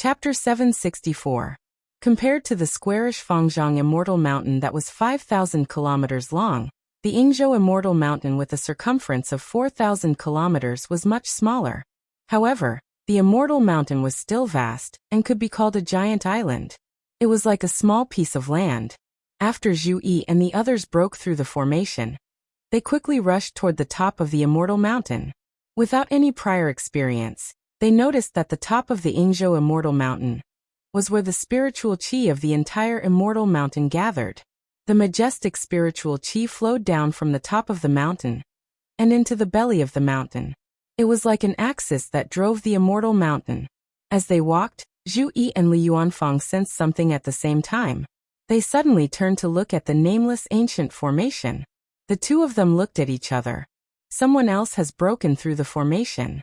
Chapter 764. Compared to the squarish Fangzhong Immortal Mountain that was 5,000 kilometers long, the Yingzhou Immortal Mountain with a circumference of 4,000 kilometers was much smaller. However, the Immortal Mountain was still vast, and could be called a giant island. It was like a small piece of land. After Zhu Yi and the others broke through the formation, they quickly rushed toward the top of the Immortal Mountain. Without any prior experience, they noticed that the top of the Yingzhou Immortal Mountain was where the spiritual qi of the entire Immortal Mountain gathered. The majestic spiritual qi flowed down from the top of the mountain and into the belly of the mountain. It was like an axis that drove the Immortal Mountain. As they walked, Zhu Yi and Li Yuanfang sensed something at the same time. They suddenly turned to look at the nameless ancient formation. The two of them looked at each other. Someone else has broken through the formation.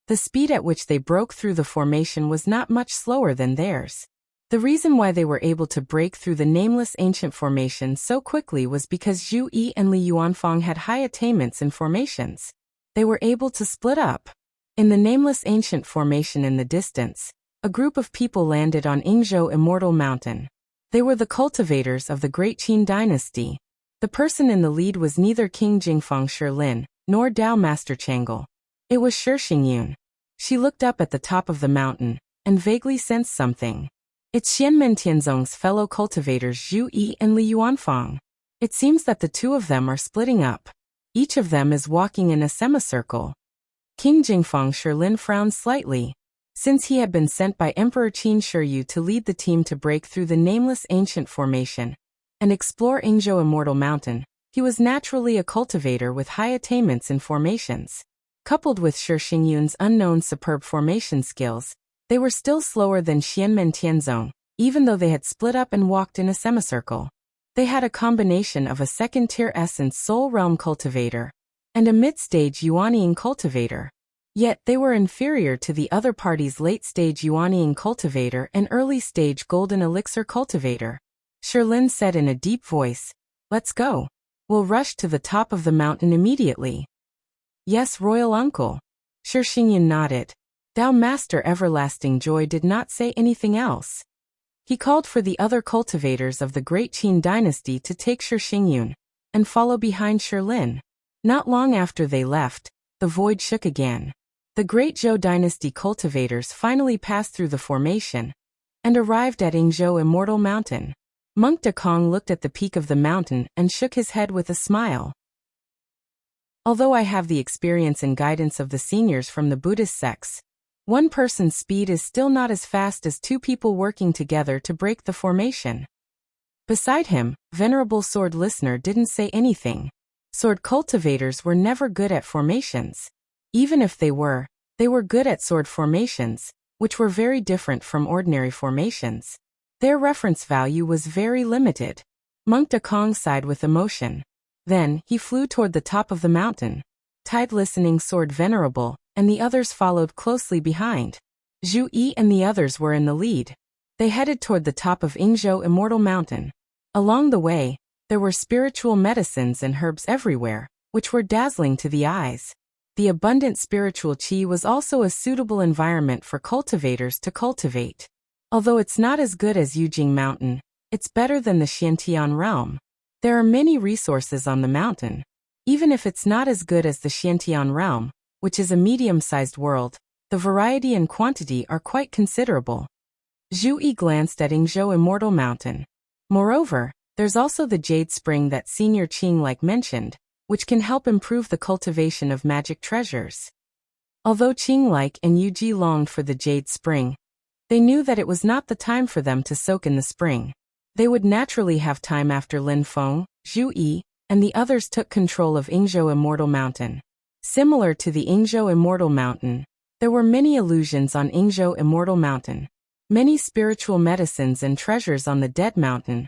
The speed at which they broke through the formation was not much slower than theirs. The reason why they were able to break through the nameless ancient formation so quickly was because Zhu Yi and Li Yuanfang had high attainments in formations. They were able to split up. In the nameless ancient formation in the distance, a group of people landed on Yingzhou Immortal Mountain. They were the cultivators of the Great Qin dynasty. The person in the lead was neither King Jingfang Shilin, nor Dao Master Chang'e. It was Shi Xingyun. She looked up at the top of the mountain, and vaguely sensed something. It's Xianmen Tianzong's fellow cultivators Zhu Yi and Li Yuanfang. It seems that the two of them are splitting up. Each of them is walking in a semicircle. King Jingfang Shilin frowned slightly. Since he had been sent by Emperor Qin Shiyu to lead the team to break through the nameless ancient formation and explore Yingzhou Immortal Mountain, he was naturally a cultivator with high attainments in formations. Coupled with Shi Xingyun's unknown superb formation skills, they were still slower than Xianmen Tianzong, even though they had split up and walked in a semicircle. They had a combination of a second-tier essence Soul Realm cultivator and a mid-stage Yuanying cultivator. Yet they were inferior to the other party's late-stage Yuanying cultivator and early-stage Golden Elixir cultivator. Shilin said in a deep voice, "Let's go. We'll rush to the top of the mountain immediately." "Yes, Royal Uncle." Shi Xingyun nodded. Dao Master Everlasting Joy did not say anything else. He called for the other cultivators of the Great Qin dynasty to take Shi Xingyun and follow behind Shilin. Not long after they left, the void shook again. The Great Zhou dynasty cultivators finally passed through the formation and arrived at Yingzhou Immortal Mountain. Monk Dekong looked at the peak of the mountain and shook his head with a smile. "Although I have the experience and guidance of the seniors from the Buddhist sects, one person's speed is still not as fast as two people working together to break the formation." Beside him, Venerable Sword Listener didn't say anything. Sword cultivators were never good at formations. Even if they were good at sword formations, which were very different from ordinary formations. Their reference value was very limited. Monk Dekong sighed with emotion. Then, he flew toward the top of the mountain. Tide Listening Sword Venerable, and the others followed closely behind. Zhu Yi and the others were in the lead. They headed toward the top of Yingzhou Immortal Mountain. Along the way, there were spiritual medicines and herbs everywhere, which were dazzling to the eyes. The abundant spiritual qi was also a suitable environment for cultivators to cultivate. Although it's not as good as Yujing Mountain, it's better than the Xiantian realm. There are many resources on the mountain. Even if it's not as good as the Xiantian realm, which is a medium-sized world, the variety and quantity are quite considerable. Zhu Yi glanced at Yingzhou Immortal Mountain. Moreover, there's also the Jade Spring that Senior Qing mentioned, which can help improve the cultivation of magic treasures. Although Qing and Yuji longed for the Jade Spring, they knew that it was not the time for them to soak in the spring. They would naturally have time after Lin Feng, Zhu Yi, and the others took control of Yingzhou Immortal Mountain. Similar to the Yingzhou Immortal Mountain, there were many illusions on Yingzhou Immortal Mountain. Many spiritual medicines and treasures on the Dead Mountain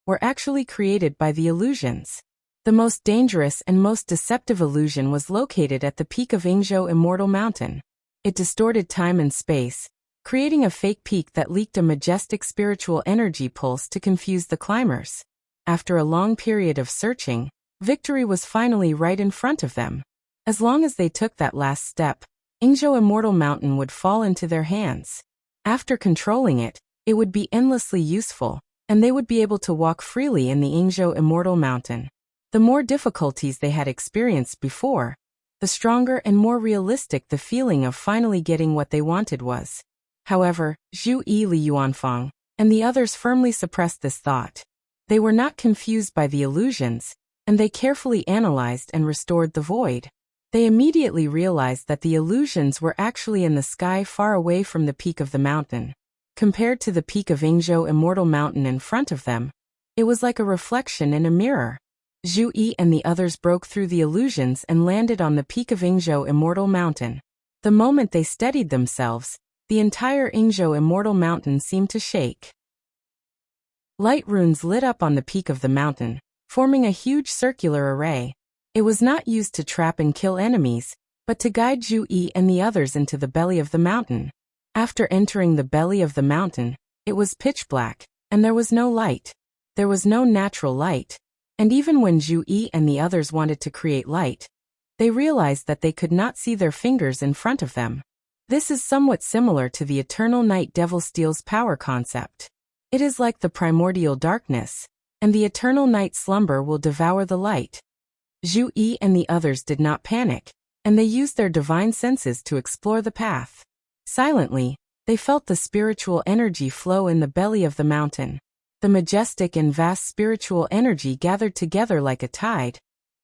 were actually created by the illusions. The most dangerous and most deceptive illusion was located at the peak of Yingzhou Immortal Mountain. It distorted time and space, creating a fake peak that leaked a majestic spiritual energy pulse to confuse the climbers. After a long period of searching, victory was finally right in front of them. As long as they took that last step, Yingzhou Immortal Mountain would fall into their hands. After controlling it, it would be endlessly useful, and they would be able to walk freely in the Yingzhou Immortal Mountain. The more difficulties they had experienced before, the stronger and more realistic the feeling of finally getting what they wanted was. However, Zhu Yi, Li Yuanfang, and the others firmly suppressed this thought. They were not confused by the illusions, and they carefully analyzed and restored the void. They immediately realized that the illusions were actually in the sky far away from the peak of the mountain. Compared to the peak of Yingzhou Immortal Mountain in front of them, it was like a reflection in a mirror. Zhu Yi and the others broke through the illusions and landed on the peak of Yingzhou Immortal Mountain. The moment they steadied themselves, the entire Yingzhou Immortal Mountain seemed to shake. Light runes lit up on the peak of the mountain, forming a huge circular array. It was not used to trap and kill enemies, but to guide Zhu Yi and the others into the belly of the mountain. After entering the belly of the mountain, it was pitch black, and there was no light. There was no natural light, and even when Zhu Yi and the others wanted to create light, they realized that they could not see their fingers in front of them. This is somewhat similar to the eternal night devil steals power concept. It is like the primordial darkness, and the eternal night slumber will devour the light. Zhu Yi and the others did not panic, and they used their divine senses to explore the path. Silently, they felt the spiritual energy flow in the belly of the mountain. The majestic and vast spiritual energy gathered together like a tide,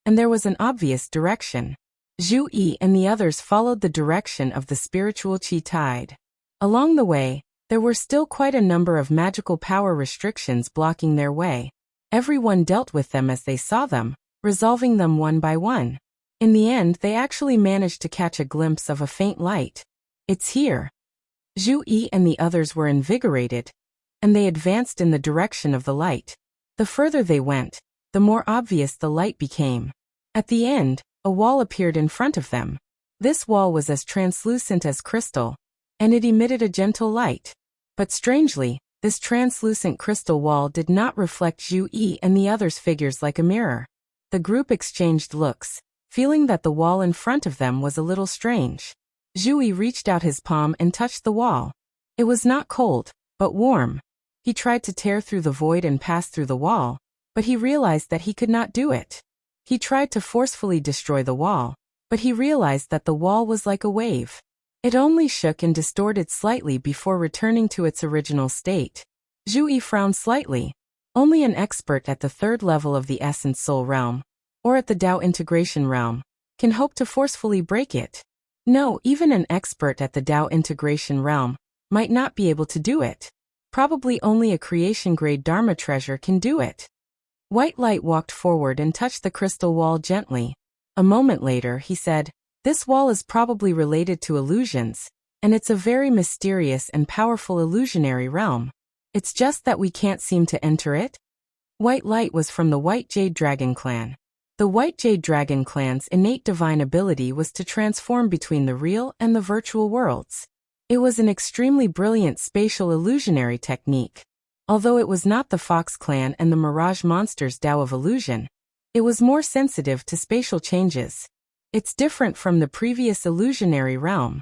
and there was an obvious direction. Zhu Yi and the others followed the direction of the spiritual qi tide. Along the way, there were still quite a number of magical power restrictions blocking their way. Everyone dealt with them as they saw them, resolving them one by one. In the end, they actually managed to catch a glimpse of a faint light. It's here. Zhu Yi and the others were invigorated, and they advanced in the direction of the light. The further they went, the more obvious the light became. At the end, a wall appeared in front of them. This wall was as translucent as crystal, and it emitted a gentle light. But strangely, this translucent crystal wall did not reflect Zhu Yi and the others' figures like a mirror. The group exchanged looks, feeling that the wall in front of them was a little strange. Zhu Yi reached out his palm and touched the wall. It was not cold, but warm. He tried to tear through the void and pass through the wall, but he realized that he could not do it. He tried to forcefully destroy the wall, but he realized that the wall was like a wave. It only shook and distorted slightly before returning to its original state. Zhu Yi frowned slightly. Only an expert at the third level of the Essence Soul realm, or at the Tao Integration realm, can hope to forcefully break it. No, even an expert at the Tao Integration realm might not be able to do it. Probably only a creation-grade Dharma treasure can do it. White Light walked forward and touched the crystal wall gently. A moment later, he said, "This wall is probably related to illusions, and it's a very mysterious and powerful illusionary realm. It's just that we can't seem to enter it." White Light was from the White Jade Dragon clan. The White Jade Dragon clan's innate divine ability was to transform between the real and the virtual worlds. It was an extremely brilliant spatial illusionary technique. Although it was not the Fox clan and the Mirage Monster's Tao of illusion, it was more sensitive to spatial changes. It's different from the previous illusionary realm.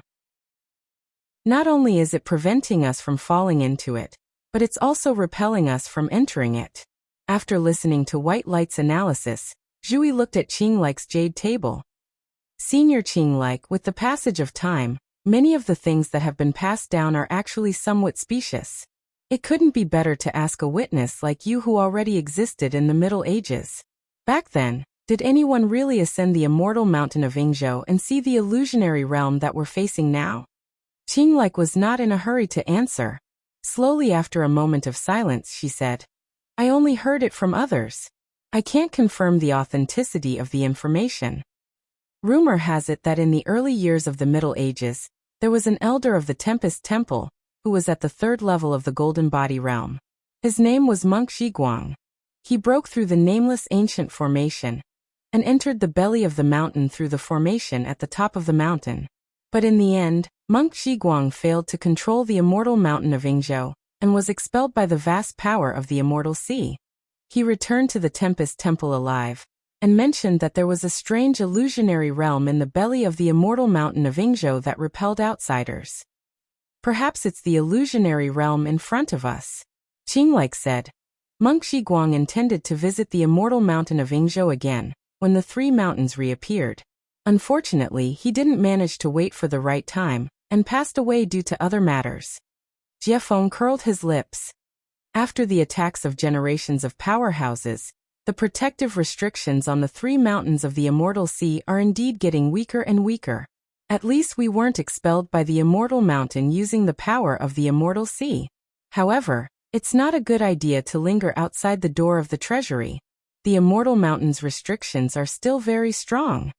Not only is it preventing us from falling into it, but it's also repelling us from entering it. After listening to White Light's analysis, Zhu Yi looked at Qinglike's jade table. Senior Qinglike, with the passage of time, many of the things that have been passed down are actually somewhat specious. It couldn't be better to ask a witness like you who already existed in the Middle Ages. Back then, did anyone really ascend the immortal mountain of Yingzhou and see the illusionary realm that we're facing now? Qinglike was not in a hurry to answer. Slowly, after a moment of silence, she said, "I only heard it from others. I can't confirm the authenticity of the information. Rumor has it that in the early years of the Middle Ages, there was an elder of the Tempest Temple who was at the third level of the Golden Body realm. His name was Monk Zhiguang. He broke through the nameless ancient formation and entered the belly of the mountain through the formation at the top of the mountain. But in the end, Monk Zhiguang failed to control the immortal mountain of Yingzhou and was expelled by the vast power of the immortal sea. He returned to the Tempest Temple alive and mentioned that there was a strange illusionary realm in the belly of the immortal mountain of Yingzhou that repelled outsiders. Perhaps it's the illusionary realm in front of us. Qinglike said. Monk Zhiguang intended to visit the immortal mountain of Yingzhou again, when the three mountains reappeared. Unfortunately, he didn't manage to wait for the right time, and passed away due to other matters. Jiefeng curled his lips. After the attacks of generations of powerhouses, the protective restrictions on the three mountains of the Immortal Sea are indeed getting weaker and weaker. At least we weren't expelled by the Immortal Mountain using the power of the Immortal Sea. However, it's not a good idea to linger outside the door of the treasury. The Immortal Mountain's restrictions are still very strong.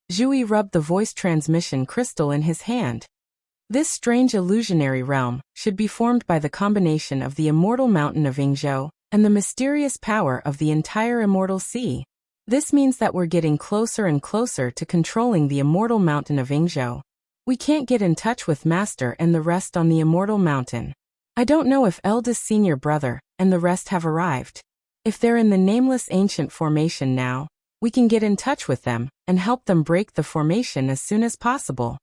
Zhui rubbed the voice transmission crystal in his hand. This strange illusionary realm should be formed by the combination of the Immortal Mountain of Yingzhou and the mysterious power of the entire Immortal Sea. This means that we're getting closer and closer to controlling the Immortal Mountain of Yingzhou. We can't get in touch with Master and the rest on the Immortal Mountain. I don't know if eldest senior brother and the rest have arrived. If they're in the nameless ancient formation now, we can get in touch with them and help them break the formation as soon as possible.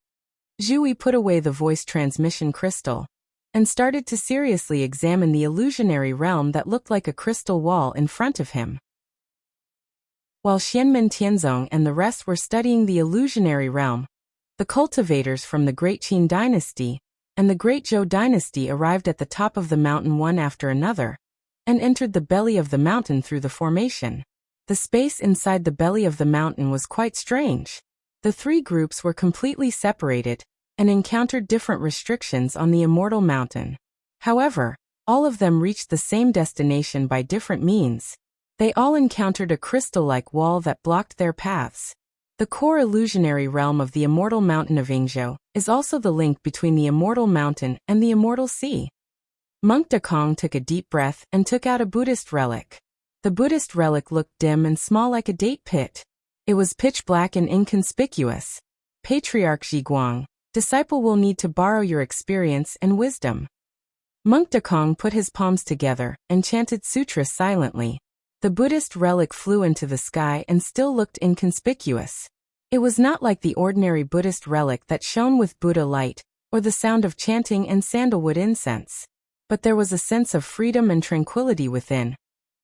Zhui put away the voice transmission crystal and started to seriously examine the illusionary realm that looked like a crystal wall in front of him. While Xianmen Tianzong and the rest were studying the illusionary realm, the cultivators from the Great Qin dynasty and the Great Zhou dynasty arrived at the top of the mountain one after another, and entered the belly of the mountain through the formation. The space inside the belly of the mountain was quite strange. The three groups were completely separated and encountered different restrictions on the Immortal Mountain. However, all of them reached the same destination by different means. They all encountered a crystal-like wall that blocked their paths. The core illusionary realm of the Immortal Mountain of Yingzhou is also the link between the Immortal Mountain and the Immortal Sea. Monk Dekong took a deep breath and took out a Buddhist relic. The Buddhist relic looked dim and small like a date pit. It was pitch black and inconspicuous. Patriarch Zhiguang, disciple will need to borrow your experience and wisdom. Monk Dekong put his palms together and chanted sutras silently. The Buddhist relic flew into the sky and still looked inconspicuous. It was not like the ordinary Buddhist relic that shone with Buddha light, or the sound of chanting and sandalwood incense. But there was a sense of freedom and tranquility within.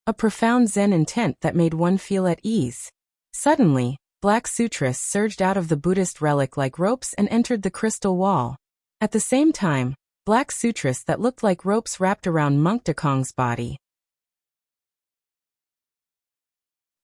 A profound Zen intent that made one feel at ease. Suddenly, black sutras surged out of the Buddhist relic like ropes and entered the crystal wall. At the same time, black sutras that looked like ropes wrapped around Monk Dekong's body.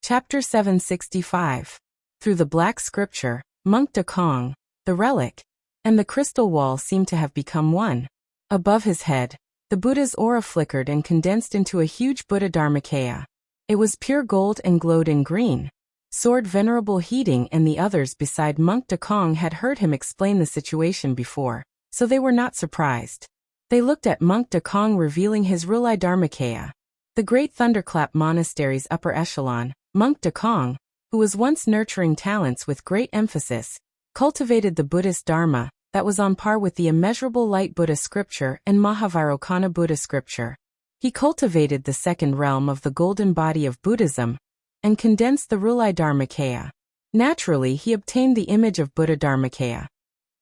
Chapter 765. Through the black scripture, Monk Dekong, the relic, and the crystal wall seemed to have become one. Above his head, the Buddha's aura flickered and condensed into a huge Buddha Dharmakaya. It was pure gold and glowed in green. Sword Venerable Heating and the others beside Monk Dekong had heard him explain the situation before, so they were not surprised. They looked at Monk Dekong revealing his Rulai Dharmakaya. The Great Thunderclap Monastery's upper echelon, Monk Dekong, who was once nurturing talents with great emphasis, cultivated the Buddhist Dharma that was on par with the Immeasurable Light Buddha scripture and Mahavairocana Buddha scripture. He cultivated the second realm of the golden body of Buddhism and condensed the Rulai Dharmakaya. Naturally, he obtained the image of Buddha Dharmakaya.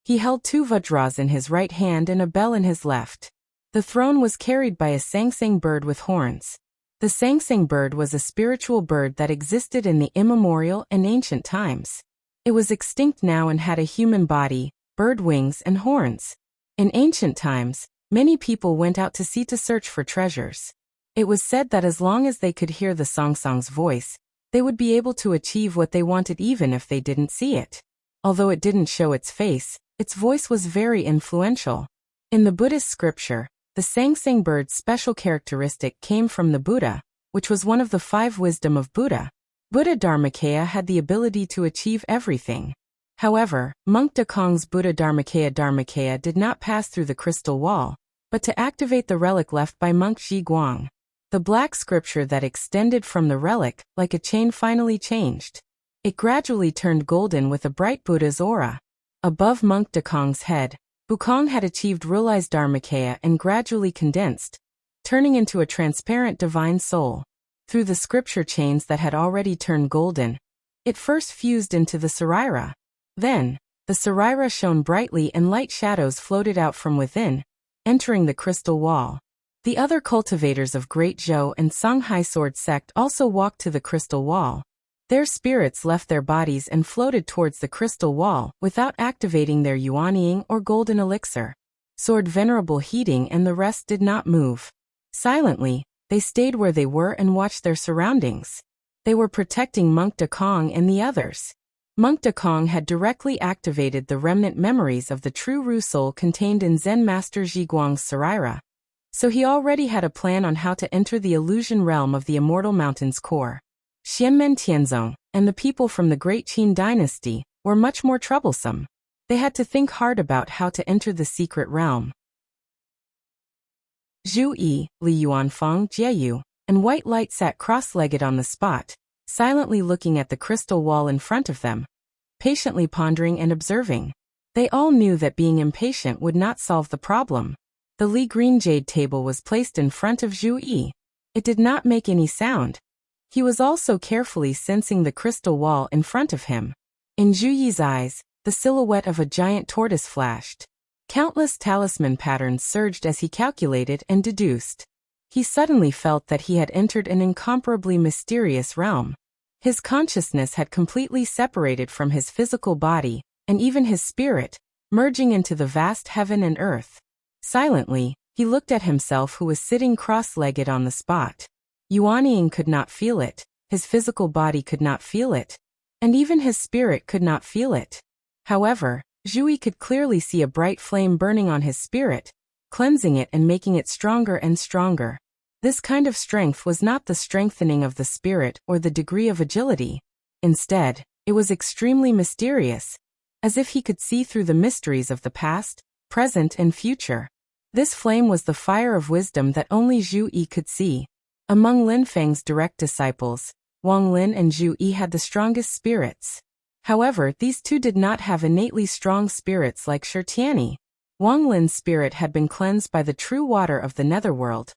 He held two vajras in his right hand and a bell in his left. The throne was carried by a sangsang bird with horns. The sangsang bird was a spiritual bird that existed in the immemorial and ancient times. It was extinct now and had a human body, bird wings and horns. In ancient times, many people went out to sea to search for treasures. It was said that as long as they could hear the sangsang's voice, they would be able to achieve what they wanted even if they didn't see it. Although it didn't show its face, its voice was very influential. In the Buddhist scripture, the sangsang bird's special characteristic came from the Buddha, which was one of the 5 wisdom of Buddha. Buddha Dharmakaya had the ability to achieve everything. However, Monk Dekong's Buddha Dharmakaya did not pass through the crystal wall, but to activate the relic left by Monk Zhiguang. The black scripture that extended from the relic, like a chain, finally changed. It gradually turned golden with a bright Buddha's aura. Above Monk Dekong's head, Wukong had achieved Rulai's Dharmakaya and gradually condensed, turning into a transparent divine soul. Through the scripture chains that had already turned golden, it first fused into the Saraira. Then, The saraira shone brightly and light shadows floated out from within, entering the crystal wall. The other cultivators of Great Zhou and Songhai Sword Sect also walked to the crystal wall. Their spirits left their bodies and floated towards the crystal wall without activating their yuanying or golden elixir. Sword Venerable Heating and the rest did not move. Silently, they stayed where they were and watched their surroundings. They were protecting Monk Dekong and the others. Monk Dekong had directly activated the remnant memories of the true Ru soul contained in Zen Master Zhiguang's saraira. So he already had a plan on how to enter the illusion realm of the Immortal Mountain's core. Xianmen Tianzong and the people from the Great Qin dynasty were much more troublesome. They had to think hard about how to enter the secret realm. Zhu Yi, Li Yuanfang, Jieyu, and White Light sat cross-legged on the spot, silently looking at the crystal wall in front of them, patiently pondering and observing. They all knew that being impatient would not solve the problem. The Li Green Jade table was placed in front of Zhu Yi. It did not make any sound. He was also carefully sensing the crystal wall in front of him. In Zhu Yi's eyes, the silhouette of a giant tortoise flashed. Countless talisman patterns surged as he calculated and deduced. He suddenly felt that he had entered an incomparably mysterious realm. His consciousness had completely separated from his physical body, and even his spirit, merging into the vast heaven and earth. Silently, he looked at himself who was sitting cross-legged on the spot. Yuanying could not feel it, his physical body could not feel it, and even his spirit could not feel it. However, Zhu Yi could clearly see a bright flame burning on his spirit, cleansing it and making it stronger and stronger. This kind of strength was not the strengthening of the spirit or the degree of agility. Instead, it was extremely mysterious, as if he could see through the mysteries of the past, present and future. This flame was the fire of wisdom that only Zhu Yi could see. Among Lin Feng's direct disciples, Wang Lin and Zhu Yi had the strongest spirits. However, these two did not have innately strong spirits like Shi Tianyi. Wang Lin's spirit had been cleansed by the true water of the netherworld,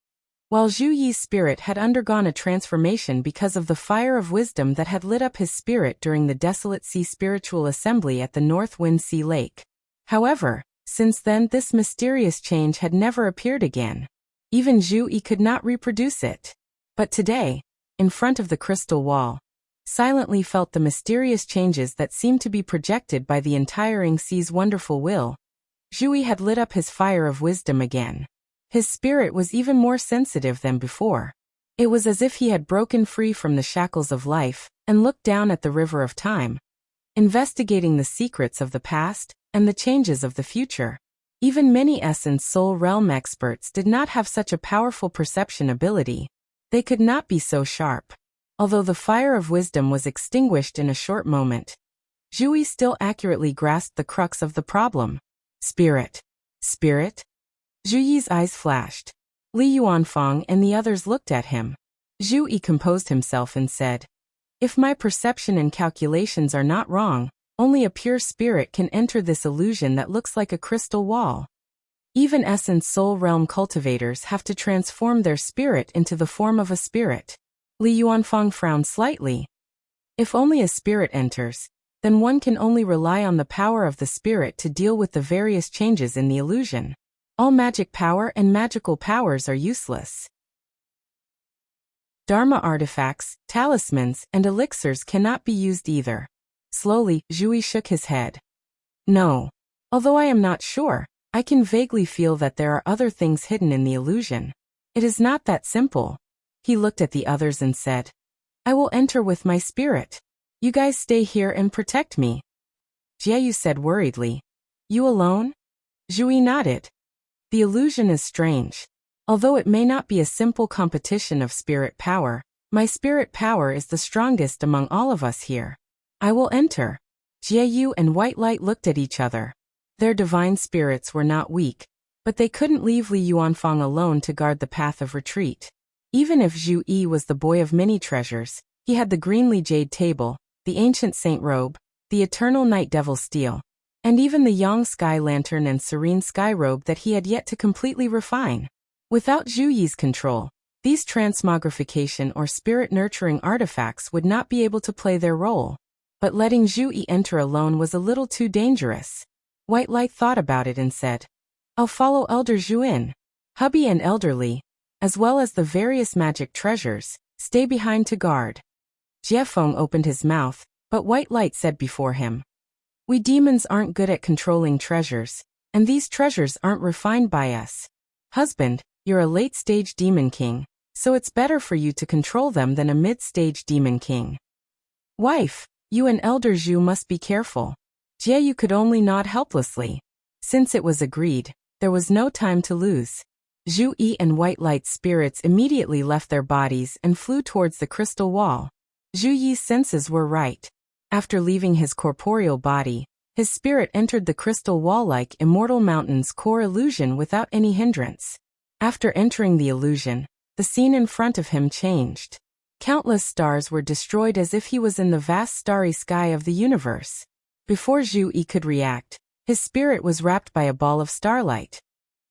while Zhu Yi's spirit had undergone a transformation because of the fire of wisdom that had lit up his spirit during the Desolate Sea Spiritual Assembly at the North Wind Sea Lake. However, since then this mysterious change had never appeared again. Even Zhu Yi could not reproduce it. But today, in front of the crystal wall, silently felt the mysterious changes that seemed to be projected by the entiring sea's wonderful will. Zhu Yi had lit up his fire of wisdom again. His spirit was even more sensitive than before. It was as if he had broken free from the shackles of life and looked down at the river of time, investigating the secrets of the past and the changes of the future. Even many Essence Soul Realm experts did not have such a powerful perception ability. They could not be so sharp. Although the fire of wisdom was extinguished in a short moment, Zhu Yi still accurately grasped the crux of the problem. Spirit. Spirit? Zhu Yi's eyes flashed. Li Yuanfang and the others looked at him. Zhu Yi composed himself and said, "If my perception and calculations are not wrong, only a pure spirit can enter this illusion that looks like a crystal wall. Even Essence Soul Realm cultivators have to transform their spirit into the form of a spirit." Li Yuanfang frowned slightly. If only a spirit enters, then one can only rely on the power of the spirit to deal with the various changes in the illusion. All magic power and magical powers are useless. Dharma artifacts, talismans, and elixirs cannot be used either. Slowly, Zhu Yi shook his head. No. Although I am not sure, I can vaguely feel that there are other things hidden in the illusion. It is not that simple. He looked at the others and said, "I will enter with my spirit. You guys stay here and protect me." Jieyu said worriedly, "You alone?" Zhu Yi nodded. The illusion is strange. Although it may not be a simple competition of spirit power, my spirit power is the strongest among all of us here. I will enter. Jieyu and White Light looked at each other. Their divine spirits were not weak, but they couldn't leave Li Yuanfang alone to guard the path of retreat. Even if Zhu Yi was the boy of many treasures, he had the Greenly Jade table, the ancient saint robe, the eternal night devil steel, and even the Yang Sky Lantern and Serene Sky Robe that he had yet to completely refine. Without Zhu Yi's control, these transmogrification or spirit-nurturing artifacts would not be able to play their role. but letting Zhu Yi enter alone was a little too dangerous. White Light thought about it and said, "I'll follow Elder Zhu in. Hubby and Elderly, as well as the various magic treasures, stay behind to guard." Jiefeng opened his mouth, but White Light said before him, "We demons aren't good at controlling treasures, and these treasures aren't refined by us. Husband, you're a late-stage demon king, so it's better for you to control them than a mid-stage demon king. Wife, you and Elder Zhu must be careful." Jieyu could only nod helplessly. Since it was agreed, there was no time to lose. Zhu Yi and White Light's spirits immediately left their bodies and flew towards the crystal wall. Zhu Yi's senses were right. After leaving his corporeal body, his spirit entered the crystal wall like Immortal Mountain's core illusion without any hindrance. After entering the illusion, the scene in front of him changed. Countless stars were destroyed as if he was in the vast starry sky of the universe. Before Zhu Yi could react, his spirit was wrapped by a ball of starlight.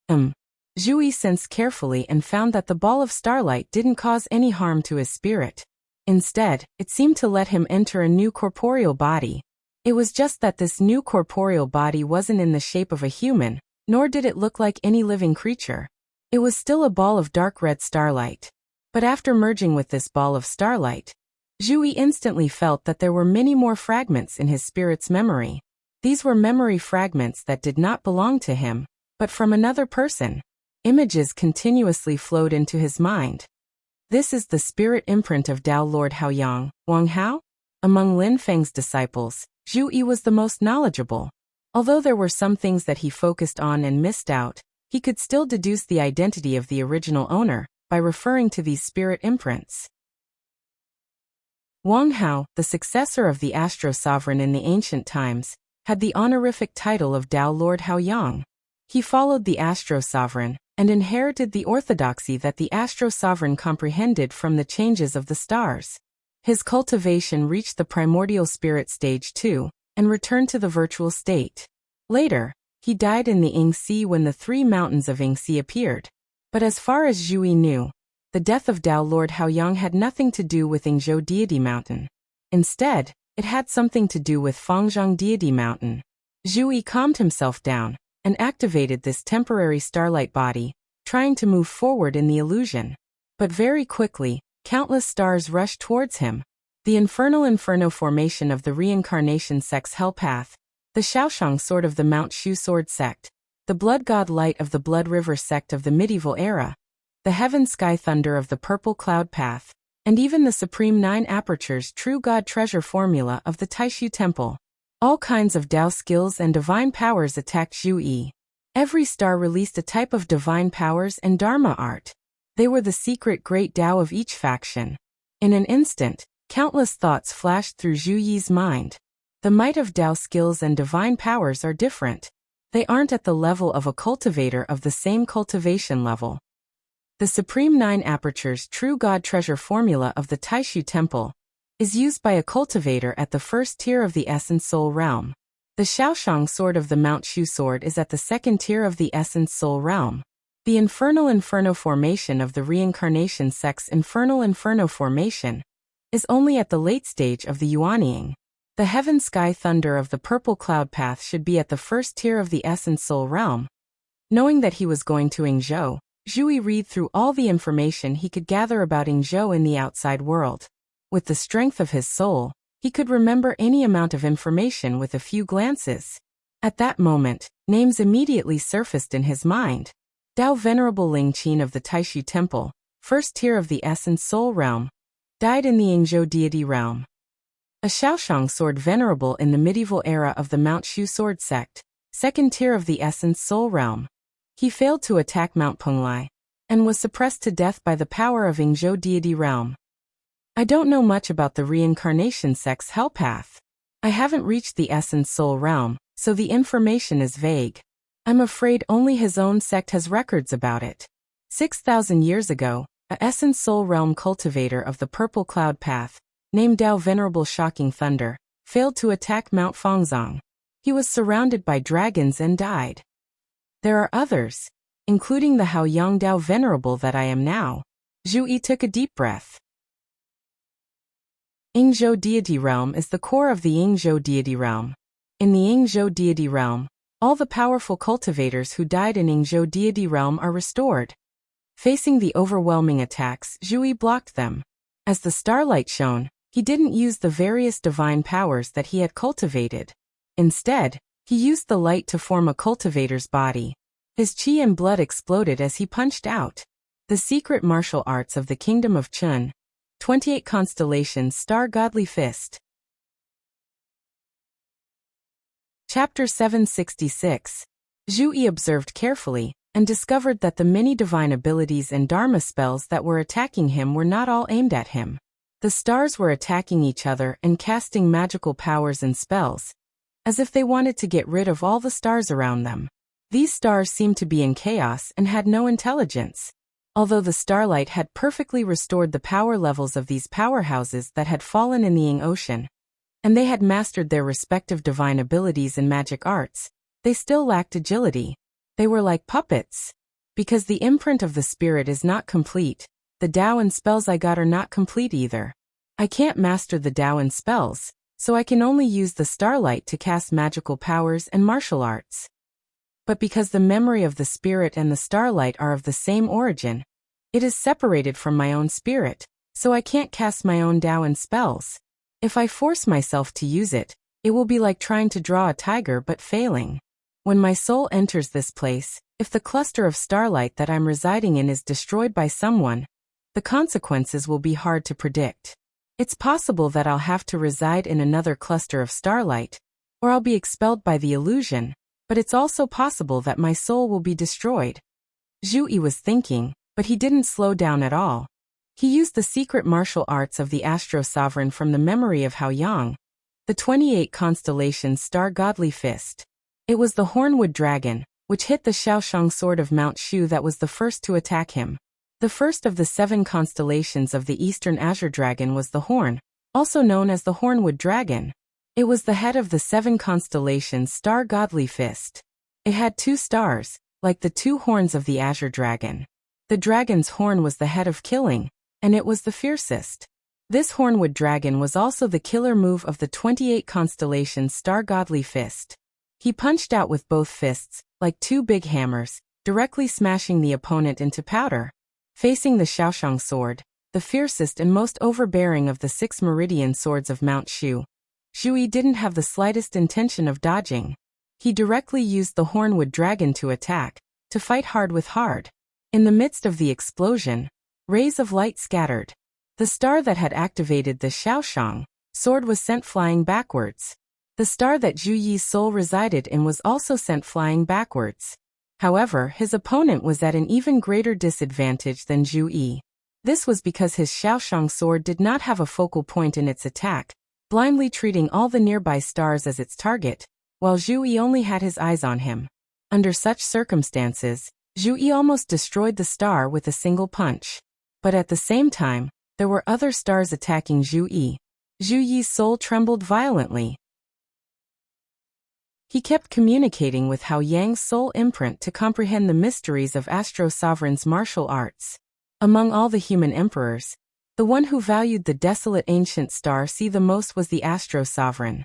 Zhu Yi sensed carefully and found that the ball of starlight didn't cause any harm to his spirit. Instead, it seemed to let him enter a new corporeal body. It was just that this new corporeal body wasn't in the shape of a human, nor did it look like any living creature. It was still a ball of dark red starlight. But after merging with this ball of starlight, Zhu Yi instantly felt that there were many more fragments in his spirit's memory. These were memory fragments that did not belong to him, but from another person. Images continuously flowed into his mind. This is the spirit imprint of Tao Lord Haoyang, Wang Hao? Among Lin Feng's disciples, Zhu Yi was the most knowledgeable. Although there were some things that he focused on and missed out, he could still deduce the identity of the original owner by referring to these spirit imprints. Wang Hao, the successor of the Astro Sovereign in the ancient times, had the honorific title of Tao Lord Haoyang. He followed the Astro Sovereign and inherited the orthodoxy that the Astro Sovereign comprehended from the changes of the stars. His cultivation reached the primordial spirit stage 2 and returned to the virtual state. Later, he died in the Yingxi when the 3 mountains of Yingxi appeared. But as far as Zhu Yi knew, the death of Tao Lord Haoyang had nothing to do with Yingzhou Deity Mountain. Instead, it had something to do with Fangzhong Deity Mountain. Zhu Yi calmed himself down and activated this temporary starlight body, trying to move forward in the illusion. But very quickly, countless stars rushed towards him. The infernal inferno formation of the reincarnation sect's hell path, the Shaoshang sword of the Mount Shu sword sect, the blood god light of the blood river sect of the medieval era, the heaven sky thunder of the purple cloud path, and even the supreme 9 apertures true god treasure formula of the Taishu temple. All kinds of Tao skills and divine powers attacked Zhu Yi. Every star released a type of divine powers and Dharma art. They were the secret great Tao of each faction. In an instant, countless thoughts flashed through Zhu Yi's mind. The might of Tao skills and divine powers are different. They aren't at the level of a cultivator of the same cultivation level. The Supreme 9 Apertures True God Treasure formula of the Taishu Temple is used by a cultivator at the first tier of the Essence Soul Realm. The Shaoshang Sword of the Mount Shu Sword is at the second tier of the Essence Soul Realm. The Infernal Inferno formation of the Reincarnation sect's Infernal Inferno formation is only at the late stage of the Yuanying. The Heaven Sky Thunder of the Purple Cloud Path should be at the first tier of the Essence Soul Realm. Knowing that he was going to Yingzhou, Zhu Yi read through all the information he could gather about Yingzhou in the outside world. With the strength of his soul, he could remember any amount of information with a few glances. At that moment, names immediately surfaced in his mind. Tao Venerable Ling Qin of the Taishu Temple, first tier of the Essence Soul Realm, died in the Yingzhou Deity Realm. A Shaoshang sword venerable in the medieval era of the Mount Shu sword sect, second tier of the Essence Soul Realm. He failed to attack Mount Penglai, and was suppressed to death by the power of Yingzhou Deity Realm. I don't know much about the Reincarnation sect's hell path. I haven't reached the Essence Soul Realm, so the information is vague. I'm afraid only his own sect has records about it. 6,000 years ago, a Essence Soul Realm cultivator of the Purple Cloud Path, named Tao Venerable Shocking Thunder, failed to attack Mount Fangzhong. He was surrounded by dragons and died. There are others, including the Haoyang Tao Venerable that I am now. Zhu Yi took a deep breath. Yingzhou deity realm is the core of the Yingzhou deity realm. In the Yingzhou deity realm, all the powerful cultivators who died in Yingzhou deity realm are restored. Facing the overwhelming attacks, Zhu Yi blocked them. As the starlight shone, he didn't use the various divine powers that he had cultivated. Instead, he used the light to form a cultivator's body. His qi and blood exploded as he punched out. The secret martial arts of the Kingdom of Chun. 28 Constellations Star Godly Fist. Chapter 766. Zhu Yi observed carefully, and discovered that the many divine abilities and dharma spells that were attacking him were not all aimed at him. The stars were attacking each other and casting magical powers and spells, as if they wanted to get rid of all the stars around them. These stars seemed to be in chaos and had no intelligence. Although the starlight had perfectly restored the power levels of these powerhouses that had fallen in the Ying Ocean, and they had mastered their respective divine abilities and magic arts, they still lacked agility. They were like puppets. Because the imprint of the spirit is not complete, the Tao and spells I got are not complete either. I can't master the Tao and spells, so I can only use the starlight to cast magical powers and martial arts. But because the memory of the spirit and the starlight are of the same origin, it is separated from my own spirit, so I can't cast my own Tao and spells. If I force myself to use it, it will be like trying to draw a tiger but failing. When my soul enters this place, if the cluster of starlight that I'm residing in is destroyed by someone, the consequences will be hard to predict. It's possible that I'll have to reside in another cluster of starlight, or I'll be expelled by the illusion, but it's also possible that my soul will be destroyed. Zhu Yi was thinking, but he didn't slow down at all. He used the secret martial arts of the Astro Sovereign from the memory of Hao Yang, the 28 Constellations Star Godly Fist. It was the Hornwood Dragon, which hit the Shaoshang sword of Mount Shu that was the first to attack him. The first of the 7 constellations of the Eastern Azure Dragon was the Horn, also known as the Hornwood Dragon. It was the head of the 7 constellations Star Godly Fist. It had 2 stars, like the 2 horns of the Azure Dragon. The dragon's horn was the head of killing, and it was the fiercest. This Hornwood Dragon was also the killer move of the 28 constellations Star Godly Fist. He punched out with both fists, like 2 big hammers, directly smashing the opponent into powder. Facing the Shaoshang sword, the fiercest and most overbearing of the 6 meridian swords of Mount Shu, Zhu Yi didn't have the slightest intention of dodging. He directly used the Hornwood Dragon to attack, to fight hard with hard. In the midst of the explosion, rays of light scattered. The star that had activated the Shaoshang sword was sent flying backwards. The star that Zhu Yi's soul resided in was also sent flying backwards. However, his opponent was at an even greater disadvantage than Zhu Yi. This was because his Shaoshang sword did not have a focal point in its attack, blindly treating all the nearby stars as its target, while Zhu Yi only had his eyes on him. Under such circumstances, Zhu Yi almost destroyed the star with a single punch. But at the same time, there were other stars attacking Zhu Yi. Zhu Yi's soul trembled violently. He kept communicating with Hao Yang's soul imprint to comprehend the mysteries of Astro Sovereign's martial arts. Among all the human emperors, the one who valued the desolate ancient star sea the most was the Astro Sovereign.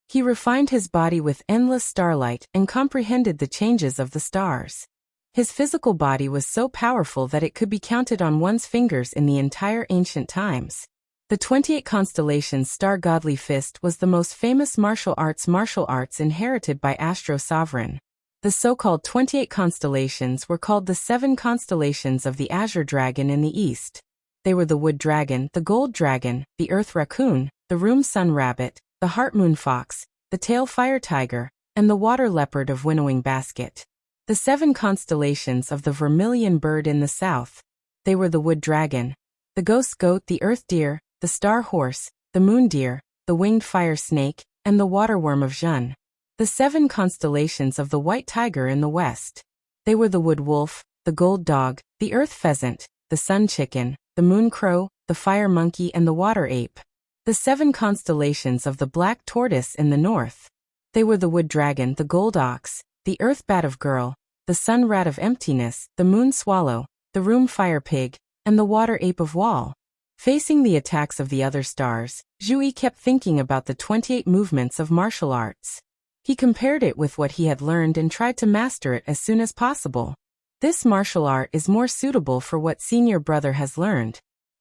He refined his body with endless starlight and comprehended the changes of the stars. His physical body was so powerful that it could be counted on one's fingers in the entire ancient times. The 28 Constellations Star Godly Fist was the most famous martial arts inherited by Astro Sovereign. The so-called 28 constellations were called the 7 constellations of the Azure Dragon in the East. They were the Wood Dragon, the Gold Dragon, the Earth Raccoon, the Room Sun Rabbit, the Heart Moon Fox, the Tail Fire Tiger, and the Water Leopard of Winnowing Basket. The 7 constellations of the Vermilion Bird in the south. They were the Wood Dragon, the Ghost Goat, the Earth Deer, the Star Horse, the Moon Deer, the Winged Fire Snake, and the Water Worm of Zhen. The 7 constellations of the White Tiger in the west. They were the Wood Wolf, the Gold Dog, the Earth Pheasant, the Sun Chicken, the Moon Crow, the Fire Monkey, and the Water Ape. The 7 constellations of the Black Tortoise in the north. They were the Wood Dragon, the Gold Ox, the Earth Bat of Girl, the Sun Rat of Emptiness, the Moon Swallow, the Room Fire Pig, and the Water Ape of Wall. Facing the attacks of the other stars, Zhu Yi kept thinking about the 28 movements of martial arts. He compared it with what he had learned and tried to master it as soon as possible. This martial art is more suitable for what senior brother has learned.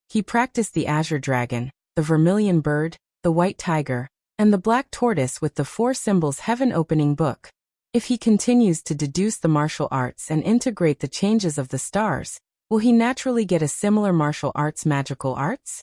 He practiced the azure dragon, the vermilion bird, the white tiger, and the black tortoise with the 4 symbols heaven opening book. If he continues to deduce the martial arts and integrate the changes of the stars, will he naturally get a similar martial arts magical arts?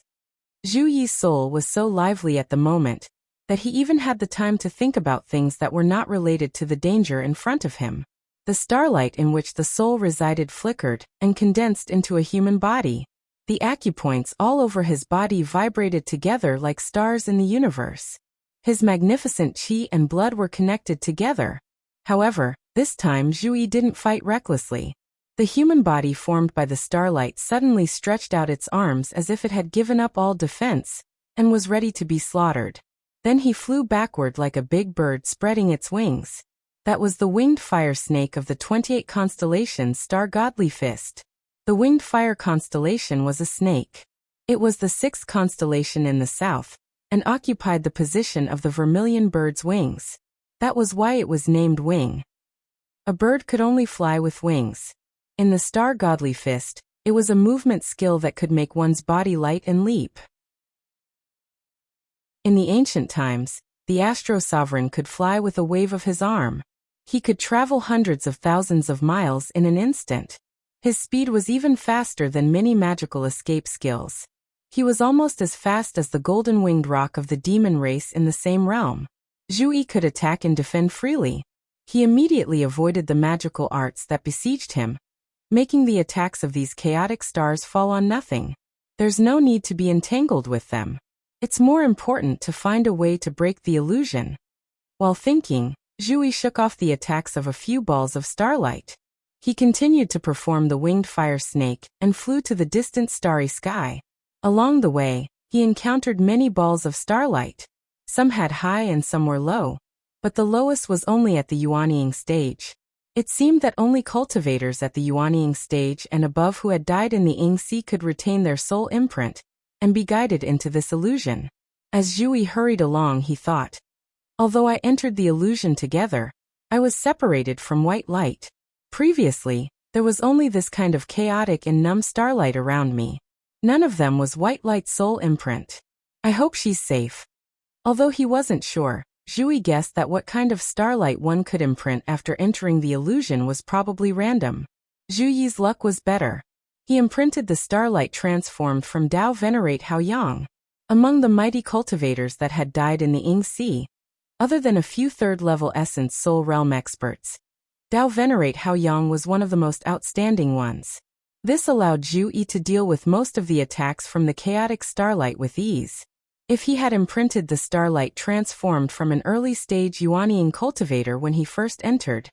Zhu Yi's soul was so lively at the moment that he even had the time to think about things that were not related to the danger in front of him. The starlight in which the soul resided flickered and condensed into a human body. The acupoints all over his body vibrated together like stars in the universe. His magnificent qi and blood were connected together. However, this time Zhu Yi didn't fight recklessly. The human body formed by the starlight suddenly stretched out its arms as if it had given up all defense and was ready to be slaughtered. Then he flew backward like a big bird spreading its wings. That was the winged fire snake of the 28 constellations star godly fist. The winged fire constellation was a snake. It was the 6th constellation in the south, and occupied the position of the vermilion bird's wings. That was why it was named wing. A bird could only fly with wings. In the star godly fist, it was a movement skill that could make one's body light and leap. In the ancient times, the Astro Sovereign could fly with a wave of his arm. He could travel hundreds of thousands of miles in an instant. His speed was even faster than many magical escape skills. He was almost as fast as the golden-winged rock of the demon race in the same realm. Zhu Yi could attack and defend freely. He immediately avoided the magical arts that besieged him, making the attacks of these chaotic stars fall on nothing. There's no need to be entangled with them. It's more important to find a way to break the illusion. While thinking, Zhu Yi shook off the attacks of a few balls of starlight. He continued to perform the winged fire snake and flew to the distant starry sky. Along the way, he encountered many balls of starlight. Some had high and some were low, but the lowest was only at the Yuanying stage. It seemed that only cultivators at the Yuanying stage and above who had died in the Ying Sea could retain their soul imprint and be guided into this illusion. As Zhu Yi hurried along, he thought, although I entered the illusion together, I was separated from white light. Previously, there was only this kind of chaotic and numb starlight around me. None of them was white light soul imprint. I hope she's safe. Although he wasn't sure, Zhu Yi guessed that what kind of starlight one could imprint after entering the illusion was probably random. Zhu Yi's luck was better. He imprinted the starlight transformed from Dao Venerate Hao Yang. Among the mighty cultivators that had died in the Ying Sea, other than a few third-level Essence Soul Realm experts, Dao Venerate Hao Yang was one of the most outstanding ones. This allowed Zhu Yi to deal with most of the attacks from the chaotic starlight with ease. If he had imprinted the starlight transformed from an early-stage Yuanying cultivator when he first entered,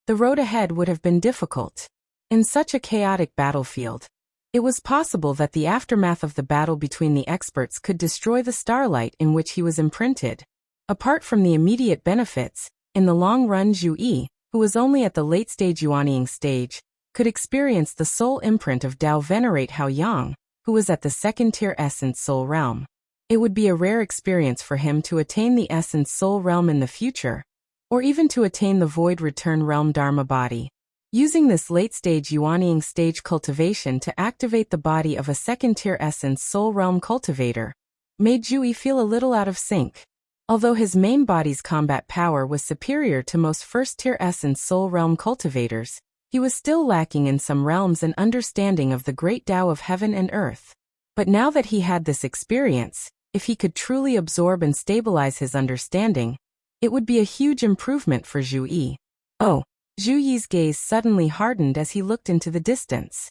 the road ahead would have been difficult. In such a chaotic battlefield, it was possible that the aftermath of the battle between the experts could destroy the starlight in which he was imprinted. Apart from the immediate benefits, in the long run Zhu Yi, who was only at the late-stage Yuanying stage, could experience the soul imprint of Dao Venerate Hao Yang, who was at the second-tier Essence Soul Realm. It would be a rare experience for him to attain the Essence Soul Realm in the future, or even to attain the Void Return Realm Dharma body. Using this late-stage Yuanying stage cultivation to activate the body of a second-tier Essence Soul Realm cultivator made Zhu Yi feel a little out of sync. Although his main body's combat power was superior to most first-tier Essence Soul Realm cultivators, he was still lacking in some realms an understanding of the great Tao of heaven and earth. But now that he had this experience, if he could truly absorb and stabilize his understanding, it would be a huge improvement for Zhu Yi. Oh! Zhu Yi's gaze suddenly hardened as he looked into the distance.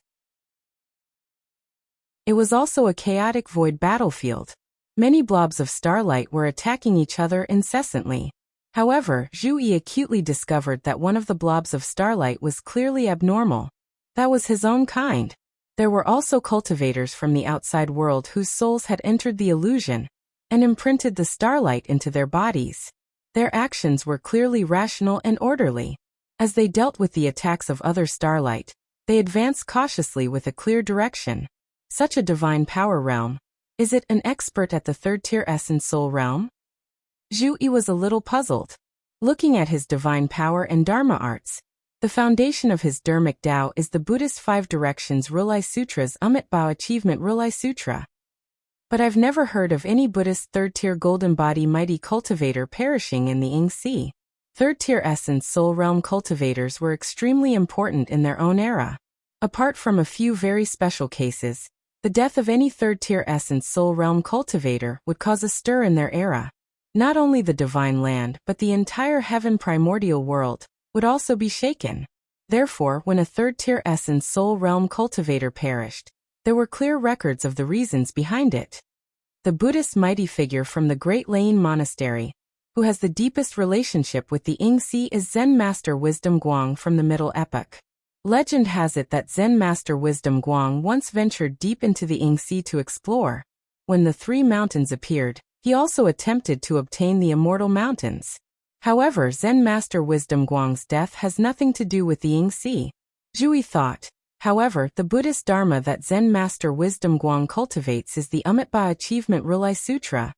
It was also a chaotic void battlefield. Many blobs of starlight were attacking each other incessantly. However, Zhu Yi acutely discovered that one of the blobs of starlight was clearly abnormal. That was his own kind. There were also cultivators from the outside world whose souls had entered the illusion and imprinted the starlight into their bodies. Their actions were clearly rational and orderly. As they dealt with the attacks of other starlight, they advanced cautiously with a clear direction. Such a divine power realm, Is it an expert at the third-tier essence soul realm? Zhu Yi was a little puzzled. Looking at his divine power and Dharma arts, the foundation of his Dharmic Tao is the Buddhist Five Directions Rilai Sutra's Amitabha Achievement Rilai Sutra. But I've never heard of any Buddhist third-tier golden body mighty cultivator perishing in the Ying Sea. Third-tier essence soul realm cultivators were extremely important in their own era. Apart from a few very special cases, the death of any third-tier essence soul realm cultivator would cause a stir in their era. Not only the divine land but the entire heaven primordial world would also be shaken. Therefore, when a third-tier essence soul realm cultivator perished, there were clear records of the reasons behind it. The Buddhist mighty figure from the Great Lain Monastery, who has the deepest relationship with the Ying Sea, is Zen Master Wisdom Guang from the Middle Epoch. Legend has it that Zen Master Wisdom Guang once ventured deep into the Ying Sea to explore. When the three mountains appeared, he also attempted to obtain the Immortal Mountains. However, Zen Master Wisdom Guang's death has nothing to do with the Ying Sea. Zhu Yi thought. However, the Buddhist Dharma that Zen Master Wisdom Guang cultivates is the Amitabha Achievement Rilai Sutra.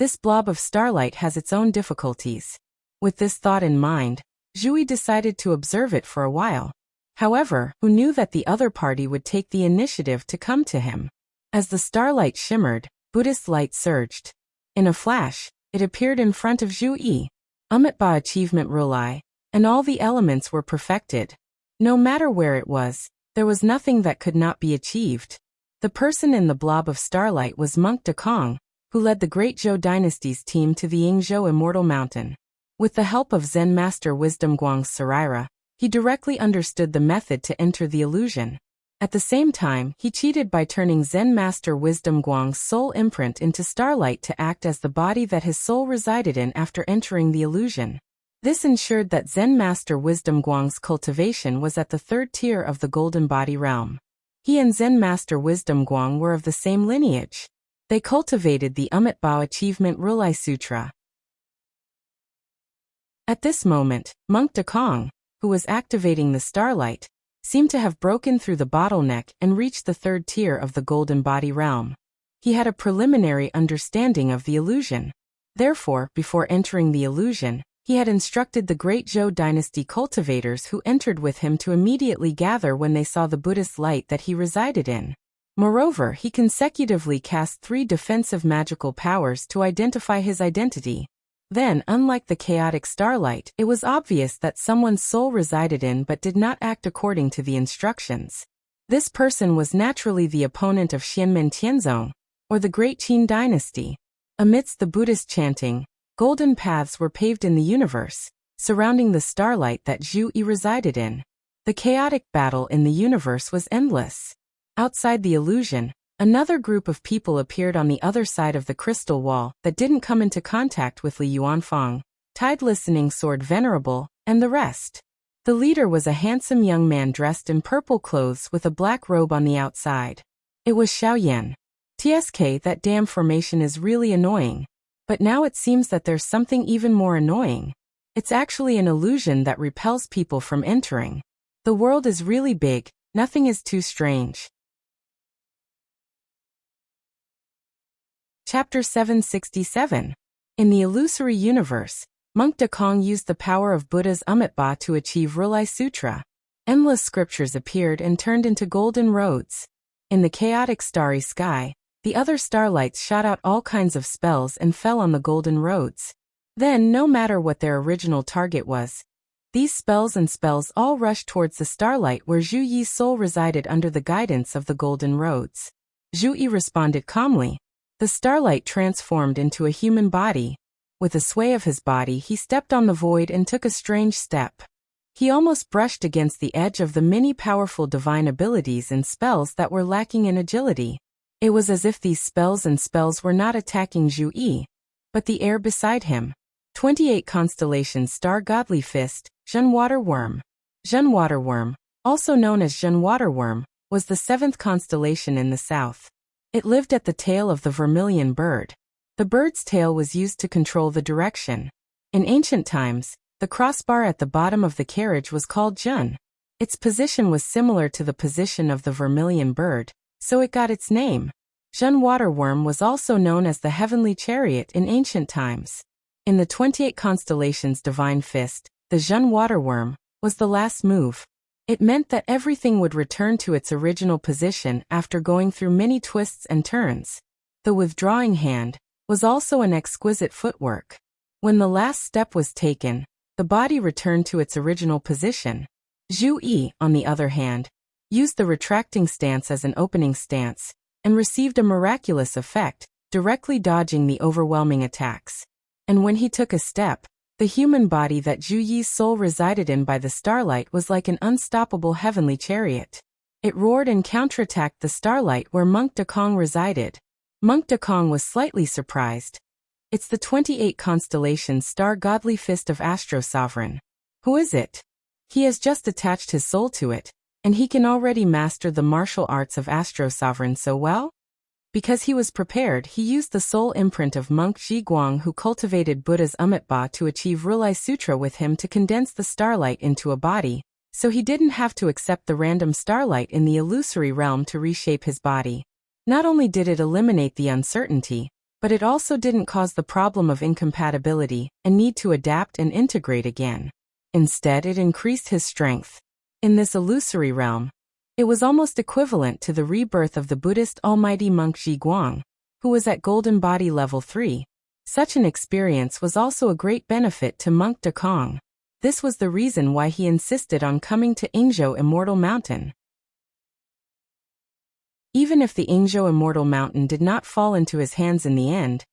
This blob of starlight has its own difficulties. With this thought in mind, Zhu Yi decided to observe it for a while. However, who knew that the other party would take the initiative to come to him? As the starlight shimmered, Buddhist light surged. In a flash, it appeared in front of Zhu Yi. Amitabha Achievement Rilai, and all the elements were perfected. No matter where it was, there was nothing that could not be achieved. The person in the blob of starlight was Monk Dekong, who led the Great Zhou dynasty's team to the Yingzhou Immortal Mountain. With the help of Zen Master Wisdom Guang's Saraira, he directly understood the method to enter the illusion. At the same time, he cheated by turning Zen Master Wisdom Guang's soul imprint into starlight to act as the body that his soul resided in after entering the illusion. This ensured that Zen Master Wisdom Guang's cultivation was at the third tier of the golden body realm. He and Zen Master Wisdom Guang were of the same lineage. They cultivated the Amitabha Achievement Rilai Sutra. At this moment, Monk Dekong, who was activating the starlight, seemed to have broken through the bottleneck and reached the third tier of the golden body realm. He had a preliminary understanding of the illusion. Therefore, before entering the illusion, he had instructed the Great Zhou dynasty cultivators who entered with him to immediately gather when they saw the Buddhist light that he resided in. Moreover, he consecutively cast 3 defensive magical powers to identify his identity. Then, unlike the chaotic starlight, it was obvious that someone's soul resided in but did not act according to the instructions. This person was naturally the opponent of Xianmen Tianzong, or the Great Qin dynasty. Amidst the Buddhist chanting, golden paths were paved in the universe, surrounding the starlight that Zhu Yi resided in. The chaotic battle in the universe was endless. Outside the illusion, another group of people appeared on the other side of the crystal wall that didn't come into contact with Li Yuanfang, Tide Listening Sword Venerable, and the rest. The leader was a handsome young man dressed in purple clothes with a black robe on the outside. It was Xiaoyan. TSK, that damn formation is really annoying. But now it seems that there's something even more annoying. It's actually an illusion that repels people from entering. The world is really big, nothing is too strange. Chapter 767. In the illusory universe, Monk Dekong used the power of Buddha's Amitabha to achieve Rilai Sutra. Endless scriptures appeared and turned into golden roads. In the chaotic starry sky, the other starlights shot out all kinds of spells and fell on the golden roads. Then, no matter what their original target was, these spells all rushed towards the starlight where Zhu Yi's soul resided under the guidance of the golden roads. Zhu Yi responded calmly. The starlight transformed into a human body. With a sway of his body, he stepped on the void and took a strange step. He almost brushed against the edge of the many powerful divine abilities and spells that were lacking in agility. It was as if these spells were not attacking Zhu Yi, but the air beside him. 28 Constellation Star Godly Fist, Zhen Waterworm. Zhen Waterworm, also known as Zhen Waterworm, was the 7th constellation in the south. It lived at the tail of the vermilion bird. The bird's tail was used to control the direction. In ancient times, the crossbar at the bottom of the carriage was called Zhen. Its position was similar to the position of the vermilion bird, so it got its name. Zhen waterworm was also known as the heavenly chariot in ancient times. In the 28 constellations Divine Fist, the Zhen waterworm was the last move. It meant that everything would return to its original position after going through many twists and turns. The withdrawing hand was also an exquisite footwork. When the last step was taken, the body returned to its original position. Zhu Yi, on the other hand, used the retracting stance as an opening stance, and received a miraculous effect, directly dodging the overwhelming attacks. And when he took a step, the human body that Zhu Yi's soul resided in by the starlight was like an unstoppable heavenly chariot. It roared and counterattacked the starlight where Monk Dekong resided. Monk Dekong was slightly surprised. It's the 28 constellation star godly fist of Astro Sovereign. Who is it? He has just attached his soul to it, and he can already master the martial arts of Astro Sovereign so well? Because he was prepared, he used the soul imprint of monk Zhiguang who cultivated Buddha's Amitabha to achieve Rilai Sutra with him to condense the starlight into a body, so he didn't have to accept the random starlight in the illusory realm to reshape his body. Not only did it eliminate the uncertainty, but it also didn't cause the problem of incompatibility and need to adapt and integrate again. Instead, it increased his strength. In this illusory realm, it was almost equivalent to the rebirth of the Buddhist almighty monk Zhiguang, who was at Golden Body level 3. Such an experience was also a great benefit to Monk Dekong. This was the reason why he insisted on coming to Yingzhou Immortal Mountain. Even if the Yingzhou Immortal Mountain did not fall into his hands in the end,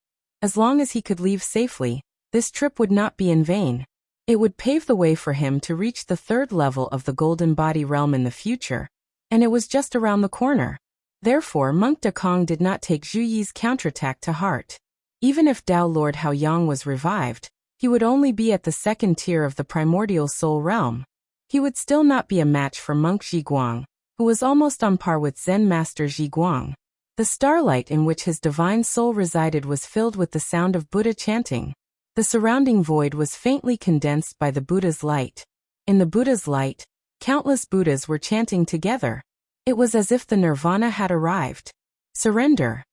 as long as he could leave safely, this trip would not be in vain. It would pave the way for him to reach the 3rd level of the Golden Body realm in the future, and it was just around the corner. Therefore, Monk Dekong did not take Zhu Yi's counterattack to heart. Even if Tao Lord Hao Yang was revived, he would only be at the 2nd tier of the primordial soul realm. He would still not be a match for Monk Zhiguang, who was almost on par with Zen Master Zhiguang. The starlight in which his divine soul resided was filled with the sound of Buddha chanting. The surrounding void was faintly condensed by the Buddha's light. In the Buddha's light, countless Buddhas were chanting together. It was as if the nirvana had arrived. Surrender.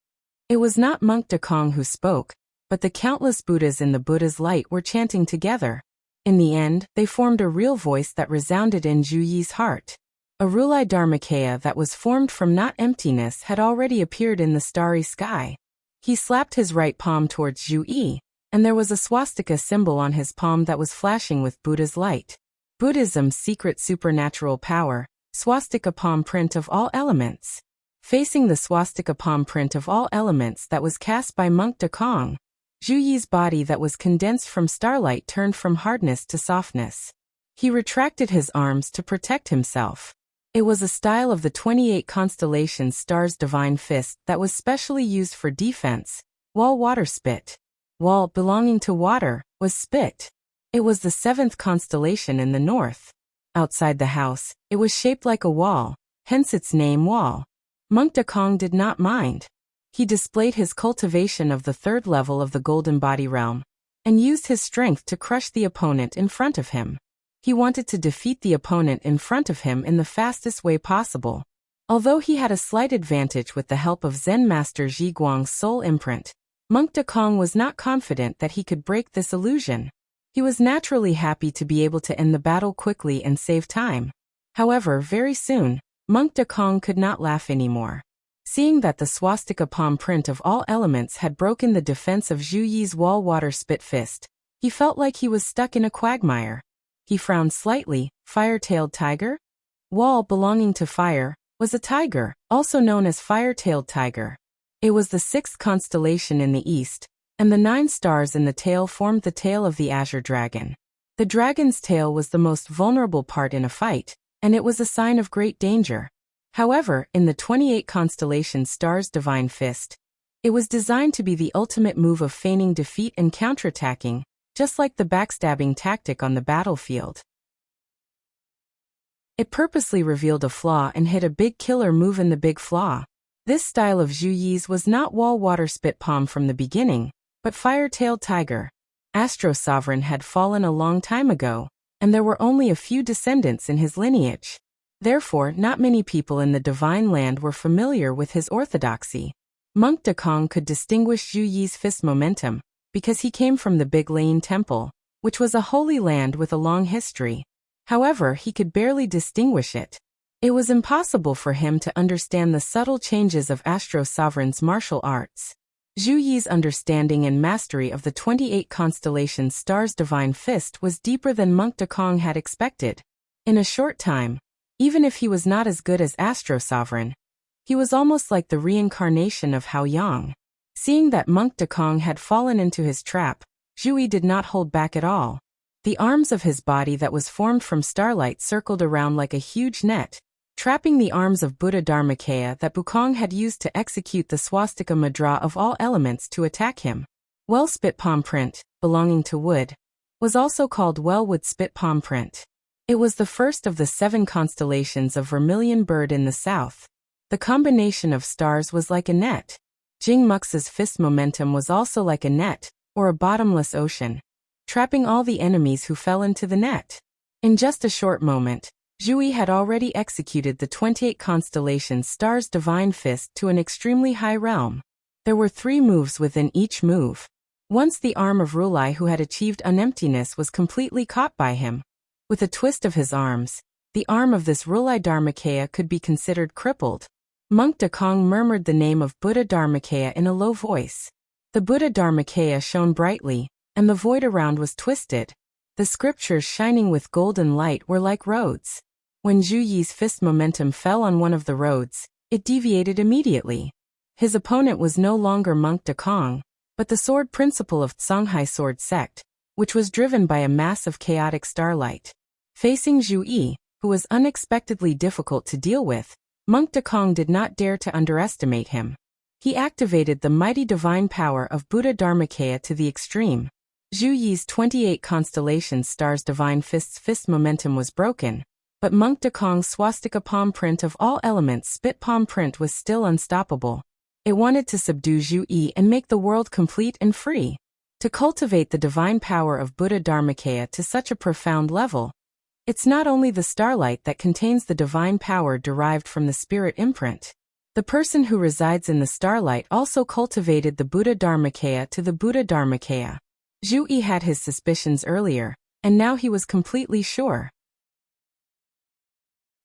It was not Monk Dekong who spoke, but the countless Buddhas in the Buddha's light were chanting together. In the end, they formed a real voice that resounded in Zhu Yi's heart. A Rulai Dharmakaya that was formed from not emptiness had already appeared in the starry sky. He slapped his right palm towards Zhu Yi, and there was a swastika symbol on his palm that was flashing with Buddha's light. Buddhism's secret supernatural power, swastika palm print of all elements. Facing the swastika palm print of all elements that was cast by Monk Dekong, Zhu Yi's body that was condensed from starlight turned from hardness to softness. He retracted his arms to protect himself. It was a style of the 28 constellation stars divine fist that was specially used for defense. Wall water spit. Wall, belonging to water, was spit. It was the 7th constellation in the north. Outside the house, it was shaped like a wall, hence its name Wall. Monk Dekong did not mind. He displayed his cultivation of the 3rd level of the Golden Body realm, and used his strength to crush the opponent in front of him. He wanted to defeat the opponent in front of him in the fastest way possible. Although he had a slight advantage with the help of Zen Master Zhiguang's soul imprint, Monk Dekong was not confident that he could break this illusion. He was naturally happy to be able to end the battle quickly and save time. However, very soon, Monk Dekong could not laugh anymore. Seeing that the swastika palm print of all elements had broken the defense of Zhu Yi's wall water spit fist, he felt like he was stuck in a quagmire. He frowned slightly. Fire-tailed tiger? Wall, belonging to fire, was a tiger, also known as fire-tailed tiger. It was the 6th constellation in the east, and the 9 stars in the tail formed the tail of the azure dragon. The dragon's tail was the most vulnerable part in a fight, and it was a sign of great danger. However, in the 28 constellation stars divine fist, it was designed to be the ultimate move of feigning defeat and counterattacking, just like the backstabbing tactic on the battlefield. It purposely revealed a flaw and hid a big killer move in the big flaw. This style of Zhu Yi's was not wall water spit palm from the beginning, but fire-tailed tiger. Astro Sovereign had fallen a long time ago, and there were only a few descendants in his lineage. Therefore, not many people in the divine land were familiar with his orthodoxy. Monk Dekong could distinguish Zhu Yi's fist momentum because he came from the Big Lane Temple, which was a holy land with a long history. However, he could barely distinguish it. It was impossible for him to understand the subtle changes of Astro Sovereign's martial arts. Zhu Yi's understanding and mastery of the 28 constellation stars' divine fist was deeper than Monk Dekong had expected. In a short time, even if he was not as good as Astro Sovereign, he was almost like the reincarnation of Hao Yang. Seeing that Monk Dekong had fallen into his trap, Zhu Yi did not hold back at all. The arms of his body that was formed from starlight circled around like a huge net, trapping the arms of Buddha Dharmakaya that Wukong had used to execute the swastika mudra of all elements to attack him. Well spit palm print, belonging to wood, was also called Wellwood spit palm print. It was the first of the 7 constellations of Vermilion Bird in the south. The combination of stars was like a net. Jing Mux's fist momentum was also like a net, or a bottomless ocean, trapping all the enemies who fell into the net. In just a short moment, Zhu Yi had already executed the 28 constellations stars' divine fist to an extremely high realm. There were 3 moves within each move. Once the arm of Rulai who had achieved unemptiness was completely caught by him. With a twist of his arms, the arm of this Rulai Dharmakaya could be considered crippled. Monk Dekong murmured the name of Buddha Dharmakaya in a low voice. The Buddha Dharmakaya shone brightly, and the void around was twisted. The scriptures shining with golden light were like roads. When Zhu Yi's fist momentum fell on one of the roads, it deviated immediately. His opponent was no longer Monk Dekong, but the sword principle of Songhai sword sect, which was driven by a mass of chaotic starlight. Facing Zhu Yi, who was unexpectedly difficult to deal with, Monk Dekong did not dare to underestimate him. He activated the mighty divine power of Buddha Dharmakaya to the extreme. Zhu Yi's 28 constellation stars' divine fist momentum was broken, but Monk Dekong's swastika palm print of all elements spit palm print was still unstoppable. It wanted to subdue Zhu Yi and make the world complete and free. To cultivate the divine power of Buddha Dharmakaya to such a profound level, it's not only the starlight that contains the divine power derived from the spirit imprint. The person who resides in the starlight also cultivated the Buddha Dharmakaya to the Buddha Dharmakaya. Zhu Yi had his suspicions earlier, and now he was completely sure.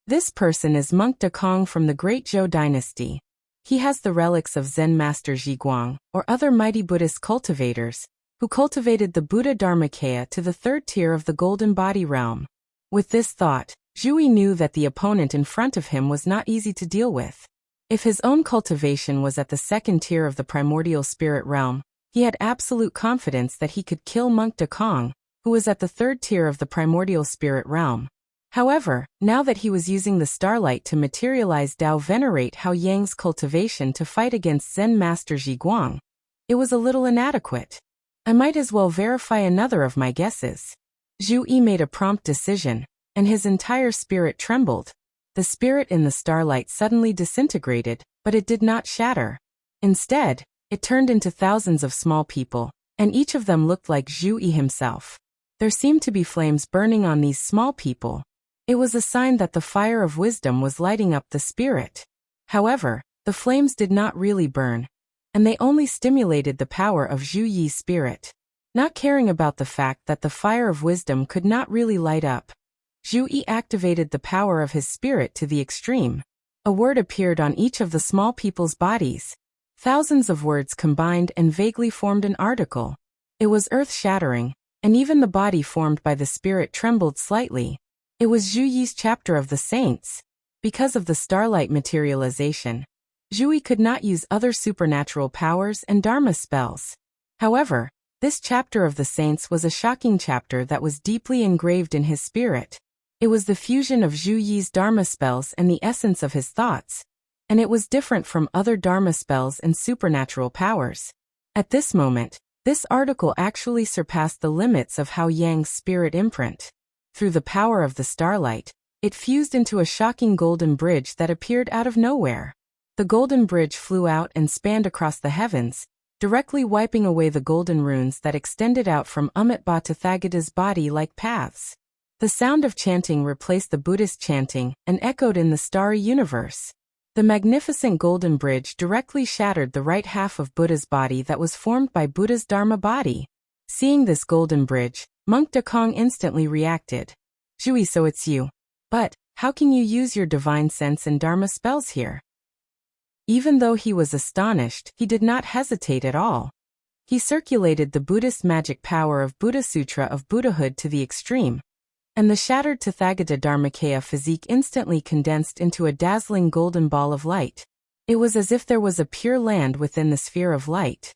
This person is Monk Dekong from the Great Zhou dynasty. He has the relics of Zen Master Zhiguang, or other mighty Buddhist cultivators, who cultivated the Buddha Dharmakaya to the 3rd tier of the golden body realm. With this thought, Zhu Yi knew that the opponent in front of him was not easy to deal with. If his own cultivation was at the 2nd tier of the primordial spirit realm, he had absolute confidence that he could kill Monk Dekong, who was at the 3rd tier of the primordial spirit realm. However, now that he was using the starlight to materialize Dao Venerate Hao Yang's cultivation to fight against Zen Master Zhiguang, it was a little inadequate. I might as well verify another of my guesses. Zhu Yi made a prompt decision, and his entire spirit trembled. The spirit in the starlight suddenly disintegrated, but it did not shatter. Instead, it turned into thousands of small people, and each of them looked like Zhu Yi himself. There seemed to be flames burning on these small people. It was a sign that the fire of wisdom was lighting up the spirit. However, the flames did not really burn, and they only stimulated the power of Zhu Yi's spirit. Not caring about the fact that the fire of wisdom could not really light up, Zhu Yi activated the power of his spirit to the extreme. A word appeared on each of the small people's bodies. Thousands of words combined and vaguely formed an article. It was earth-shattering, and even the body formed by the spirit trembled slightly. It was Zhu Yi's chapter of the saints. Because of the starlight materialization, Zhu Yi could not use other supernatural powers and dharma spells. However, this chapter of the saints was a shocking chapter that was deeply engraved in his spirit. It was the fusion of Zhu Yi's dharma spells and the essence of his thoughts, and it was different from other dharma spells and supernatural powers. At this moment, this article actually surpassed the limits of Hao Yang's spirit imprint. Through the power of the starlight, it fused into a shocking golden bridge that appeared out of nowhere. The golden bridge flew out and spanned across the heavens, directly wiping away the golden runes that extended out from Umitba to Thagata's body like paths. The sound of chanting replaced the Buddhist chanting and echoed in the starry universe. The magnificent golden bridge directly shattered the right half of Buddha's body that was formed by Buddha's Dharma body. Seeing this golden bridge, Monk Dekong instantly reacted. Zhui, so it's you. But, how can you use your divine sense and Dharma spells here? Even though he was astonished, he did not hesitate at all. He circulated the Buddhist magic power of Buddha Sutra of Buddhahood to the extreme, and the shattered Tathagata Dharmakaya physique instantly condensed into a dazzling golden ball of light. It was as if there was a pure land within the sphere of light.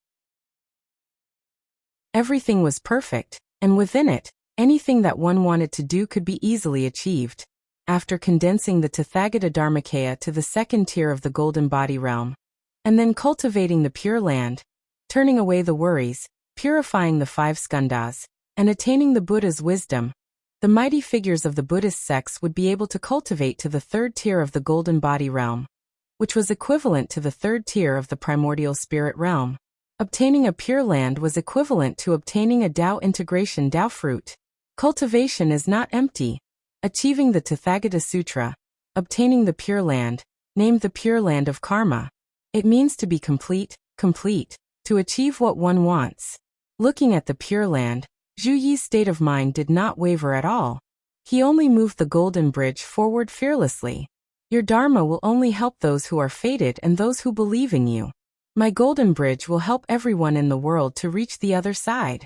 Everything was perfect, and within it, anything that one wanted to do could be easily achieved. After condensing the Tathagata Dharmakaya to the second tier of the golden body realm, and then cultivating the pure land, turning away the worries, purifying the 5 skandhas, and attaining the Buddha's wisdom, the mighty figures of the Buddhist sects would be able to cultivate to the third tier of the golden body realm, which was equivalent to the third tier of the primordial spirit realm. Obtaining a pure land was equivalent to obtaining a Tao integration Tao fruit. Cultivation is not empty. Achieving the Tathagata Sutra, obtaining the Pure Land, named the Pure Land of Karma. It means to be complete, to achieve what one wants. Looking at the Pure Land, Zhu Yi's state of mind did not waver at all. He only moved the golden bridge forward fearlessly. Your Dharma will only help those who are fated and those who believe in you. My golden bridge will help everyone in the world to reach the other side.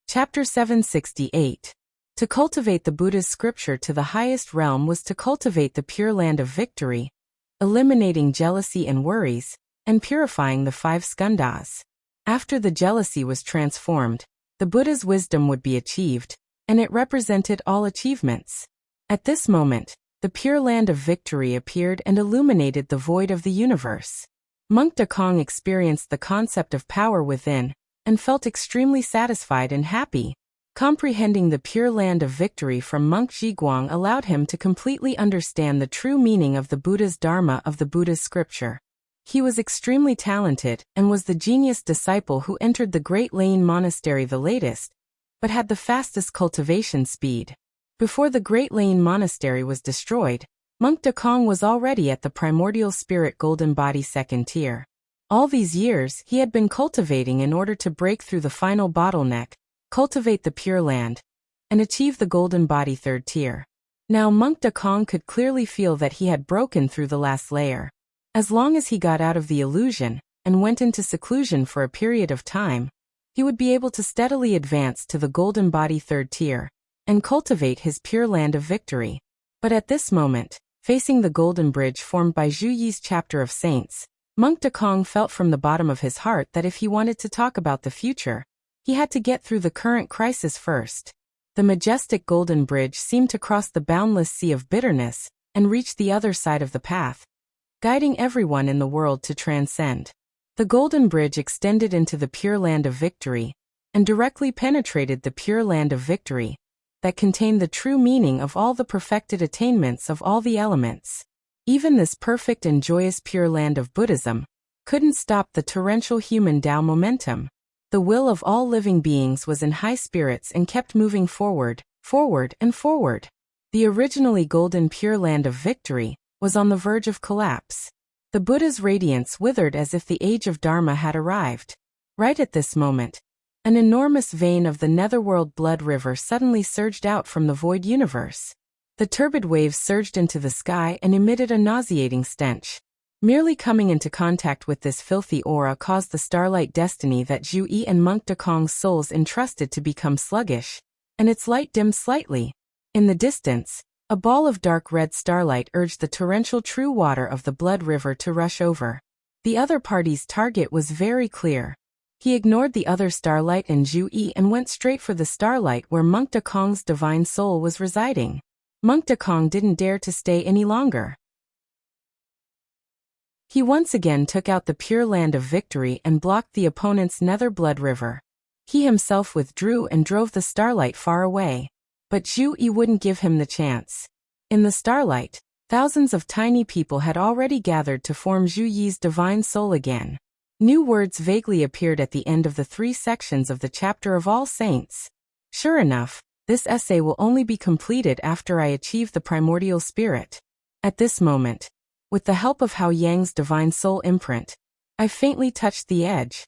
Chapter 768. To cultivate the Buddha's scripture to the highest realm was to cultivate the pure land of victory, eliminating jealousy and worries, and purifying the 5 skandhas. After the jealousy was transformed, the Buddha's wisdom would be achieved, and it represented all achievements. At this moment, the pure land of victory appeared and illuminated the void of the universe. Monk Dekong experienced the concept of power within, and felt extremely satisfied and happy. Comprehending the pure land of victory from Monk Zhiguang allowed him to completely understand the true meaning of the Buddha's Dharma of the Buddha's scripture. He was extremely talented and was the genius disciple who entered the Great Lane Monastery the latest, but had the fastest cultivation speed. Before the Great Lane Monastery was destroyed, Monk Dekong was already at the primordial spirit golden body second tier. All these years he had been cultivating in order to break through the final bottleneck, cultivate the pure land, and achieve the golden body third tier. Now Monk Dekong could clearly feel that he had broken through the last layer. As long as he got out of the illusion, and went into seclusion for a period of time, he would be able to steadily advance to the golden body third tier, and cultivate his pure land of victory. But at this moment, facing the golden bridge formed by Zhu Yi's chapter of saints, Monk Dekong felt from the bottom of his heart that if he wanted to talk about the future, he had to get through the current crisis first. The majestic golden bridge seemed to cross the boundless sea of bitterness, and reach the other side of the path, guiding everyone in the world to transcend. The golden bridge extended into the pure land of victory, and directly penetrated the pure land of victory, that contained the true meaning of all the perfected attainments of all the elements. Even this perfect and joyous pure land of Buddhism couldn't stop the torrential human Tao momentum. The will of all living beings was in high spirits and kept moving forward, and forward. The originally golden pure land of victory was on the verge of collapse. The Buddha's radiance withered as if the age of Dharma had arrived. Right at this moment, an enormous vein of the netherworld blood river suddenly surged out from the void universe. The turbid waves surged into the sky and emitted a nauseating stench. Merely coming into contact with this filthy aura caused the starlight destiny that Zhu Yi and Monk Dekong's souls entrusted to become sluggish, and its light dimmed slightly. In the distance, a ball of dark red starlight urged the torrential true water of the blood river to rush over. The other party's target was very clear. He ignored the other starlight and Zhu Yi and went straight for the starlight where Monk Dekong's divine soul was residing. Monk Dekong didn't dare to stay any longer. He once again took out the pure land of victory and blocked the opponent's nether blood river. He himself withdrew and drove the starlight far away. But Zhu Yi wouldn't give him the chance. In the starlight, thousands of tiny people had already gathered to form Zhu Yi's divine soul again. New words vaguely appeared at the end of the 3 sections of the chapter of all saints. Sure enough, This essay will only be completed after I achieve the primordial spirit. At this moment, with the help of Hao Yang's divine soul imprint, I faintly touched the edge.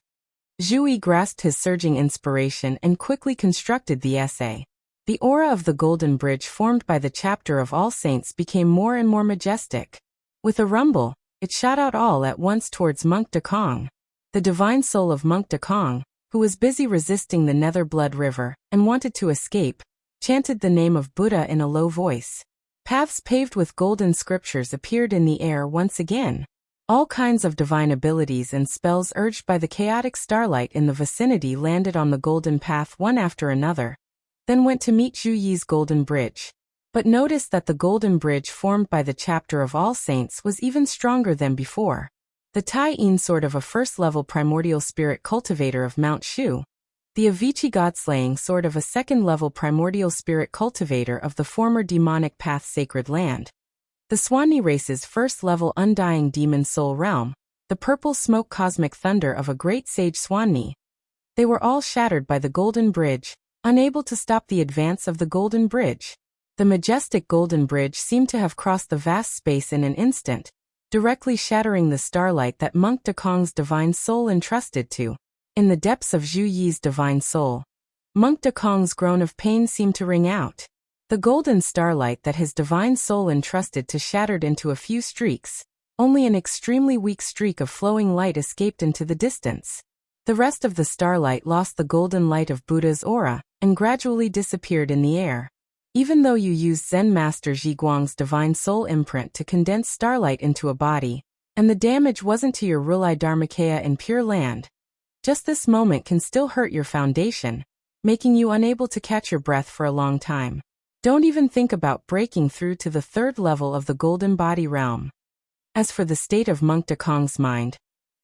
Zhu Yi grasped his surging inspiration and quickly constructed the essay. The aura of the golden bridge formed by the chapter of All Saints became more and more majestic. With a rumble, it shot out all at once towards Monk Dekong. The divine soul of Monk Dekong, who was busy resisting the Nether Blood River and wanted to escape, chanted the name of Buddha in a low voice. Paths paved with golden scriptures appeared in the air once again. All kinds of divine abilities and spells urged by the chaotic starlight in the vicinity landed on the golden path one after another, then went to meet Zhu Yi's golden bridge. But notice that the golden bridge formed by the chapter of All Saints was even stronger than before. The Tai-In sword of a first-level primordial spirit cultivator of Mount Shu, the Avicii god-slaying sword of a second-level primordial spirit cultivator of the former demonic path sacred land, the Swanni race's first-level undying demon soul realm, the purple smoke cosmic thunder of a great sage Swanni. They were all shattered by the golden bridge, unable to stop the advance of the golden bridge. The majestic golden bridge seemed to have crossed the vast space in an instant, directly shattering the starlight that Monk Dekong's divine soul entrusted to. In the depths of Zhu Yi's divine soul, Monk Dekong's groan of pain seemed to ring out. The golden starlight that his divine soul entrusted to shattered into a few streaks. Only an extremely weak streak of flowing light escaped into the distance. The rest of the starlight lost the golden light of Buddha's aura and gradually disappeared in the air. Even though you used Zen Master Zhiguang's divine soul imprint to condense starlight into a body, and the damage wasn't to your Rulai Dharmakaya in Pure Land, just this moment can still hurt your foundation, making you unable to catch your breath for a long time. Don't even think about breaking through to the third level of the golden body realm. As for the state of Monk Dekong's mind,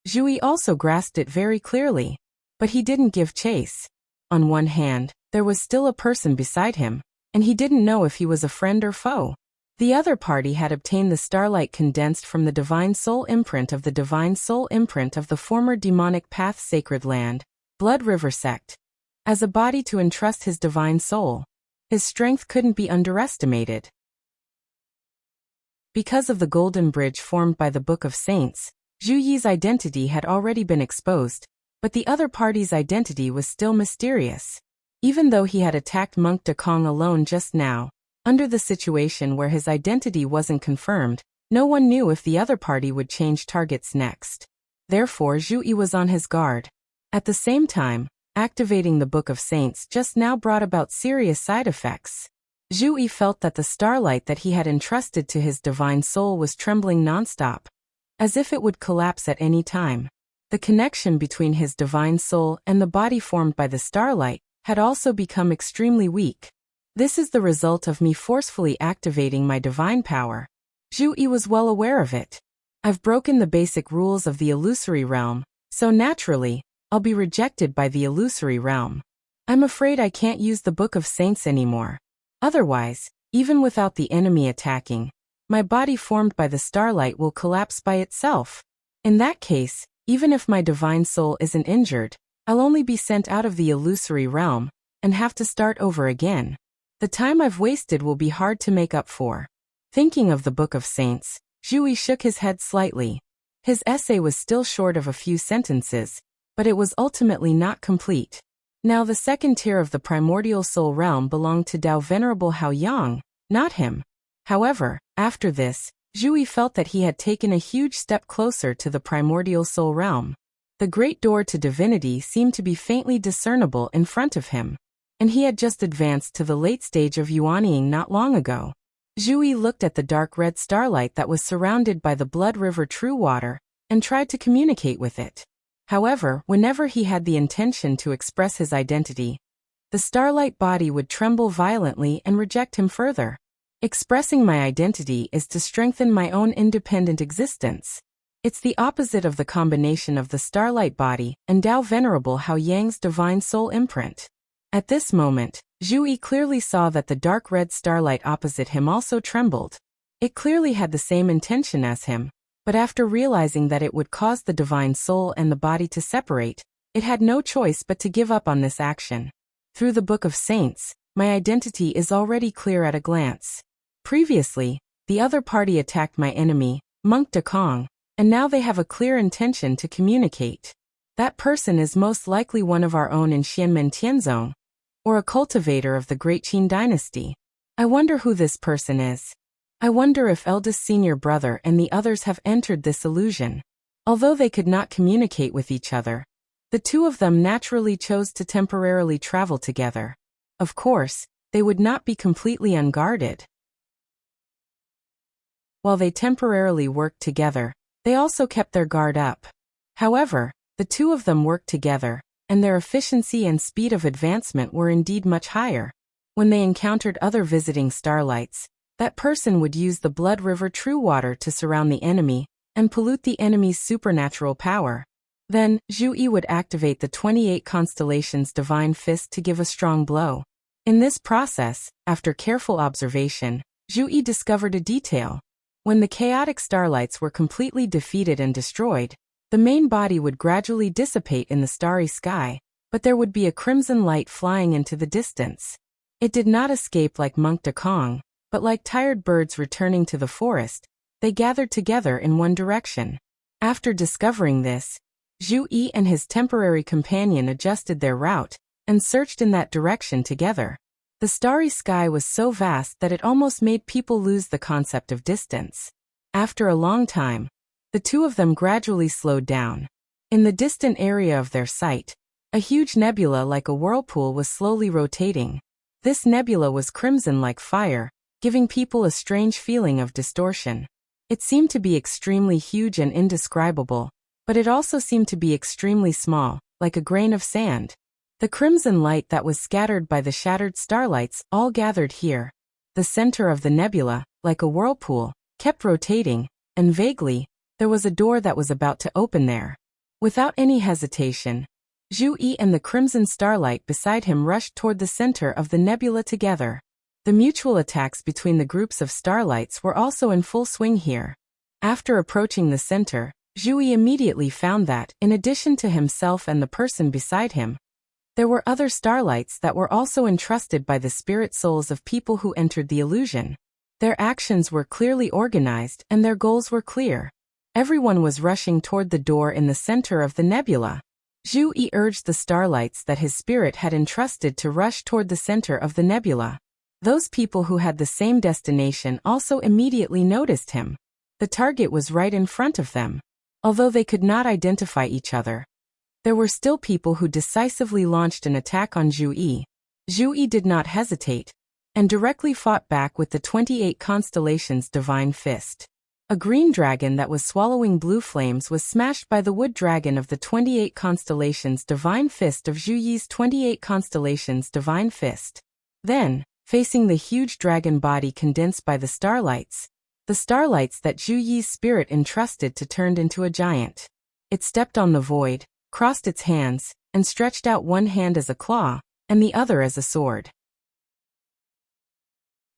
Zhu Yi also grasped it very clearly, but he didn't give chase. On one hand, there was still a person beside him, and he didn't know if he was a friend or foe. The other party had obtained the starlight condensed from the divine soul imprint of the divine soul imprint of the former demonic path sacred land, Blood River sect, as a body to entrust his divine soul. His strength couldn't be underestimated. Because of the golden bridge formed by the Book of Saints, Zhu Yi's identity had already been exposed, but the other party's identity was still mysterious. Even though he had attacked Monk Dekong alone just now, under the situation where his identity wasn't confirmed, no one knew if the other party would change targets next. Therefore Zhu Yi was on his guard. At the same time, activating the Book of Saints just now brought about serious side effects. Zhu Yi felt that the starlight that he had entrusted to his divine soul was trembling nonstop, as if it would collapse at any time. The connection between his divine soul and the body formed by the starlight had also become extremely weak. This is the result of me forcefully activating my divine power. Zhu Yi was well aware of it. I've broken the basic rules of the illusory realm, so naturally, I'll be rejected by the illusory realm. I'm afraid I can't use the Book of Saints anymore. Otherwise, even without the enemy attacking, my body formed by the starlight will collapse by itself. In that case, even if my divine soul isn't injured, I'll only be sent out of the illusory realm and have to start over again. The time I've wasted will be hard to make up for. Thinking of the Book of Saints, Zhu Yi shook his head slightly. His essay was still short of a few sentences, but it was ultimately not complete. Now the second tier of the primordial soul realm belonged to Dao Venerable Hao Yang, not him. However, after this, Zhu Yi felt that he had taken a huge step closer to the primordial soul realm. The great door to divinity seemed to be faintly discernible in front of him, and he had just advanced to the late stage of yuanning not long ago. Zhu Yi looked at the dark red starlight that was surrounded by the Blood River True Water, and tried to communicate with it. However, whenever he had the intention to express his identity, the starlight body would tremble violently and reject him further. Expressing my identity is to strengthen my own independent existence. It's the opposite of the combination of the starlight body and Dao Venerable Hao Yang's divine soul imprint. At this moment, Zhu Yi clearly saw that the dark red starlight opposite him also trembled. It clearly had the same intention as him, but after realizing that it would cause the divine soul and the body to separate, it had no choice but to give up on this action. Through the Book of Saints, My identity is already clear at a glance. Previously, the other party attacked my enemy, Monk Dekong, and now they have a clear intention to communicate. That person is most likely one of our own in Xianmen Tianzong, or a cultivator of the Great Qin dynasty. I wonder who this person is. I wonder if eldest senior brother and the others have entered this illusion. Although they could not communicate with each other, the two of them naturally chose to temporarily travel together. Of course, they would not be completely unguarded. While they temporarily worked together, they also kept their guard up. However, the two of them worked together, and their efficiency and speed of advancement were indeed much higher. When they encountered other visiting starlights, that person would use the Blood River True Water to surround the enemy and pollute the enemy's supernatural power. Then, Zhu Yi would activate the 28 Constellations Divine Fist to give a strong blow. In this process, after careful observation, Zhu Yi discovered a detail. When the chaotic starlights were completely defeated and destroyed, the main body would gradually dissipate in the starry sky, but there would be a crimson light flying into the distance. It did not escape like Monk Dekong, but like tired birds returning to the forest, they gathered together in one direction. After discovering this, Zhu Yi and his temporary companion adjusted their route and searched in that direction together. The starry sky was so vast that it almost made people lose the concept of distance. After a long time, the two of them gradually slowed down. In the distant area of their sight, a huge nebula like a whirlpool was slowly rotating. This nebula was crimson like fire, giving people a strange feeling of distortion. It seemed to be extremely huge and indescribable, but it also seemed to be extremely small, like a grain of sand. The crimson light that was scattered by the shattered starlights all gathered here. The center of the nebula, like a whirlpool, kept rotating, and vaguely, there was a door that was about to open there. Without any hesitation, Zhu Yi and the crimson starlight beside him rushed toward the center of the nebula together. The mutual attacks between the groups of starlights were also in full swing here. After approaching the center, Zhu Yi immediately found that, in addition to himself and the person beside him, there were other starlights that were also entrusted by the spirit souls of people who entered the illusion. Their actions were clearly organized and their goals were clear. Everyone was rushing toward the door in the center of the nebula. Zhu Yi urged the starlights that his spirit had entrusted to rush toward the center of the nebula. Those people who had the same destination also immediately noticed him. The target was right in front of them. Although they could not identify each other, there were still people who decisively launched an attack on Zhu Yi. Zhu Yi did not hesitate, and directly fought back with the 28 Constellations Divine Fist. A green dragon that was swallowing blue flames was smashed by the wood dragon of the 28 Constellations Divine Fist of Zhu Yi's 28 Constellations Divine Fist. Then, facing the huge dragon body condensed by the starlights that Zhu Yi's spirit entrusted to turned into a giant. It stepped on the void, crossed its hands, and stretched out one hand as a claw, and the other as a sword.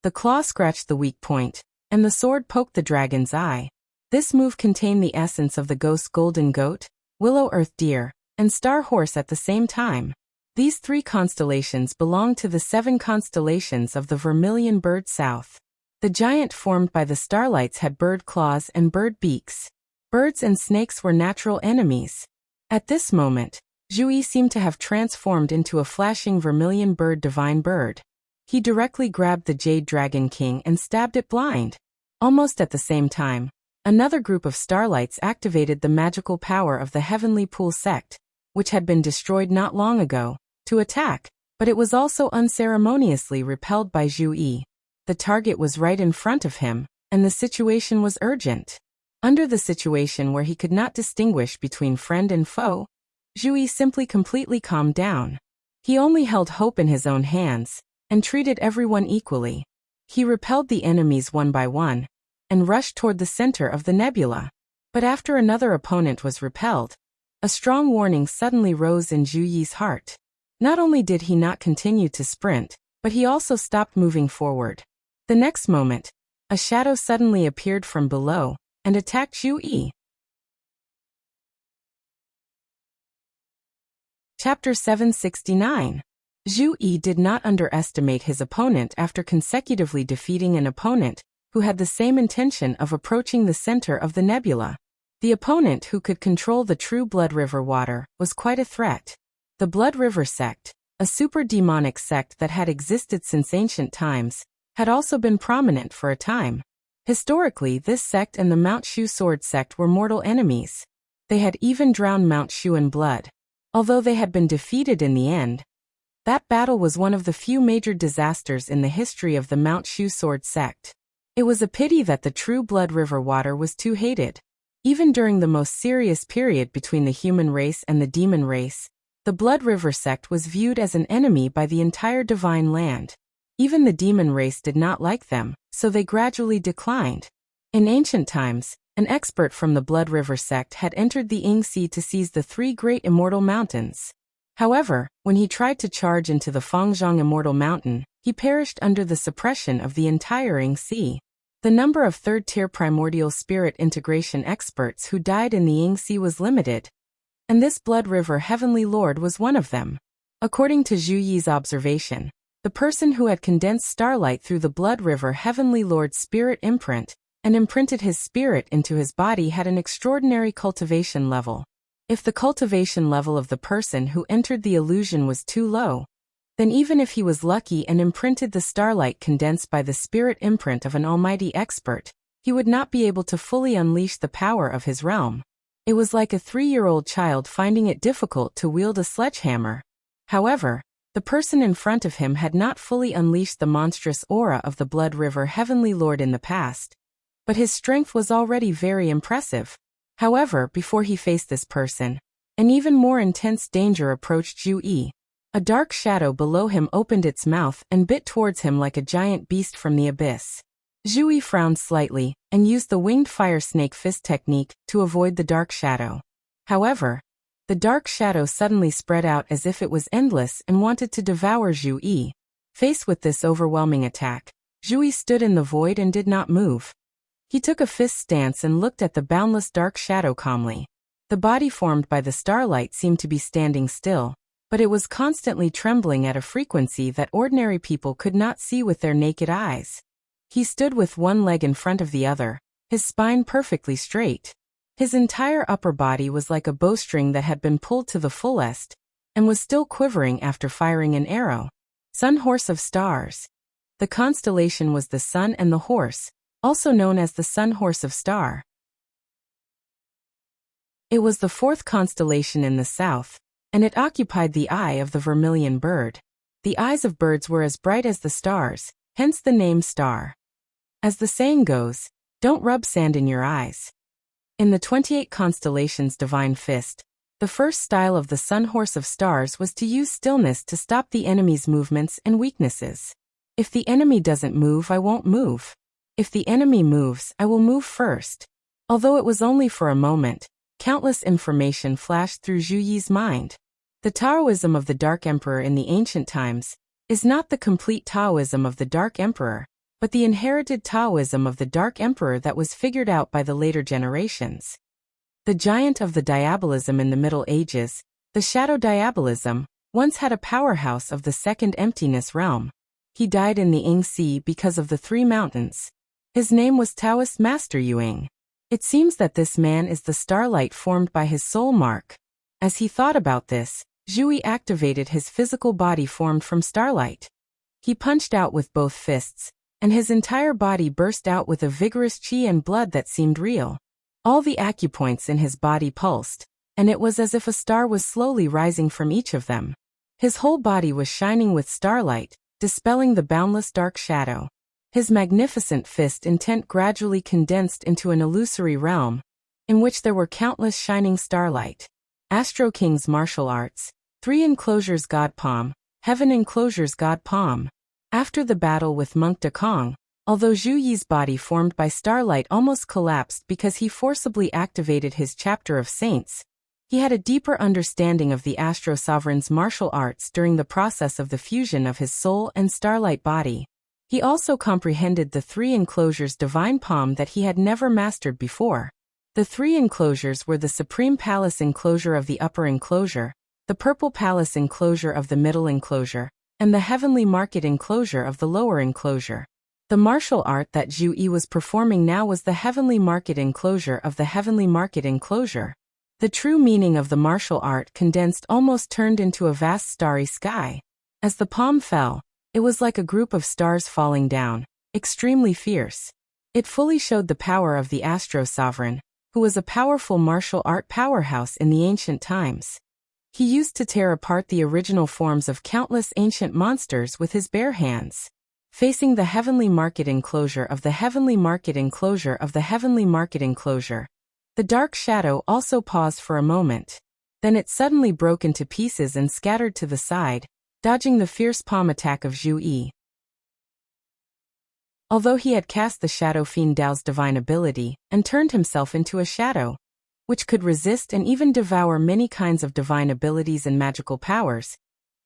The claw scratched the weak point, and the sword poked the dragon's eye. This move contained the essence of the ghost golden goat, willow earth deer, and star horse at the same time. These three constellations belong to the 7 constellations of the vermilion bird south. The giant formed by the starlights had bird claws and bird beaks. Birds and snakes were natural enemies. At this moment, Zhu Yi seemed to have transformed into a flashing vermilion bird divine bird. He directly grabbed the Jade Dragon King and stabbed it blind. Almost at the same time, another group of starlights activated the magical power of the Heavenly Pool sect, which had been destroyed not long ago, to attack, but it was also unceremoniously repelled by Zhu Yi. The target was right in front of him, and the situation was urgent. Under the situation where he could not distinguish between friend and foe, Zhu Yi simply completely calmed down. He only held hope in his own hands, and treated everyone equally. He repelled the enemies one by one, and rushed toward the center of the nebula. But after another opponent was repelled, a strong warning suddenly rose in Zhu Yi's heart. Not only did he not continue to sprint, but he also stopped moving forward. The next moment, a shadow suddenly appeared from below, and attacked Zhu Yi. Chapter 769. Zhu Yi did not underestimate his opponent after consecutively defeating an opponent who had the same intention of approaching the center of the nebula. The opponent who could control the true Blood River water was quite a threat. The Blood River sect, a super-demonic sect that had existed since ancient times, had also been prominent for a time. Historically, this sect and the Mount Shu sword sect were mortal enemies. They had even drowned Mount Shu in blood. Although they had been defeated in the end, that battle was one of the few major disasters in the history of the Mount Shu sword sect. It was a pity that the true Blood River water was too hated. Even during the most serious period between the human race and the demon race, the Blood River sect was viewed as an enemy by the entire divine land. Even the demon race did not like them, so they gradually declined. In ancient times, an expert from the Blood River sect had entered the Yingxi to seize the 3 great immortal mountains. However, when he tried to charge into the Fangzhong Immortal Mountain, he perished under the suppression of the entire Yingxi. The number of third-tier primordial spirit integration experts who died in the Yingxi was limited, and this Blood River Heavenly Lord was one of them. According to Zhu Yi's observation, the person who had condensed starlight through the Blood River Heavenly Lord's spirit imprint and imprinted his spirit into his body had an extraordinary cultivation level. If the cultivation level of the person who entered the illusion was too low, then even if he was lucky and imprinted the starlight condensed by the spirit imprint of an almighty expert, he would not be able to fully unleash the power of his realm. It was like a 3-year-old child finding it difficult to wield a sledgehammer. However, the person in front of him had not fully unleashed the monstrous aura of the Blood River Heavenly Lord in the past, but his strength was already very impressive. However, before he faced this person, an even more intense danger approached Zhu Yi. A dark shadow below him opened its mouth and bit towards him like a giant beast from the abyss. Zhu Yi frowned slightly and used the winged fire snake fist technique to avoid the dark shadow. However, the dark shadow suddenly spread out as if it was endless and wanted to devour Zhu Yi. Faced with this overwhelming attack, Zhu Yi stood in the void and did not move. He took a fist stance and looked at the boundless dark shadow calmly. The body formed by the starlight seemed to be standing still, but it was constantly trembling at a frequency that ordinary people could not see with their naked eyes. He stood with one leg in front of the other, his spine perfectly straight. His entire upper body was like a bowstring that had been pulled to the fullest, and was still quivering after firing an arrow. Sun Horse of Stars. The constellation was the Sun and the Horse, also known as the Sun Horse of Star. It was the 4th constellation in the south, and it occupied the eye of the vermilion bird. The eyes of birds were as bright as the stars, hence the name star. As the saying goes, don't rub sand in your eyes. In the 28 constellations' divine fist, the first style of the Sun Horse of Stars was to use stillness to stop the enemy's movements and weaknesses. If the enemy doesn't move, I won't move. If the enemy moves, I will move first. Although it was only for a moment, countless information flashed through Zhu Yi's mind. The Taoism of the Dark Emperor in the ancient times is not the complete Taoism of the Dark Emperor, but the inherited Taoism of the Dark Emperor that was figured out by the later generations. The giant of the diabolism in the Middle Ages, the Shadow Diabolism, once had a powerhouse of the Second Emptiness realm. He died in the Yingxi because of the 3 mountains. His name was Taoist Master Yuing. It seems that this man is the starlight formed by his soul mark. As he thought about this, Zhu Yi activated his physical body formed from starlight. He punched out with both fists, and his entire body burst out with a vigorous qi and blood that seemed real. All the acupoints in his body pulsed, and it was as if a star was slowly rising from each of them. His whole body was shining with starlight, dispelling the boundless dark shadow. His magnificent fist intent gradually condensed into an illusory realm, in which there were countless shining starlight. Astro King's martial arts, 3 enclosures God Palm, Heaven enclosures God Palm. After the battle with Monk Dekong, although Zhu Yi's body formed by starlight almost collapsed because he forcibly activated his chapter of saints, he had a deeper understanding of the Astro Sovereign's martial arts during the process of the fusion of his soul and starlight body. He also comprehended the 3 enclosures divine palm that he had never mastered before. The 3 enclosures were the Supreme Palace enclosure of the upper enclosure, the Purple Palace enclosure of the middle enclosure, and the heavenly market enclosure of the lower enclosure. The martial art that Zhu Yi was performing now was the heavenly market enclosure of the heavenly market enclosure. The true meaning of the martial art condensed almost turned into a vast starry sky. As the palm fell, it was like a group of stars falling down, extremely fierce. It fully showed the power of the Astro Sovereign, who was a powerful martial art powerhouse in the ancient times. He used to tear apart the original forms of countless ancient monsters with his bare hands. Facing the heavenly market enclosure of the heavenly market enclosure of the heavenly market enclosure, the dark shadow also paused for a moment. Then it suddenly broke into pieces and scattered to the side, dodging the fierce palm attack of Zhu Yi. Although he had cast the Shadow Fiend Dao's divine ability and turned himself into a shadow, which could resist and even devour many kinds of divine abilities and magical powers,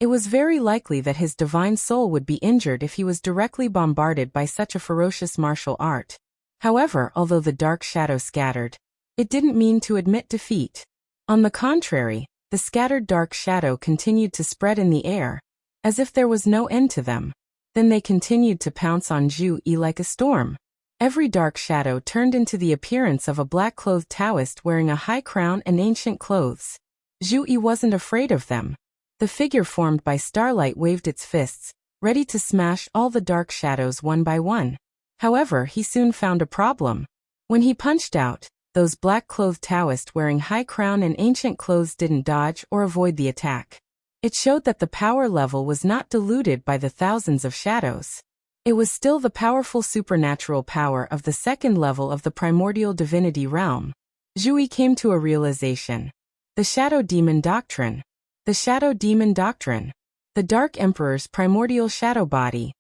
it was very likely that his divine soul would be injured if he was directly bombarded by such a ferocious martial art. However, although the dark shadow scattered, it didn't mean to admit defeat. On the contrary, the scattered dark shadow continued to spread in the air, as if there was no end to them. Then they continued to pounce on Zhu Yi like a storm. Every dark shadow turned into the appearance of a black-clothed Taoist wearing a high crown and ancient clothes. Zhu Yi wasn't afraid of them. The figure formed by starlight waved its fists, ready to smash all the dark shadows one by one. However, he soon found a problem. When he punched out, those black-clothed Taoists wearing high crown and ancient clothes didn't dodge or avoid the attack. It showed that the power level was not diluted by the thousands of shadows. It was still the powerful supernatural power of the second level of the primordial divinity realm. Zhu Yi came to a realization. The Shadow Demon Doctrine. The Shadow Demon Doctrine. The Dark Emperor's primordial shadow body.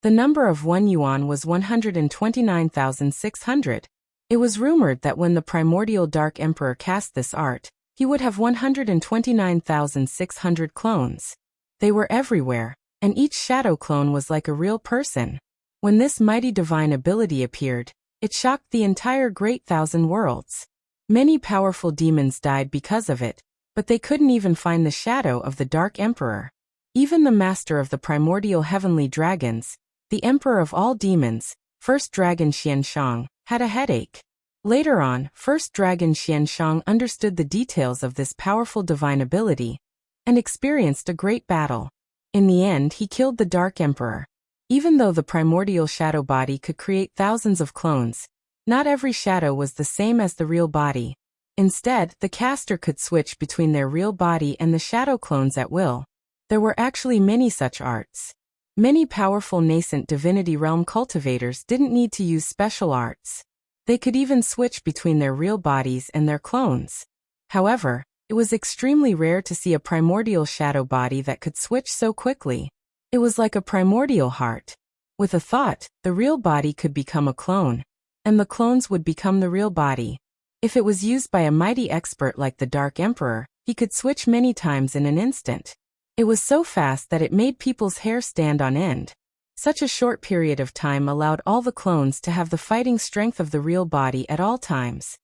The number of 1 yuan was 129,600. It was rumored that when the primordial Dark Emperor cast this art, he would have 129,600 clones. They were everywhere, and each shadow clone was like a real person. When this mighty divine ability appeared, it shocked the entire Great Thousand Worlds. Many powerful demons died because of it, but they couldn't even find the shadow of the Dark Emperor. Even the master of the primordial heavenly dragons, the emperor of all demons, First Dragon Xianshang, had a headache. Later on, First Dragon Xianshang understood the details of this powerful divine ability and experienced a great battle. In the end, he killed the Dark Emperor. Even though the primordial shadow body could create thousands of clones, not every shadow was the same as the real body. Instead, the caster could switch between their real body and the shadow clones at will. There were actually many such arts. Many powerful nascent divinity realm cultivators didn't need to use special arts. They could even switch between their real bodies and their clones. However, it was extremely rare to see a primordial shadow body that could switch so quickly. It was like a primordial heart. With a thought, the real body could become a clone, and the clones would become the real body. If it was used by a mighty expert like the Dark Emperor, he could switch many times in an instant. It was so fast that it made people's hair stand on end. Such a short period of time allowed all the clones to have the fighting strength of the real body at all times.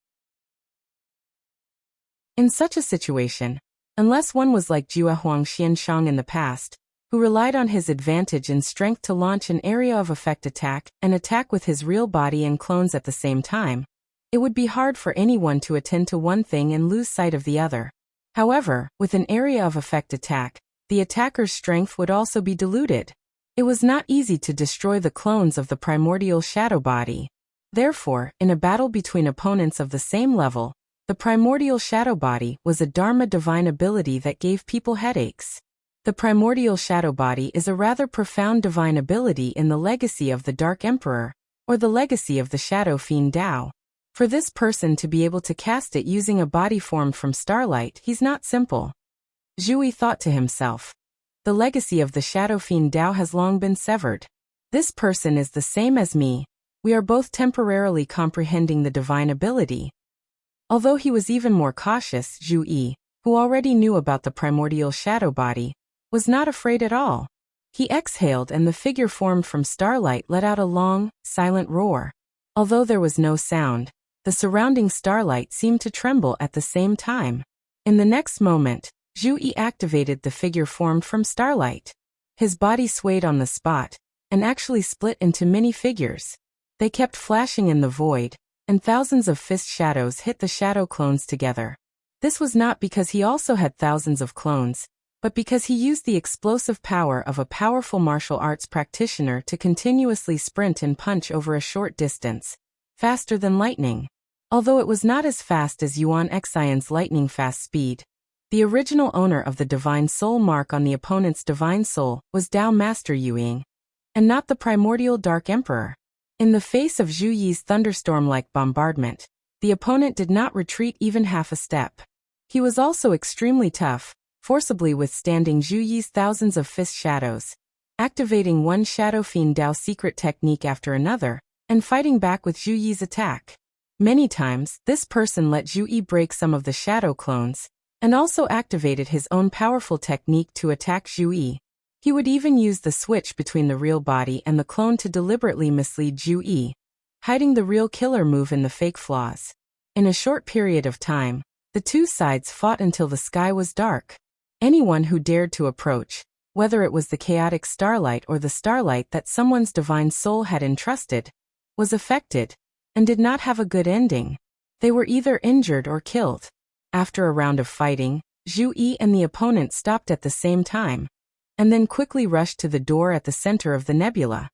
In such a situation, unless one was like Juehuang Xianshang in the past, who relied on his advantage in strength to launch an area of effect attack and attack with his real body and clones at the same time, it would be hard for anyone to attend to one thing and lose sight of the other. However, with an area of effect attack, the attacker's strength would also be diluted. It was not easy to destroy the clones of the primordial shadow body. Therefore, in a battle between opponents of the same level, the primordial shadow body was a Dharma divine ability that gave people headaches. The primordial shadow body is a rather profound divine ability in the legacy of the Dark Emperor, or the legacy of the Shadow Fiend Dao. For this person to be able to cast it using a body formed from starlight, he's not simple. Zhu Yi thought to himself. The legacy of the Shadow Fiend Dao has long been severed. This person is the same as me. We are both temporarily comprehending the divine ability. Although he was even more cautious, Zhu Yi, who already knew about the primordial shadow body, was not afraid at all. He exhaled and the figure formed from starlight let out a long, silent roar. Although there was no sound, the surrounding starlight seemed to tremble at the same time. In the next moment, Zhu Yi activated the figure formed from starlight. His body swayed on the spot, and actually split into many figures. They kept flashing in the void, and thousands of fist shadows hit the shadow clones together. This was not because he also had thousands of clones, but because he used the explosive power of a powerful martial arts practitioner to continuously sprint and punch over a short distance, faster than lightning. Although it was not as fast as Yuan Xion's lightning-fast speed, the original owner of the Divine Soul mark on the opponent's Divine Soul was Dao Master Yu Ying, and not the primordial Dark Emperor. In the face of Zhu Yi's thunderstorm-like bombardment, the opponent did not retreat even half a step. He was also extremely tough, forcibly withstanding Zhu Yi's thousands of fist shadows, activating one Shadow Fiend Dao secret technique after another, and fighting back with Zhu Yi's attack. Many times, this person let Zhu Yi break some of the shadow clones, and also activated his own powerful technique to attack Zhu Yi. He would even use the switch between the real body and the clone to deliberately mislead Zhu Yi, hiding the real killer move in the fake flaws. In a short period of time, the two sides fought until the sky was dark. Anyone who dared to approach, whether it was the chaotic starlight or the starlight that someone's divine soul had entrusted, was affected, and did not have a good ending. They were either injured or killed. After a round of fighting, Zhu Yi and the opponent stopped at the same time, and then quickly rushed to the door at the center of the nebula.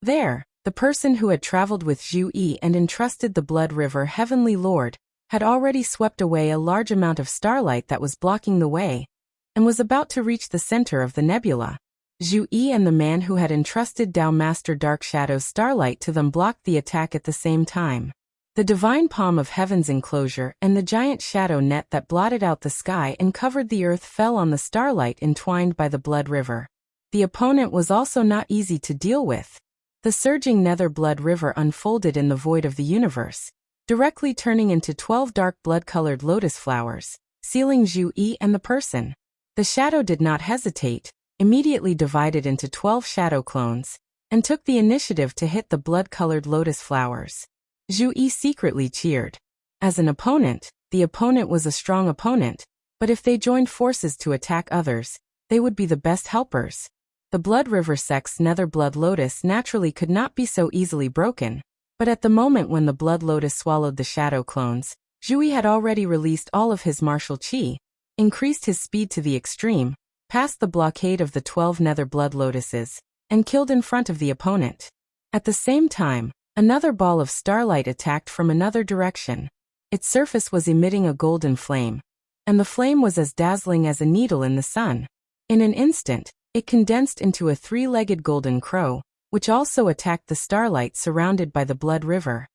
There, the person who had traveled with Zhu Yi and entrusted the Blood River Heavenly Lord had already swept away a large amount of starlight that was blocking the way, and was about to reach the center of the nebula. Zhu Yi and the man who had entrusted Dao Master Dark Shadow's starlight to them blocked the attack at the same time. The divine palm of heaven's enclosure and the giant shadow net that blotted out the sky and covered the earth fell on the starlight entwined by the Blood River. The opponent was also not easy to deal with. The surging nether blood river unfolded in the void of the universe, directly turning into 12 dark blood-colored lotus flowers, sealing Zhu Yi and the person. The shadow did not hesitate, immediately divided into 12 shadow clones, and took the initiative to hit the blood-colored lotus flowers. Zhu Yi secretly cheered. As an opponent, the opponent was a strong opponent, but if they joined forces to attack others, they would be the best helpers. The Blood River sect's nether blood lotus naturally could not be so easily broken, but at the moment when the blood lotus swallowed the shadow clones, Zhu Yi had already released all of his martial qi, increased his speed to the extreme, passed the blockade of the 12 nether blood lotuses, and killed in front of the opponent. At the same time, another ball of starlight attacked from another direction. Its surface was emitting a golden flame, and the flame was as dazzling as a needle in the sun. In an instant, it condensed into a three-legged golden crow, which also attacked the starlight surrounded by the Blood River.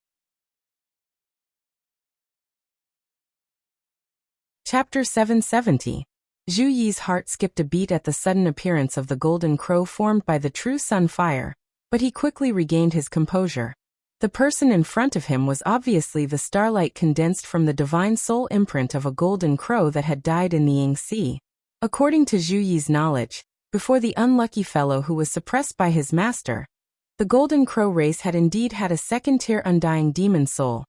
Chapter 770. Zhu Yi's heart skipped a beat at the sudden appearance of the golden crow formed by the true sun fire, but he quickly regained his composure. The person in front of him was obviously the starlight condensed from the divine soul imprint of a golden crow that had died in the Ying Sea. According to Zhu Yi's knowledge, before the unlucky fellow who was suppressed by his master, the golden crow race had indeed had a second-tier undying demon soul,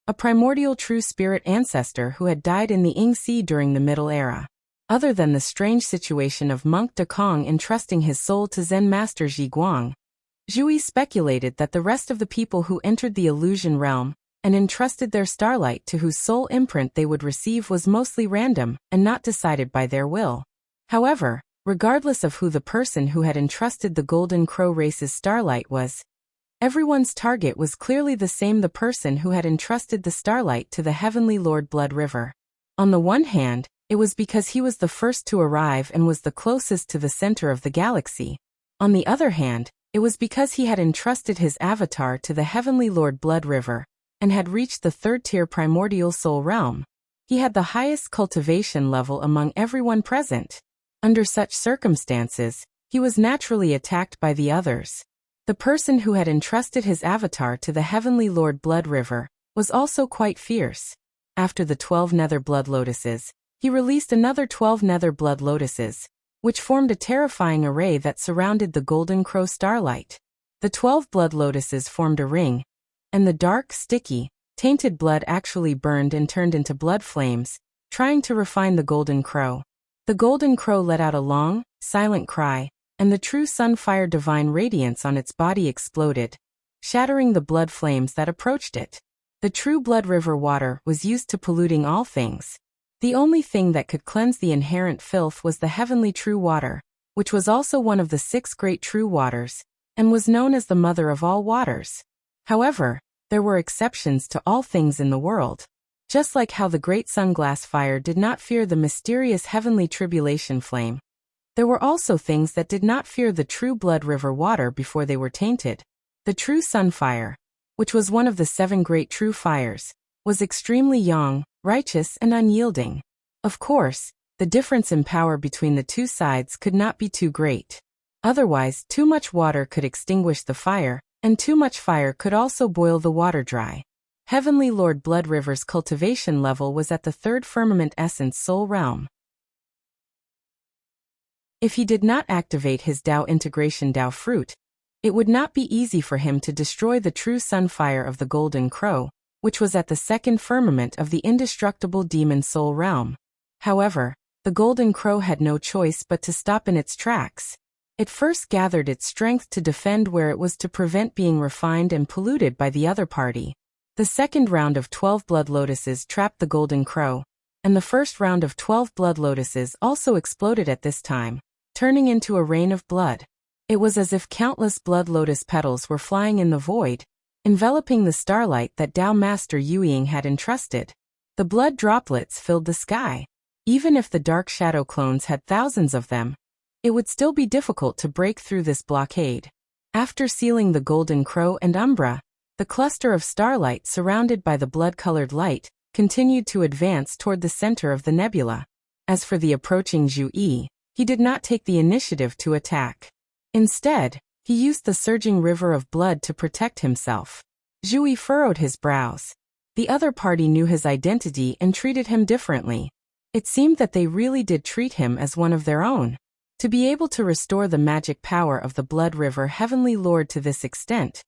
a primordial true spirit ancestor who had died in the Ying Sea during the Middle Era. Other than the strange situation of Monk De Kong entrusting his soul to Zen Master Zhi Guang, Zhu Yi speculated that the rest of the people who entered the illusion realm and entrusted their starlight to whose soul imprint they would receive was mostly random and not decided by their will. However, regardless of who the person who had entrusted the Golden Crow race's starlight was, everyone's target was clearly the same: the person who had entrusted the starlight to the Heavenly Lord Blood River. On the one hand, it was because he was the first to arrive and was the closest to the center of the galaxy. On the other hand, it was because he had entrusted his avatar to the Heavenly Lord Blood River, and had reached the third-tier primordial soul realm. He had the highest cultivation level among everyone present. Under such circumstances, he was naturally attacked by the others. The person who had entrusted his avatar to the Heavenly Lord Blood River was also quite fierce. After the 12 nether blood lotuses, he released another 12 nether blood lotuses, which formed a terrifying array that surrounded the Golden Crow starlight. The 12 blood lotuses formed a ring, and the dark, sticky, tainted blood actually burned and turned into blood flames, trying to refine the Golden Crow. The golden crow let out a long, silent cry, and the true sunfire divine radiance on its body exploded, shattering the blood flames that approached it. The true blood river water was used to polluting all things. The only thing that could cleanse the inherent filth was the heavenly true water, which was also one of the 6 great true waters, and was known as the mother of all waters. However, there were exceptions to all things in the world. Just like how the great sunglass fire did not fear the mysterious heavenly tribulation flame, there were also things that did not fear the true blood river water before they were tainted. The true sunfire, which was one of the 7 great true fires, was extremely young, righteous, and unyielding. Of course, the difference in power between the two sides could not be too great. Otherwise, too much water could extinguish the fire, and too much fire could also boil the water dry. Heavenly Lord Blood River's cultivation level was at the 3rd firmament essence soul realm. If he did not activate his Tao integration Tao fruit, it would not be easy for him to destroy the true sunfire of the golden crow, which was at the 2nd firmament of the indestructible demon soul realm. However, the golden crow had no choice but to stop in its tracks. It first gathered its strength to defend where it was to prevent being refined and polluted by the other party. The 2nd round of 12 blood lotuses trapped the golden crow, and the 1st round of 12 blood lotuses also exploded at this time, turning into a rain of blood. It was as if countless blood lotus petals were flying in the void, enveloping the starlight that Tao Master Yuying had entrusted. The blood droplets filled the sky. Even if the dark shadow clones had thousands of them, it would still be difficult to break through this blockade. After sealing the golden crow and Umbra, the cluster of starlight surrounded by the blood-colored light continued to advance toward the center of the nebula. As for the approaching Zhu Yi, he did not take the initiative to attack. Instead, he used the surging river of blood to protect himself. Zhu Yi furrowed his brows. The other party knew his identity and treated him differently. It seemed that they really did treat him as one of their own. To be able to restore the magic power of the Blood River Heavenly Lord to this extent,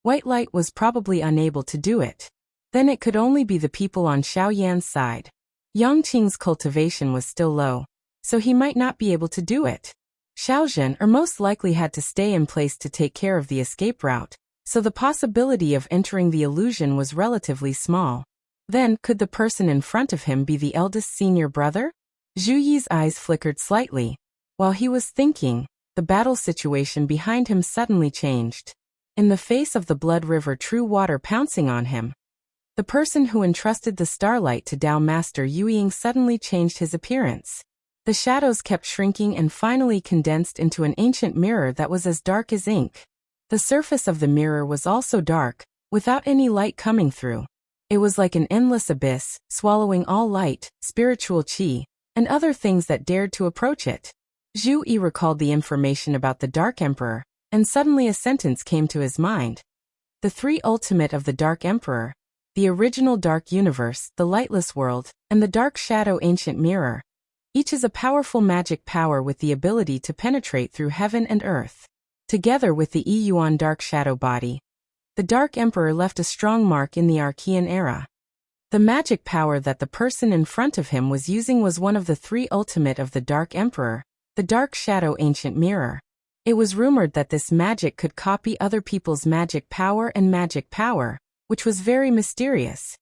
White Light was probably unable to do it. Then it could only be the people on Xiaoyan's side. Yangqing's cultivation was still low, so he might not be able to do it. Xiaozhen most likely had to stay in place to take care of the escape route, so the possibility of entering the illusion was relatively small. Then, could the person in front of him be the eldest senior brother? Zhu Yi's eyes flickered slightly. While he was thinking, the battle situation behind him suddenly changed. In the face of the Blood River true water pouncing on him, the person who entrusted the starlight to Tao Master Yuying suddenly changed his appearance. The shadows kept shrinking and finally condensed into an ancient mirror that was as dark as ink. The surface of the mirror was also dark, without any light coming through. It was like an endless abyss, swallowing all light, spiritual qi, and other things that dared to approach it. Zhu Yi recalled the information about the Dark Emperor, and suddenly a sentence came to his mind. The 3 ultimate of the Dark Emperor, the original Dark Universe, the Lightless World, and the Dark Shadow Ancient Mirror. Each is a powerful magic power with the ability to penetrate through heaven and earth. Together with the Yuan Dark Shadow body, the Dark Emperor left a strong mark in the Archean era. The magic power that the person in front of him was using was one of the 3 ultimate of the Dark Emperor, the Dark Shadow Ancient Mirror. It was rumored that this magic could copy other people's magic power, which was very mysterious.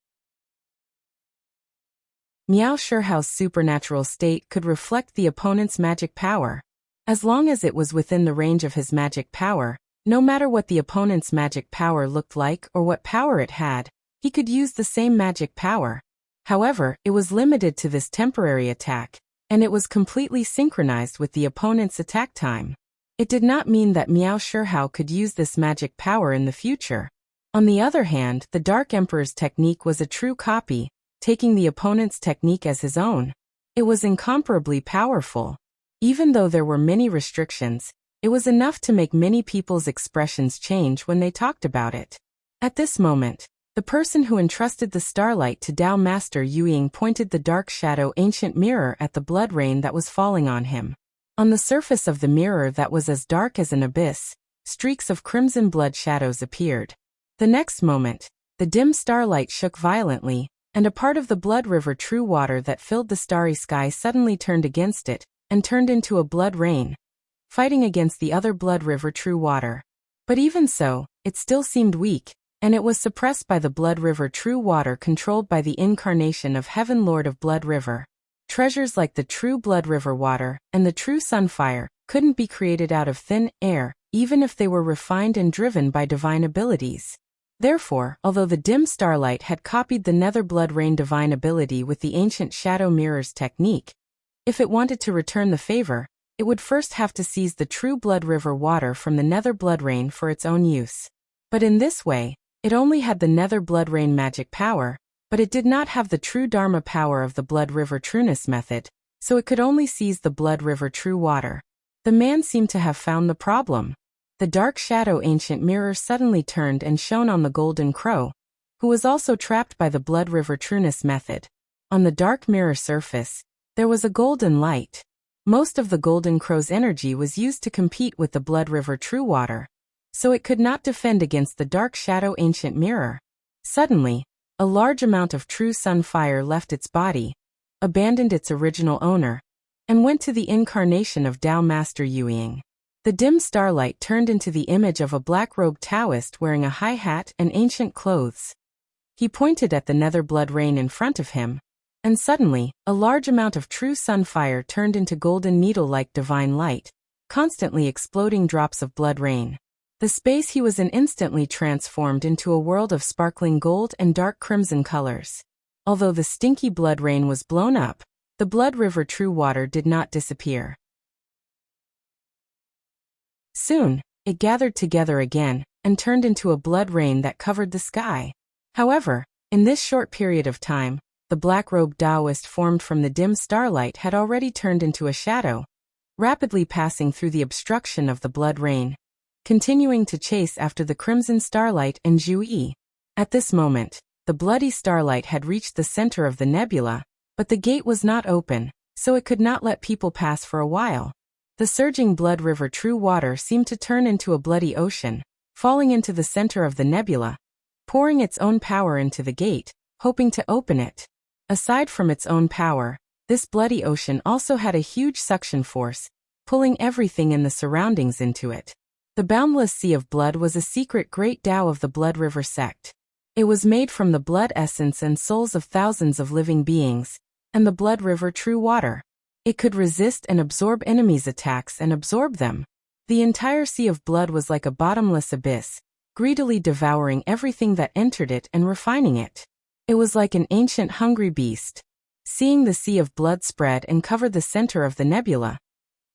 Miao Shihao's supernatural state could reflect the opponent's magic power. As long as it was within the range of his magic power, no matter what the opponent's magic power looked like or what power it had, he could use the same magic power. However, it was limited to this temporary attack, and it was completely synchronized with the opponent's attack time. It did not mean that Miao Shihao could use this magic power in the future. On the other hand, the Dark Emperor's technique was a true copy, taking the opponent's technique as his own. It was incomparably powerful. Even though there were many restrictions, it was enough to make many people's expressions change when they talked about it. At this moment, the person who entrusted the starlight to Tao Master Yuying pointed the dark shadow ancient mirror at the blood rain that was falling on him. On the surface of the mirror that was as dark as an abyss, streaks of crimson blood shadows appeared. The next moment, the dim starlight shook violently, and a part of the blood river true water that filled the starry sky suddenly turned against it, and turned into a blood rain, fighting against the other blood river true water. But even so, it still seemed weak, and it was suppressed by the blood river true water controlled by the incarnation of Heaven Lord of Blood River. Treasures like the true blood river water and the true sunfire couldn't be created out of thin air, even if they were refined and driven by divine abilities. Therefore, although the dim starlight had copied the nether blood rain divine ability with the ancient shadow mirrors technique, if it wanted to return the favor, it would first have to seize the true blood river water from the nether blood rain for its own use. But in this way, it only had the nether blood rain magic power, but it did not have the true dharma power of the blood river trueness method, so it could only seize the blood river true water. The man seemed to have found the problem. The dark shadow ancient mirror suddenly turned and shone on the golden crow, who was also trapped by the blood river trueness method. On the dark mirror surface, there was a golden light. Most of the golden crow's energy was used to compete with the blood river true water, so it could not defend against the dark shadow ancient mirror. Suddenly, a large amount of true sunfire left its body, abandoned its original owner, and went to the incarnation of Tao Master Yueying. The dim starlight turned into the image of a black-robed Taoist wearing a high hat and ancient clothes. He pointed at the nether blood rain in front of him, and suddenly, a large amount of true sunfire turned into golden needle-like divine light, constantly exploding drops of blood rain. The space he was in instantly transformed into a world of sparkling gold and dark crimson colors. Although the stinky blood rain was blown up, the blood river true water did not disappear. Soon, it gathered together again, and turned into a blood rain that covered the sky. However, in this short period of time, the black-robed Taoist formed from the dim starlight had already turned into a shadow, rapidly passing through the obstruction of the blood rain, continuing to chase after the crimson starlight and Zhu. At this moment, the bloody starlight had reached the center of the nebula, but the gate was not open, so it could not let people pass for a while. The surging blood river true water seemed to turn into a bloody ocean, falling into the center of the nebula, pouring its own power into the gate, hoping to open it. Aside from its own power, this bloody ocean also had a huge suction force, pulling everything in the surroundings into it. The boundless sea of blood was a secret great Tao of the Blood River sect. It was made from the blood essence and souls of thousands of living beings, and the blood river true water. It could resist and absorb enemies' attacks and absorb them. The entire sea of blood was like a bottomless abyss, greedily devouring everything that entered it and refining it. It was like an ancient hungry beast. Seeing the sea of blood spread and cover the center of the nebula,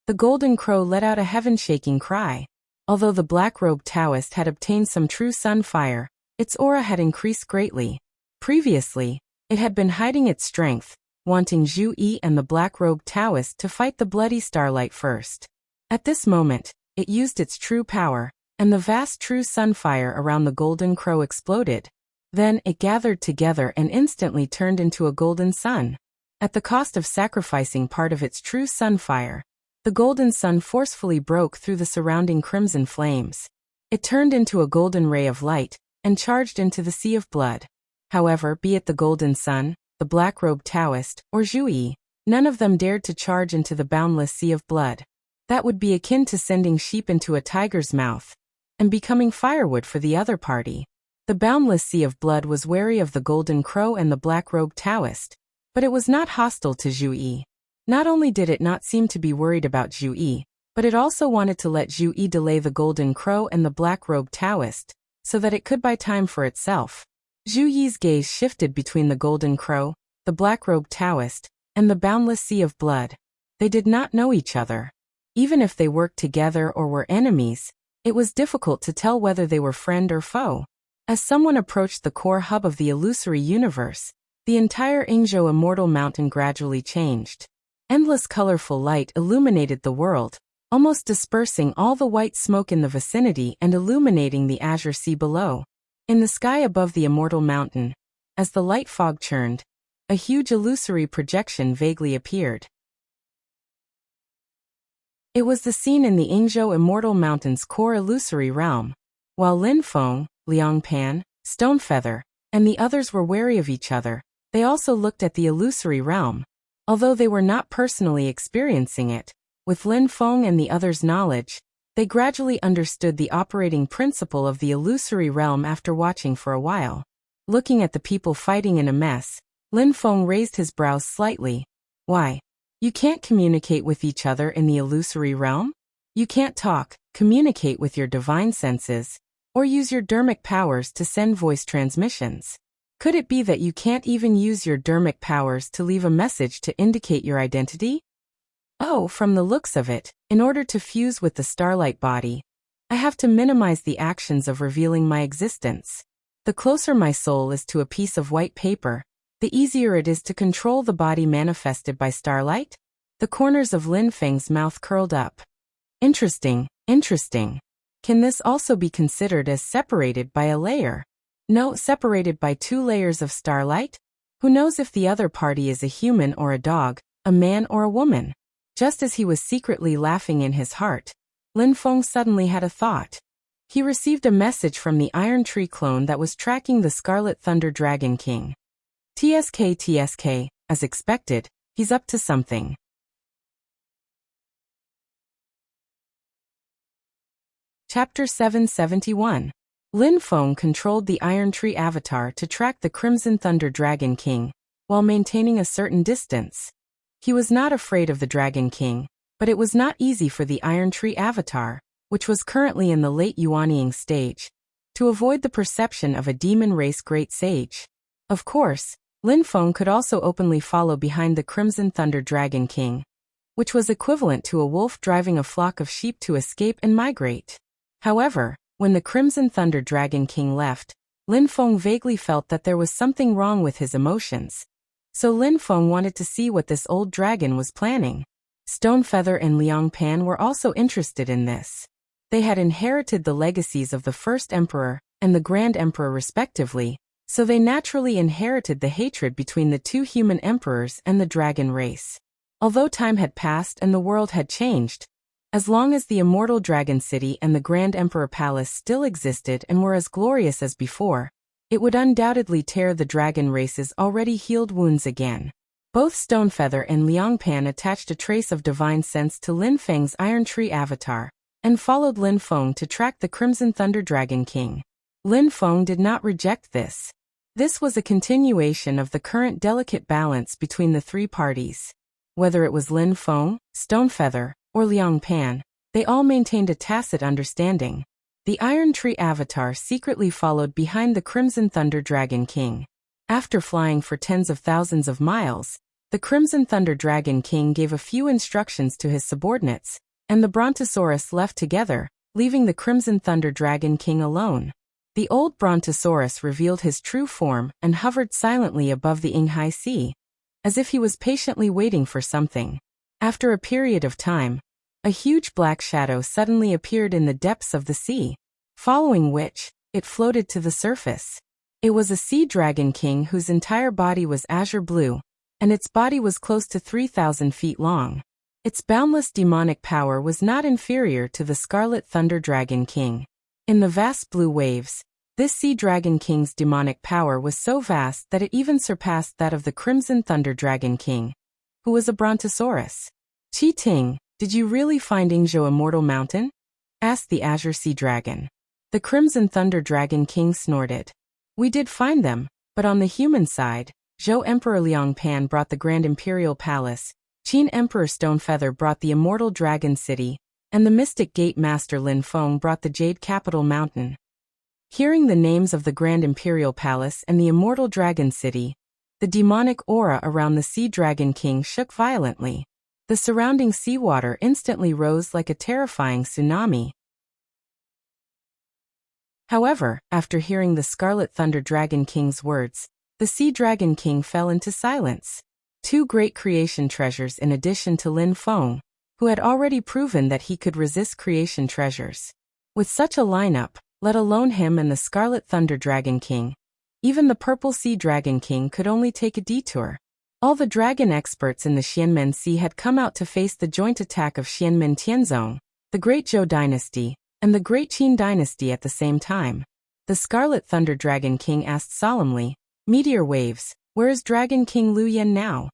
the golden crow let out a heaven-shaking cry. Although the black-robed Taoist had obtained some true sunfire, its aura had increased greatly. Previously, it had been hiding its strength, wanting Zhu and the black-robed Taoist to fight the bloody starlight first. At this moment, it used its true power, and the vast true sunfire around the golden crow exploded. Then it gathered together and instantly turned into a golden sun. At the cost of sacrificing part of its true sunfire, the golden sun forcefully broke through the surrounding crimson flames. It turned into a golden ray of light, and charged into the sea of blood. However, be it the golden sun, the black-robed Taoist, or Zhu, none of them dared to charge into the boundless sea of blood. That would be akin to sending sheep into a tiger's mouth, and becoming firewood for the other party. The boundless sea of blood was wary of the golden crow and the black-robed Taoist, but it was not hostile to Zhu. Not only did it not seem to be worried about Zhu, but it also wanted to let Zhu delay the golden crow and the black-robed Taoist, so that it could buy time for itself. Zhu's gaze shifted between the golden crow, the black-robed Taoist, and the boundless sea of blood. They did not know each other. Even if they worked together or were enemies, it was difficult to tell whether they were friend or foe. As someone approached the core hub of the illusory universe, the entire Ingzhou Immortal Mountain gradually changed. Endless colorful light illuminated the world, almost dispersing all the white smoke in the vicinity and illuminating the azure sea below. In the sky above the Immortal Mountain, as the light fog churned, a huge illusory projection vaguely appeared. It was the scene in the Ingzhou Immortal Mountain's core illusory realm. While Lin Feng, Liang Pan, Stonefeather, and the others were wary of each other, They also looked at the illusory realm. Although they were not personally experiencing it, with Lin Feng and the others' knowledge, they gradually understood the operating principle of the illusory realm after watching for a while. Looking at the people fighting in a mess, Lin Feng raised his brows slightly. Why? You can't communicate with each other in the illusory realm? You can't talk, communicate with your divine senses, or use your dermic powers to send voice transmissions. Could it be that you can't even use your dermic powers to leave a message to indicate your identity? Oh, from the looks of it, in order to fuse with the starlight body, I have to minimize the actions of revealing my existence. The closer my soul is to a piece of white paper, the easier it is to control the body manifested by starlight? The corners of Lin Feng's mouth curled up. Interesting, interesting. Can this also be considered as separated by a layer? No, separated by 2 layers of starlight? Who knows if the other party is a human or a dog, a man or a woman? Just as he was secretly laughing in his heart, Lin Feng suddenly had a thought. He received a message from the Iron Tree clone that was tracking the Scarlet Thunder Dragon King. TSK, as expected, he's up to something. Chapter 771. Lin Feng controlled the Iron Tree avatar to track the Crimson Thunder Dragon King, while maintaining a certain distance. He was not afraid of the Dragon King, but it was not easy for the Iron Tree avatar, which was currently in the late Yuanying stage, to avoid the perception of a demon race great sage. Of course, Lin Feng could also openly follow behind the Crimson Thunder Dragon King, which was equivalent to a wolf driving a flock of sheep to escape and migrate. However, when the Crimson Thunder Dragon King left, Lin Feng vaguely felt that there was something wrong with his emotions. So Lin Feng wanted to see what this old dragon was planning. Stonefeather and Liang Pan were also interested in this. They had inherited the legacies of the First Emperor and the Grand Emperor respectively, so they naturally inherited the hatred between the 2 human emperors and the dragon race. Although time had passed and the world had changed, as long as the immortal Dragon City and the Grand Emperor Palace still existed and were as glorious as before, it would undoubtedly tear the dragon race's already healed wounds again. Both Stonefeather and Liang Pan attached a trace of divine sense to Lin Feng's Iron Tree avatar, and followed Lin Feng to track the Crimson Thunder Dragon King. Lin Feng did not reject this. This was a continuation of the current delicate balance between the 3 parties. Whether it was Lin Feng, Stonefeather, or Liang Pan, they all maintained a tacit understanding. The Iron Tree avatar secretly followed behind the Crimson Thunder Dragon King. After flying for tens of thousands of miles, the Crimson Thunder Dragon King gave a few instructions to his subordinates, and the Brontosaurus left together, leaving the Crimson Thunder Dragon King alone. The old Brontosaurus revealed his true form and hovered silently above the Yinghai Sea, as if he was patiently waiting for something. After a period of time, a huge black shadow suddenly appeared in the depths of the sea, following which, it floated to the surface. It was a sea dragon king whose entire body was azure blue, and its body was close to 3,000 feet long. Its boundless demonic power was not inferior to the Scarlet Thunder Dragon King. In the vast blue waves, this sea dragon king's demonic power was so vast that it even surpassed that of the Crimson Thunder Dragon King, who was a Brontosaurus. Qi Ting, did you really find Yingzhou Immortal Mountain? Asked the Azure Sea Dragon. The Crimson Thunder Dragon King snorted. We did find them, but on the human side, Zhou Emperor Liang Pan brought the Grand Imperial Palace, Qin Emperor Stonefeather brought the Immortal Dragon City, and the Mystic Gate Master Lin Feng brought the Jade Capital Mountain. Hearing the names of the Grand Imperial Palace and the Immortal Dragon City, the demonic aura around the Sea Dragon King shook violently. The surrounding seawater instantly rose like a terrifying tsunami. However, after hearing the Scarlet Thunder Dragon King's words, the Sea Dragon King fell into silence. 2 great creation treasures in addition to Lin Feng, who had already proven that he could resist creation treasures. With such a lineup, let alone him and the Scarlet Thunder Dragon King, even the Purple Sea Dragon King could only take a detour. All the dragon experts in the Xianmen Sea had come out to face the joint attack of Xianmen Tianzong, the Great Zhou Dynasty, and the Great Qin Dynasty at the same time. The Scarlet Thunder Dragon King asked solemnly, Meteor waves, Where is Dragon King Lu Yan now?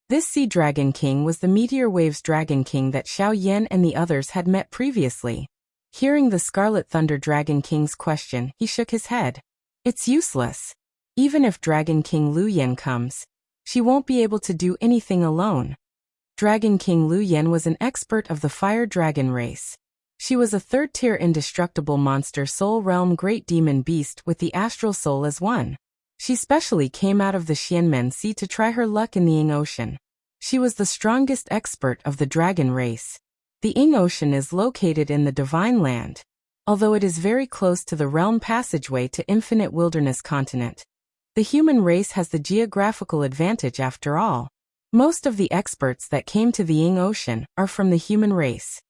This Sea Dragon King was the Meteor Waves Dragon King that Xiao Yan and the others had met previously. Hearing the Scarlet Thunder Dragon King's question, he shook his head. It's useless. Even if Dragon King Lu Yan comes, she won't be able to do anything alone. Dragon King Lu Yan was an expert of the Fire Dragon race. She was a third-tier indestructible monster soul realm great demon beast with the astral soul as one. She specially came out of the Xianmen Sea to try her luck in the Ying Ocean. She was the strongest expert of the dragon race. The Ying Ocean is located in the Divine Land. Although it is very close to the realm passageway to Infinite Wilderness Continent, the human race has the geographical advantage after all. Most of the experts that came to the Ying Ocean are from the human race.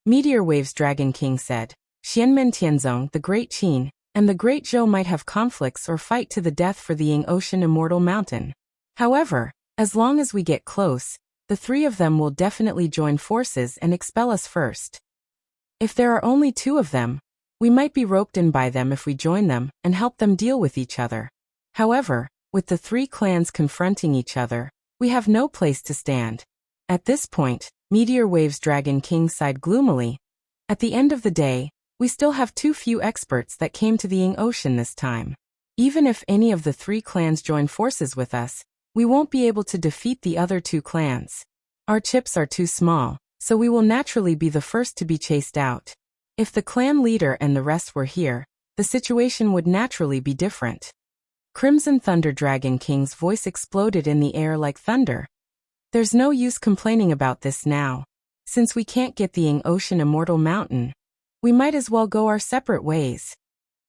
Meteor Waves Dragon King said, Xianmen Tianzong, the Great Qin, and the Great Zhou might have conflicts or fight to the death for the Ying Ocean Immortal Mountain. However, as long as we get close, the three of them will definitely join forces and expel us first. If there are only two of them, we might be roped in by them if we join them and help them deal with each other. However, with the three clans confronting each other, we have no place to stand. At this point, Meteor Waves Dragon King sighed gloomily. At the end of the day, we still have too few experts that came to the Ying Ocean this time. Even if any of the three clans join forces with us, we won't be able to defeat the other two clans. Our chips are too small, so we will naturally be the first to be chased out. If the clan leader and the rest were here, the situation would naturally be different. Crimson Thunder Dragon King's voice exploded in the air like thunder. There's no use complaining about this now. Since we can't get the Ying Ocean Immortal Mountain, we might as well go our separate ways.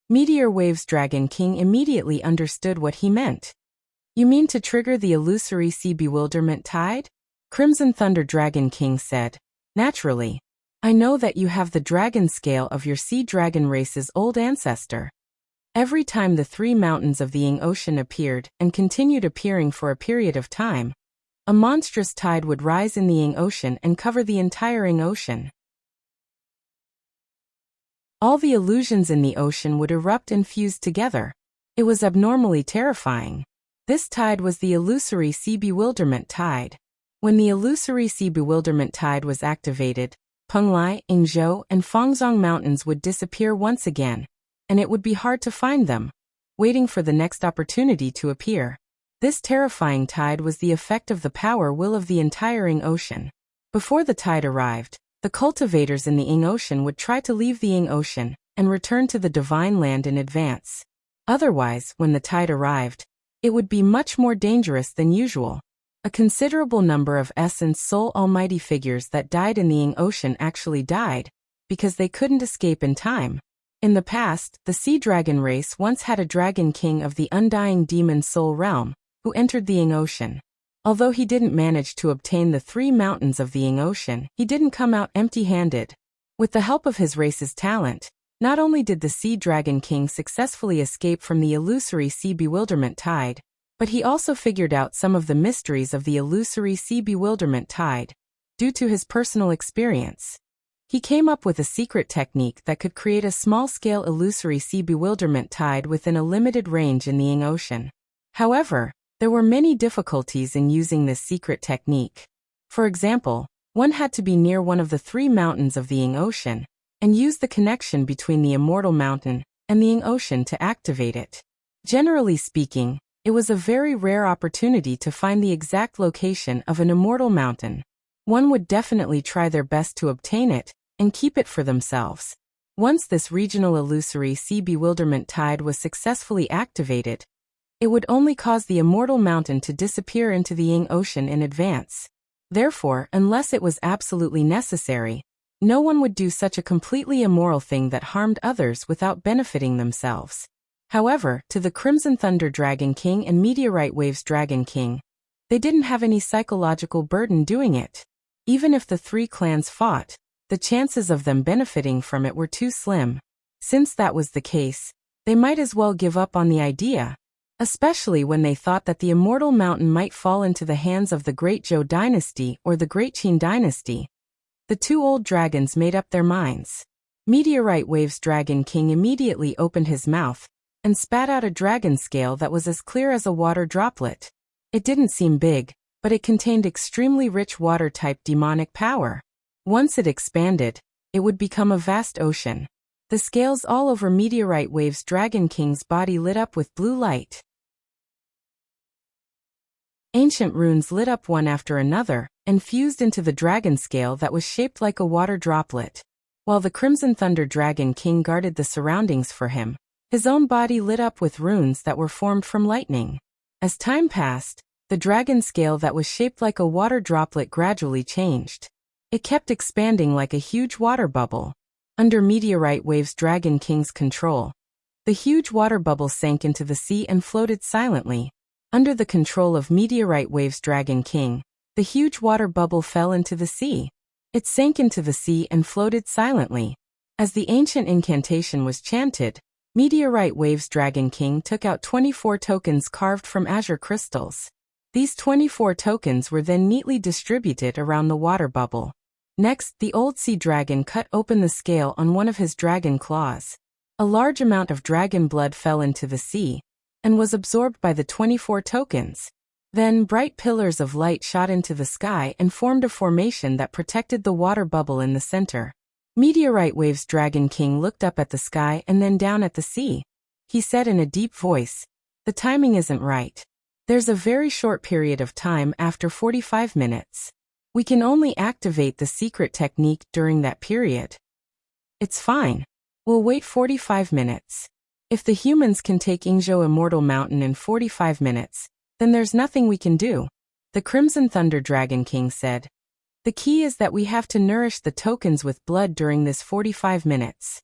Meteor Waves Dragon King immediately understood what he meant. You mean to trigger the illusory sea bewilderment tide? Crimson Thunder Dragon King said, naturally. I know that you have the dragon scale of your sea dragon race's old ancestor. Every time the three mountains of the Ying Ocean appeared and continued appearing for a period of time, a monstrous tide would rise in the Ying Ocean and cover the entire Ying Ocean. All the illusions in the ocean would erupt and fuse together. It was abnormally terrifying. This tide was the illusory sea bewilderment tide. When the illusory sea bewilderment tide was activated, Penglai, Yingzhou, and Fangzhong mountains would disappear once again, and it would be hard to find them, waiting for the next opportunity to appear. This terrifying tide was the effect of the power will of the entire Ying Ocean. Before the tide arrived, the cultivators in the Ying Ocean would try to leave the Ying Ocean and return to the Divine Land in advance. Otherwise, when the tide arrived, it would be much more dangerous than usual. A considerable number of Essence Soul Almighty figures that died in the Ying Ocean actually died, because they couldn't escape in time. In the past, the Sea Dragon race once had a Dragon King of the Undying Demon Soul Realm, who entered the Ying Ocean. Although he didn't manage to obtain the three mountains of the Ying Ocean, he didn't come out empty-handed. With the help of his race's talent, not only did the Sea Dragon King successfully escape from the illusory sea bewilderment tide, but he also figured out some of the mysteries of the illusory sea bewilderment tide, due to his personal experience. He came up with a secret technique that could create a small-scale illusory sea bewilderment tide within a limited range in the Ying Ocean. However, there were many difficulties in using this secret technique. For example, one had to be near one of the three mountains of the Ying Ocean, and use the connection between the Immortal Mountain and the Ying Ocean to activate it. Generally speaking, it was a very rare opportunity to find the exact location of an Immortal Mountain. One would definitely try their best to obtain it and keep it for themselves. Once this regional illusory sea bewilderment tide was successfully activated, it would only cause the Immortal Mountain to disappear into the Ying Ocean in advance. Therefore, unless it was absolutely necessary, no one would do such a completely immoral thing that harmed others without benefiting themselves. However, to the Crimson Thunder Dragon King and Meteorite Waves Dragon King, they didn't have any psychological burden doing it. Even if the three clans fought, the chances of them benefiting from it were too slim. Since that was the case, they might as well give up on the idea. Especially when they thought that the Immortal Mountain might fall into the hands of the Great Zhou dynasty or the Great Qin dynasty. The two old dragons made up their minds. Meteorite Waves Dragon King immediately opened his mouth, and spat out a dragon scale that was as clear as a water droplet. It didn't seem big, but it contained extremely rich water-type demonic power. Once it expanded, it would become a vast ocean. The scales all over Meteorite Wave's Dragon King's body lit up with blue light. Ancient runes lit up one after another, and fused into the dragon scale that was shaped like a water droplet. While the Crimson Thunder Dragon King guarded the surroundings for him, his own body lit up with runes that were formed from lightning. As time passed, the dragon scale that was shaped like a water droplet gradually changed. It kept expanding like a huge water bubble. Under Meteorite Wave's Dragon King's control, the huge water bubble sank into the sea and floated silently. Under the control of Meteorite Wave's Dragon King, the huge water bubble fell into the sea. It sank into the sea and floated silently. As the ancient incantation was chanted, Meteorite Wave's Dragon King took out 24 tokens carved from azure crystals. These 24 tokens were then neatly distributed around the water bubble. Next, the old sea dragon cut open the scale on one of his dragon claws. A large amount of dragon blood fell into the sea and was absorbed by the 24 tokens. Then bright pillars of light shot into the sky and formed a formation that protected the water bubble in the center. Meteorite Wave's Dragon King looked up at the sky and then down at the sea. He said in a deep voice, "The timing isn't right. There's a very short period of time after 45 minutes. We can only activate the secret technique during that period." "It's fine. We'll wait 45 minutes. If the humans can take Ingzhou Immortal Mountain in 45 minutes, then there's nothing we can do," the Crimson Thunder Dragon King said. "The key is that we have to nourish the tokens with blood during this 45 minutes.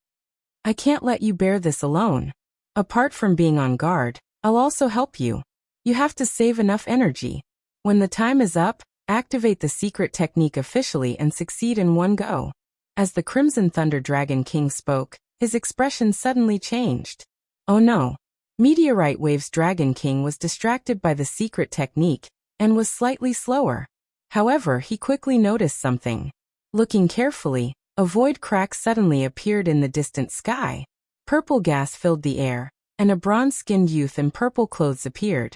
I can't let you bear this alone. Apart from being on guard, I'll also help you. You have to save enough energy. When the time is up, activate the secret technique officially and succeed in one go." As the Crimson Thunder Dragon King spoke, his expression suddenly changed. Oh no! Meteorite Wave's Dragon King was distracted by the secret technique and was slightly slower. However, he quickly noticed something. Looking carefully, a void crack suddenly appeared in the distant sky. Purple gas filled the air, and a bronze-skinned youth in purple clothes appeared.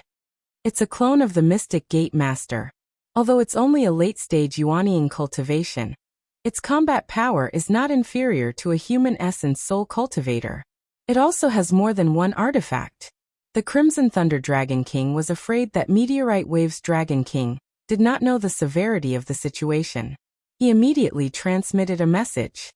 It's a clone of the Mystic Gate Master. Although it's only a late-stage Yuanian cultivation, its combat power is not inferior to a human essence soul cultivator. It also has more than one artifact. The Crimson Thunder Dragon King was afraid that Meteorite Wave's Dragon King did not know the severity of the situation. He immediately transmitted a message.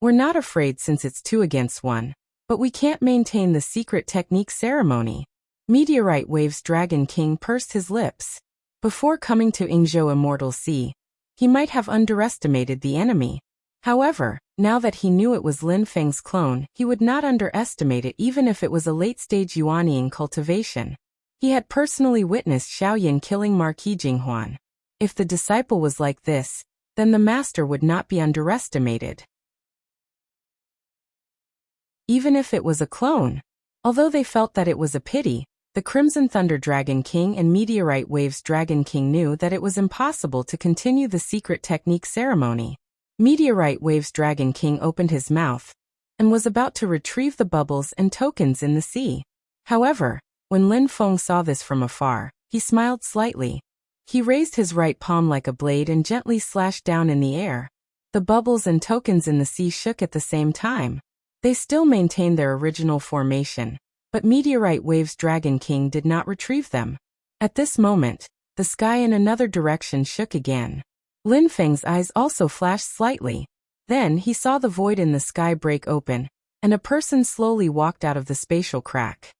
"We're not afraid since it's 2 against 1, but we can't maintain the secret technique ceremony." Meteorite Wave's Dragon King pursed his lips. Before coming to Ingzhou Immortal Sea, he might have underestimated the enemy. However, now that he knew it was Lin Feng's clone, he would not underestimate it even if it was a late-stage Yuanian cultivation. He had personally witnessed Xiaoyan killing Marquis Jinghuan. If the disciple was like this, then the master would not be underestimated. Even if it was a clone. Although they felt that it was a pity, the Crimson Thunder Dragon King and Meteorite Wave's Dragon King knew that it was impossible to continue the secret technique ceremony. Meteorite Wave's Dragon King opened his mouth and was about to retrieve the bubbles and tokens in the sea. However, when Lin Feng saw this from afar, he smiled slightly. He raised his right palm like a blade and gently slashed down in the air. The bubbles and tokens in the sea shook at the same time. They still maintained their original formation, but Meteorite Wave's Dragon King did not retrieve them. At this moment, the sky in another direction shook again. Lin Feng's eyes also flashed slightly. Then he saw the void in the sky break open, and a person slowly walked out of the spatial crack.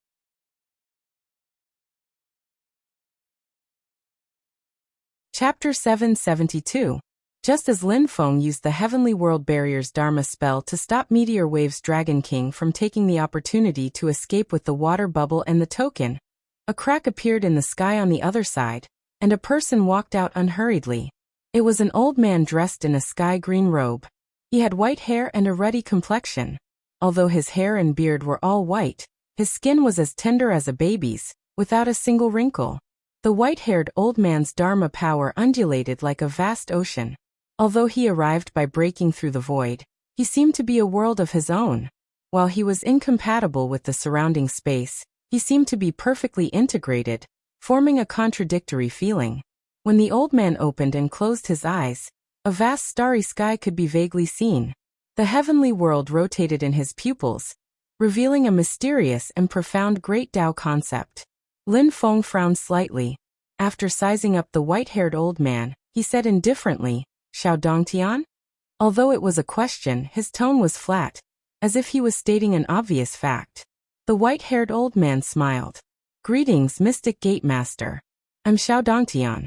Chapter 772. Just as Lin Feng used the Heavenly World Barrier's Dharma spell to stop Meteor Wave's Dragon King from taking the opportunity to escape with the water bubble and the token, a crack appeared in the sky on the other side, and a person walked out unhurriedly. It was an old man dressed in a sky-green robe. He had white hair and a ruddy complexion. Although his hair and beard were all white, his skin was as tender as a baby's, without a single wrinkle. The white-haired old man's Dharma power undulated like a vast ocean. Although he arrived by breaking through the void, he seemed to be a world of his own. While he was incompatible with the surrounding space, he seemed to be perfectly integrated, forming a contradictory feeling. When the old man opened and closed his eyes, a vast starry sky could be vaguely seen. The heavenly world rotated in his pupils, revealing a mysterious and profound great Tao concept. Lin Feng frowned slightly. After sizing up the white-haired old man, he said indifferently, "Xiao Dongtian?" Although it was a question, his tone was flat, as if he was stating an obvious fact. The white-haired old man smiled. "Greetings, Mystic Gate Master. I'm Xiao Dongtian."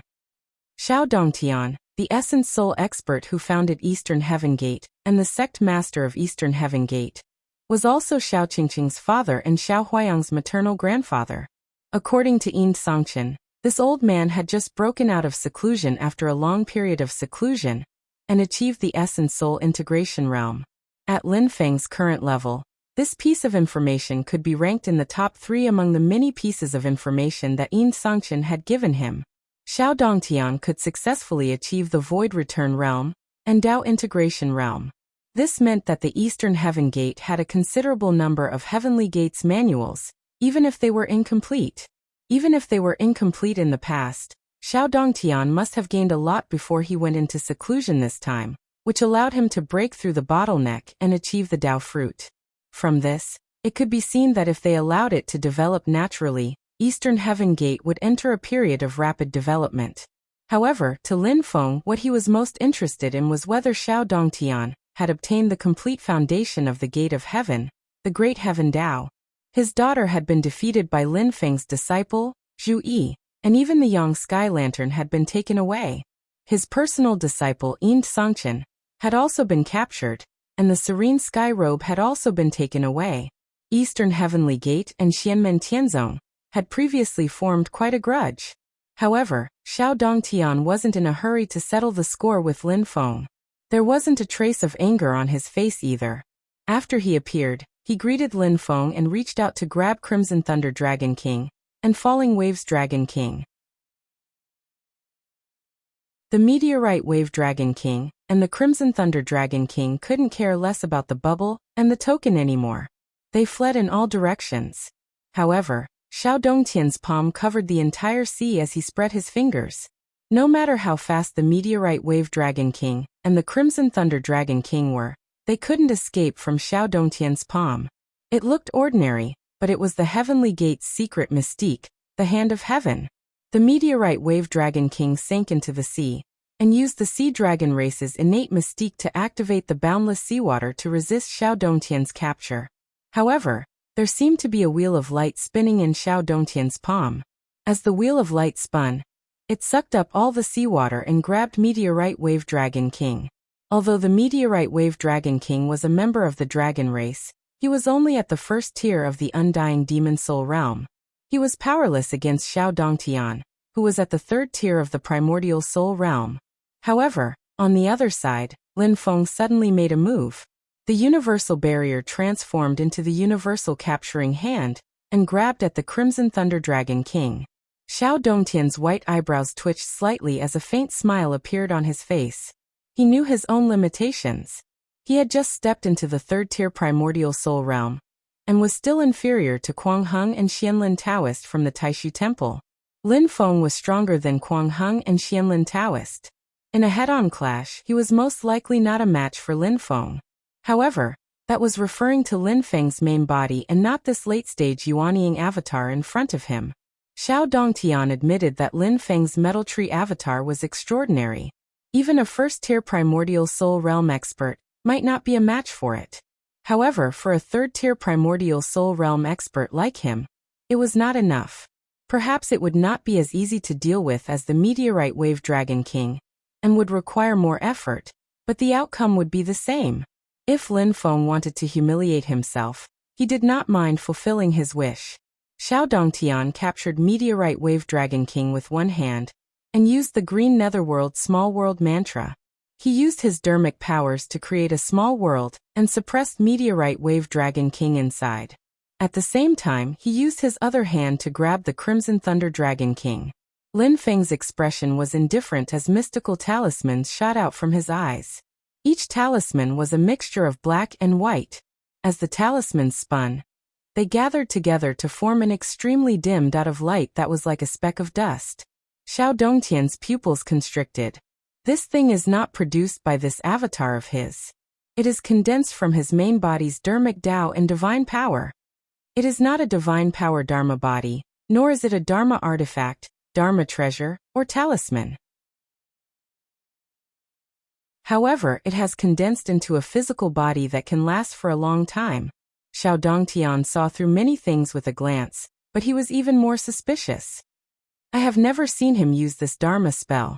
Xiao Dongtian, the Essence Soul expert who founded Eastern Heaven Gate, and the sect master of Eastern Heaven Gate, was also Xiao Qingqing's father and Xiao Huayang's maternal grandfather. According to Yin Songchen, this old man had just broken out of seclusion after a long period of seclusion, and achieved the Essence Soul integration realm. At Lin Feng's current level, this piece of information could be ranked in the top 3 among the many pieces of information that Yin Songchen had given him. Xiao Dongtian could successfully achieve the Void Return realm and Tao Integration realm. This meant that the Eastern Heaven Gate had a considerable number of Heavenly Gates manuals, even if they were incomplete. Even if they were incomplete in the past, Xiao Dongtian must have gained a lot before he went into seclusion this time, which allowed him to break through the bottleneck and achieve the Tao fruit. From this, it could be seen that if they allowed it to develop naturally, Eastern Heaven Gate would enter a period of rapid development. However, to Lin Feng, what he was most interested in was whether Xiao Dongtian had obtained the complete foundation of the Gate of Heaven, the Great Heaven Tao. His daughter had been defeated by Lin Feng's disciple, Zhu Yi, and even the Yang Sky Lantern had been taken away. His personal disciple, Yin Songchen, had also been captured, and the Serene Sky Robe had also been taken away. Eastern Heavenly Gate and Xianmen Tianzong had previously formed quite a grudge. However, Xiao Dongtian wasn't in a hurry to settle the score with Lin Feng. There wasn't a trace of anger on his face either. After he appeared, he greeted Lin Feng and reached out to grab Crimson Thunder Dragon King and Falling Waves Dragon King. The Meteorite Wave Dragon King and the Crimson Thunder Dragon King couldn't care less about the bubble and the token anymore. They fled in all directions. However, Xiao Dongtian's palm covered the entire sea as he spread his fingers. No matter how fast the Meteorite Wave Dragon King and the Crimson Thunder Dragon King were, they couldn't escape from Xiao Dongtian's palm. It looked ordinary, but it was the Heavenly Gate's secret mystique, the Hand of Heaven. The Meteorite Wave Dragon King sank into the sea, and used the Sea Dragon race's innate mystique to activate the boundless seawater to resist Xiao Dongtian's capture. However, there seemed to be a wheel of light spinning in Xiao Dongtian's palm. As the wheel of light spun, it sucked up all the seawater and grabbed Meteorite Wave Dragon King. Although the Meteorite Wave Dragon King was a member of the dragon race, he was only at the first tier of the Undying Demon Soul realm. He was powerless against Xiao Dongtian, who was at the 3rd tier of the Primordial Soul realm. However, on the other side, Lin Feng suddenly made a move. The Universal Barrier transformed into the Universal Capturing Hand, and grabbed at the Crimson Thunder Dragon King. Xiao Dongtian's white eyebrows twitched slightly as a faint smile appeared on his face. He knew his own limitations. He had just stepped into the 3rd-tier Primordial Soul realm, and was still inferior to Quang Heng and Xianlin Taoist from the Taishu Temple. Lin Feng was stronger than Quang Heng and Xianlin Taoist. In a head-on clash, he was most likely not a match for Lin Feng. However, that was referring to Lin Feng's main body and not this late-stage Yuanying avatar in front of him. Xiao Dongtian admitted that Lin Feng's Metal Tree avatar was extraordinary. Even a first-tier Primordial Soul Realm expert might not be a match for it. However, for a 3rd-tier Primordial Soul Realm expert like him, it was not enough. Perhaps it would not be as easy to deal with as the Meteorite Wave Dragon King, and would require more effort, but the outcome would be the same. If Lin Feng wanted to humiliate himself, he did not mind fulfilling his wish. Xiao Dongtian captured Meteorite Wave Dragon King with one hand, and used the Green Netherworld Small World mantra. He used his dermic powers to create a small world, and suppressed Meteorite Wave Dragon King inside. At the same time, he used his other hand to grab the Crimson Thunder Dragon King. Lin Feng's expression was indifferent as mystical talismans shot out from his eyes. Each talisman was a mixture of black and white. As the talismans spun, they gathered together to form an extremely dim dot of light that was like a speck of dust. Xiao Dongtian's pupils constricted. This thing is not produced by this avatar of his. It is condensed from his main body's dharmic Tao and divine power. It is not a divine power Dharma body, nor is it a Dharma artifact, Dharma treasure, or talisman. However, it has condensed into a physical body that can last for a long time. Xiao Dongtian saw through many things with a glance, but he was even more suspicious. I have never seen him use this Dharma spell.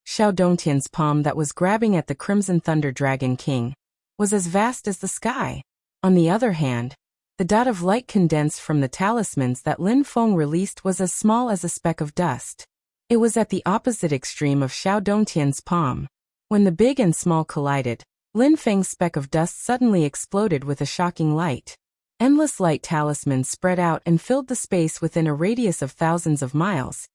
Xiao Dongtian's palm that was grabbing at the Crimson Thunder Dragon King was as vast as the sky. On the other hand, the dot of light condensed from the talismans that Lin Feng released was as small as a speck of dust. It was at the opposite extreme of Xiao Dongtian's palm. When the big and small collided, Lin Feng's speck of dust suddenly exploded with a shocking light. Endless light talismans spread out and filled the space within a radius of thousands of miles,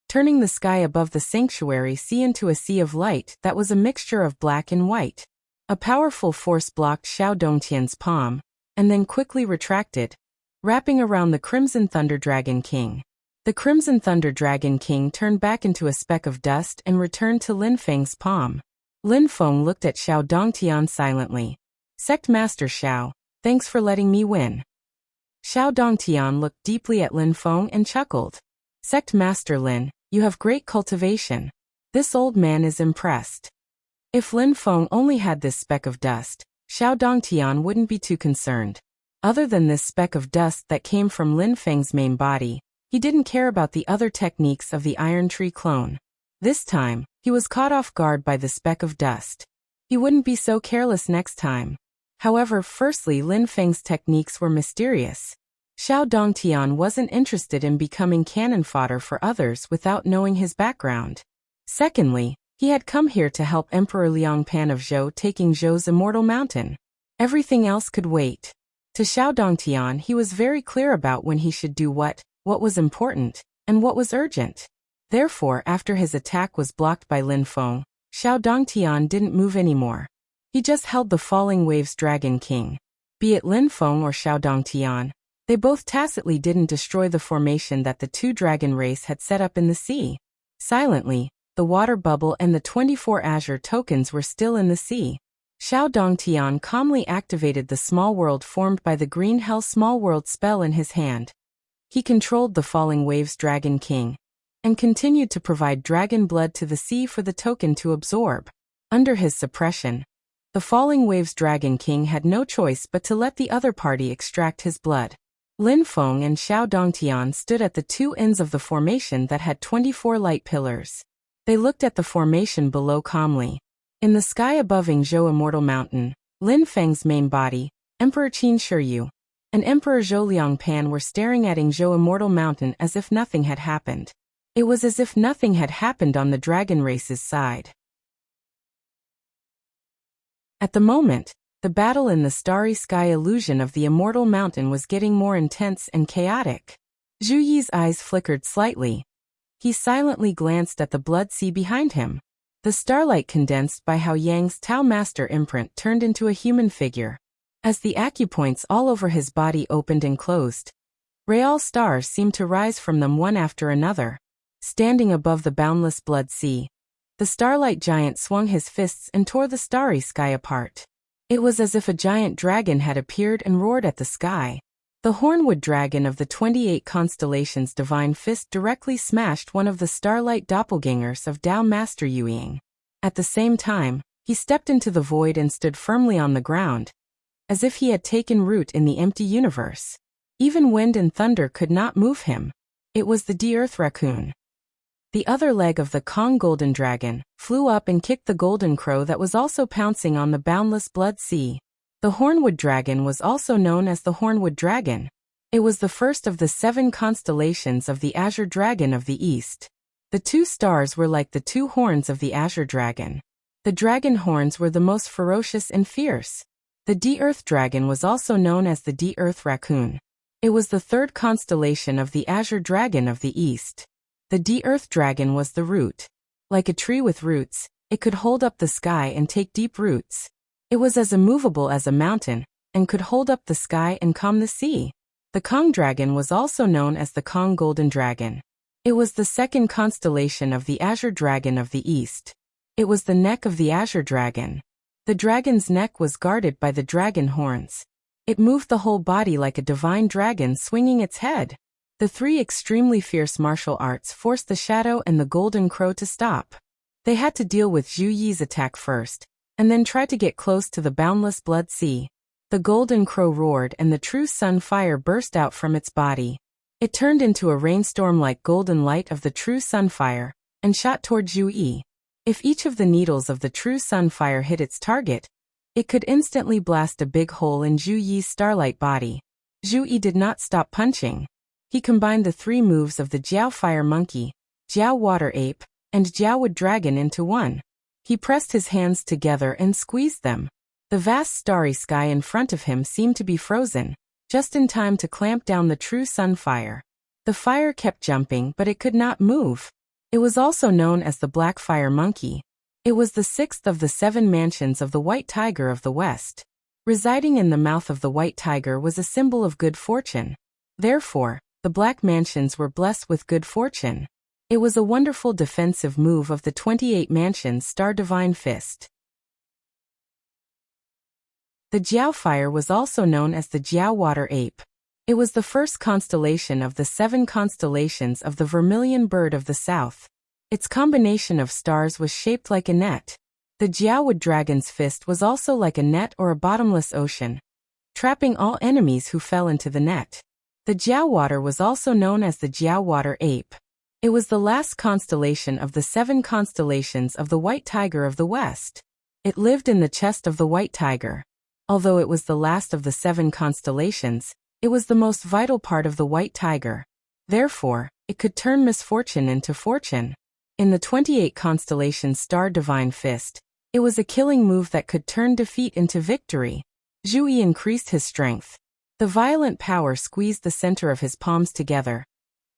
turning the sky above the sanctuary sea into a sea of light that was a mixture of black and white. A powerful force blocked Xiao Dongtian's palm, and then quickly retracted, wrapping around the Crimson Thunder Dragon King. The Crimson Thunder Dragon King turned back into a speck of dust and returned to Lin Feng's palm. Lin Feng looked at Xiao Dongtian silently. Sect Master Xiao, thanks for letting me win. Xiao Dongtian looked deeply at Lin Feng and chuckled. Sect Master Lin, you have great cultivation. This old man is impressed. If Lin Feng only had this speck of dust, Xiao Dongtian wouldn't be too concerned. Other than this speck of dust that came from Lin Feng's main body, he didn't care about the other techniques of the Iron Tree clone. This time, he was caught off guard by the speck of dust. He wouldn't be so careless next time. However, firstly, Lin Feng's techniques were mysterious. Xiao Dongtian wasn't interested in becoming cannon fodder for others without knowing his background. Secondly, he had come here to help Emperor Liang Pan of Zhou taking Zhou's immortal mountain. Everything else could wait. To Xiao Dongtian he was very clear about when he should do what was important, and what was urgent. Therefore, after his attack was blocked by Lin Feng, Xiao Dongtian didn't move anymore. He just held the Falling Waves Dragon King. Be it Lin Feng or Xiao Dongtian, they both tacitly didn't destroy the formation that the two dragon race had set up in the sea. Silently, the water bubble and the 24 azure tokens were still in the sea. Xiao Dongtian calmly activated the small world formed by the Green Hell Small World spell in his hand. He controlled the Falling Waves Dragon King, and continued to provide dragon blood to the sea for the token to absorb. Under his suppression, the Falling Waves Dragon King had no choice but to let the other party extract his blood. Lin Feng and Xiao Dongtian stood at the two ends of the formation that had 24 light pillars. They looked at the formation below calmly. In the sky above Yingzhou Immortal Mountain, Lin Feng's main body, Emperor Qin Shiyu, and Emperor Zhou Liang Pan were staring at Yingzhou Immortal Mountain as if nothing had happened. It was as if nothing had happened on the dragon race's side. At the moment, the battle in the starry sky illusion of the Immortal Mountain was getting more intense and chaotic. Zhu Yi's eyes flickered slightly. He silently glanced at the blood sea behind him. The starlight condensed by Hao Yang's Tao Master imprint turned into a human figure. As the acupoints all over his body opened and closed, real stars seemed to rise from them one after another. Standing above the boundless blood sea, the starlight giant swung his fists and tore the starry sky apart. It was as if a giant dragon had appeared and roared at the sky. The Hornwood Dragon of the 28 Constellations' divine fist directly smashed one of the starlight doppelgangers of Tao Master Yueying. At the same time, he stepped into the void and stood firmly on the ground, as if he had taken root in the empty universe. Even wind and thunder could not move him. It was the De-Earth Raccoon. The other leg of the Kong Golden Dragon flew up and kicked the Golden Crow that was also pouncing on the boundless blood sea. The Hornwood Dragon was also known as the Hornwood Dragon. It was the first of the 7 constellations of the Azure Dragon of the East. The 2 stars were like the 2 horns of the Azure Dragon. The dragon horns were the most ferocious and fierce. The De-Earth Dragon was also known as the De-Earth Raccoon. It was the 3rd constellation of the Azure Dragon of the East. The De-Earth Dragon was the root. Like a tree with roots, it could hold up the sky and take deep roots. It was as immovable as a mountain, and could hold up the sky and calm the sea. The Kong dragon was also known as the Kong golden dragon. It was the second constellation of the Azure Dragon of the East. It was the neck of the Azure Dragon. The dragon's neck was guarded by the dragon horns. It moved the whole body like a divine dragon swinging its head. The three extremely fierce martial arts forced the Shadow and the Golden Crow to stop. They had to deal with Zhu Yi's attack first, and then try to get close to the boundless blood sea. The Golden Crow roared and the true sun fire burst out from its body. It turned into a rainstorm like golden light of the true sunfire, and shot toward Zhu Yi. If each of the needles of the true sunfire hit its target, it could instantly blast a big hole in Zhu Yi's starlight body. Zhu Yi did not stop punching. He combined the three moves of the Jiao Fire Monkey, Jiao Water Ape, and Jiao Wood Dragon into one. He pressed his hands together and squeezed them. The vast starry sky in front of him seemed to be frozen, just in time to clamp down the true sunfire. The fire kept jumping, but it could not move. It was also known as the Black Fire Monkey. It was the sixth of the 7 mansions of the White Tiger of the West. Residing in the mouth of the White Tiger was a symbol of good fortune. Therefore, the Black Mansions were blessed with good fortune. It was a wonderful defensive move of the 28 Mansions Star Divine Fist. The Jiao Fire was also known as the Jiao Water Ape. It was the first constellation of the 7 constellations of the Vermilion Bird of the South. Its combination of stars was shaped like a net. The Jiao Wood Dragon's fist was also like a net or a bottomless ocean, trapping all enemies who fell into the net. The Jiao Water was also known as the Jiao Water Ape. It was the last constellation of the 7 constellations of the White Tiger of the West. It lived in the chest of the White Tiger. Although it was the last of the 7 constellations, it was the most vital part of the White Tiger. Therefore, it could turn misfortune into fortune. In the 28 constellations Star Divine Fist, it was a killing move that could turn defeat into victory. Zhu Yi increased his strength. The violent power squeezed the center of his palms together,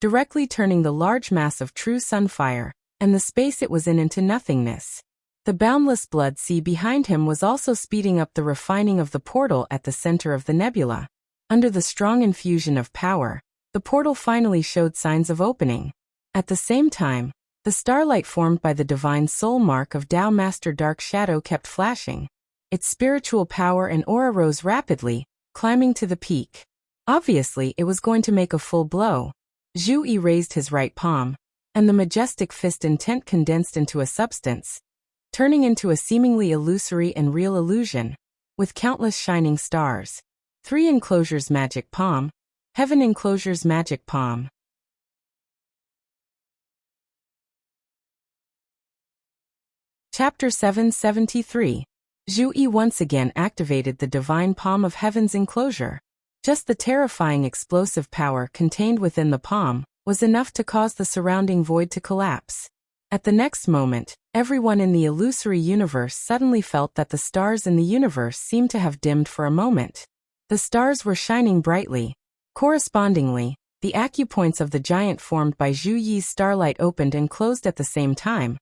directly turning the large mass of true sunfire, and the space it was in into nothingness. The boundless blood sea behind him was also speeding up the refining of the portal at the center of the nebula. Under the strong infusion of power, the portal finally showed signs of opening. At the same time, the starlight formed by the divine soul mark of Tao Master Dark Shadow kept flashing. Its spiritual power and aura rose rapidly, climbing to the peak. Obviously, it was going to make a full blow. Zhu Yi raised his right palm, and the majestic fist intent condensed into a substance, turning into a seemingly illusory and real illusion, with countless shining stars. 3 Enclosures Magic Palm, Heaven Enclosures Magic Palm. Chapter 773. Zhu Yi once again activated the divine palm of Heaven's enclosure. Just the terrifying explosive power contained within the palm was enough to cause the surrounding void to collapse. At the next moment, everyone in the illusory universe suddenly felt that the stars in the universe seemed to have dimmed for a moment. The stars were shining brightly. Correspondingly, the acupoints of the giant formed by Zhu Yi's starlight opened and closed at the same time,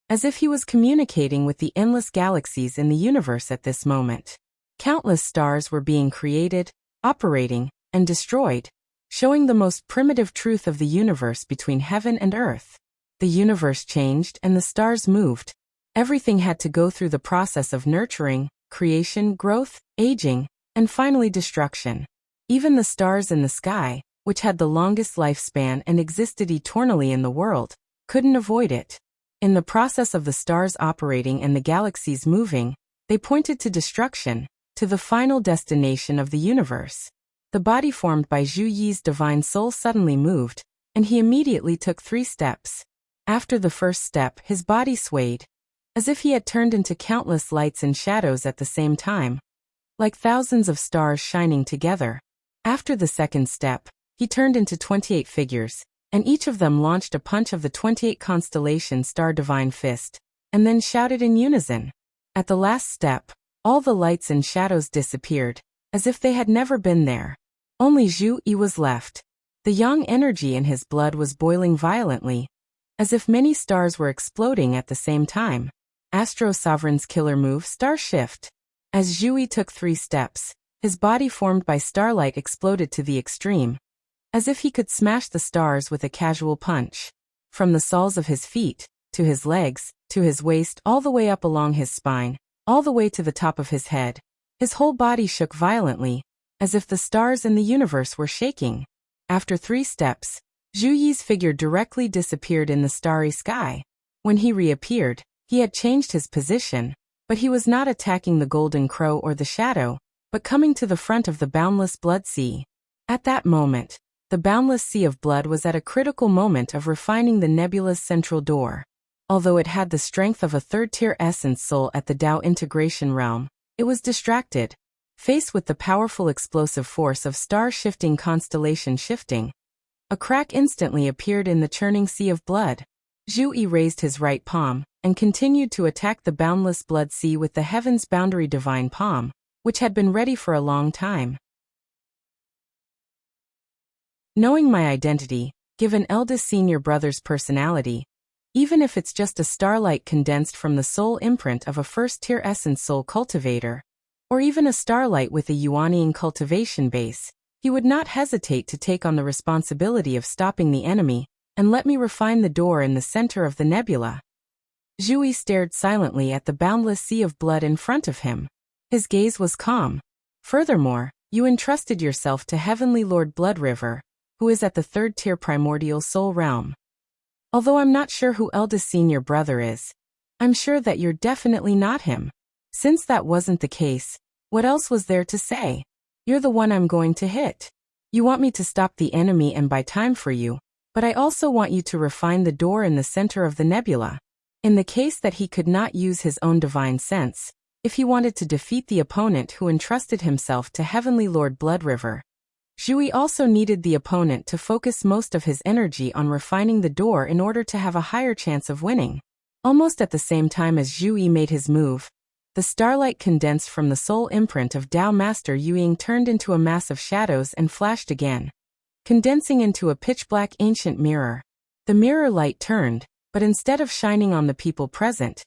as if he was communicating with the endless galaxies in the universe at this moment. Countless stars were being created, operating, and destroyed, showing the most primitive truth of the universe between heaven and earth. The universe changed and the stars moved. Everything had to go through the process of nurturing, creation, growth, aging, and finally destruction. Even the stars in the sky, which had the longest lifespan and existed eternally in the world, couldn't avoid it. In the process of the stars operating and the galaxies moving, they pointed to destruction, to the final destination of the universe. The body formed by Zhu Yi's divine soul suddenly moved, and he immediately took 3 steps. After the first step, his body swayed, as if he had turned into countless lights and shadows at the same time, like thousands of stars shining together. After the second step, he turned into 28 figures, and each of them launched a punch of the 28 constellation Star Divine Fist, and then shouted in unison. At the last step, all the lights and shadows disappeared, as if they had never been there. Only Zhu Yi was left. The yang energy in his blood was boiling violently, as if many stars were exploding at the same time. Astro Sovereign's killer move, Star Shift. As Zhu Yi took 3 steps, His body formed by starlight exploded to the extreme, as if he could smash the stars with a casual punch. From the soles of his feet, to his legs, to his waist, all the way up along his spine, all the way to the top of his head, his whole body shook violently, as if the stars in the universe were shaking. After 3 steps, Zhu Yi's figure directly disappeared in the starry sky. When he reappeared, he had changed his position, but he was not attacking the golden crow or the shadow, but coming to the front of the boundless blood sea. At that moment, the boundless sea of blood was at a critical moment of refining the nebula's central door. Although it had the strength of a third-tier essence soul at the Tao integration realm, it was distracted. Faced with the powerful explosive force of star-shifting constellation shifting, a crack instantly appeared in the churning sea of blood. Zhu Yi raised his right palm, and continued to attack the boundless blood sea with the heaven's boundary divine palm, which had been ready for a long time. Knowing my identity, given eldest senior brother's personality, even if it's just a starlight condensed from the soul imprint of a first-tier essence soul cultivator, or even a starlight with a Yuanian cultivation base, he would not hesitate to take on the responsibility of stopping the enemy, and let me refine the door in the center of the nebula. Zhu Yi stared silently at the boundless sea of blood in front of him. His gaze was calm. Furthermore, you entrusted yourself to Heavenly Lord Blood River, who is at the third-tier primordial soul realm. Although I'm not sure who eldest senior brother is, I'm sure that you're definitely not him. Since that wasn't the case, what else was there to say? You're the one I'm going to hit. You want me to stop the enemy and buy time for you, but I also want you to refine the door in the center of the nebula. In the case that he could not use his own divine sense, if he wanted to defeat the opponent who entrusted himself to Heavenly Lord Blood River, Zhu Yi also needed the opponent to focus most of his energy on refining the door in order to have a higher chance of winning. Almost at the same time as Zhu Yi made his move, the starlight condensed from the soul imprint of Tao Master Yuying turned into a mass of shadows and flashed again, condensing into a pitch-black ancient mirror. The mirror light turned, but instead of shining on the people present,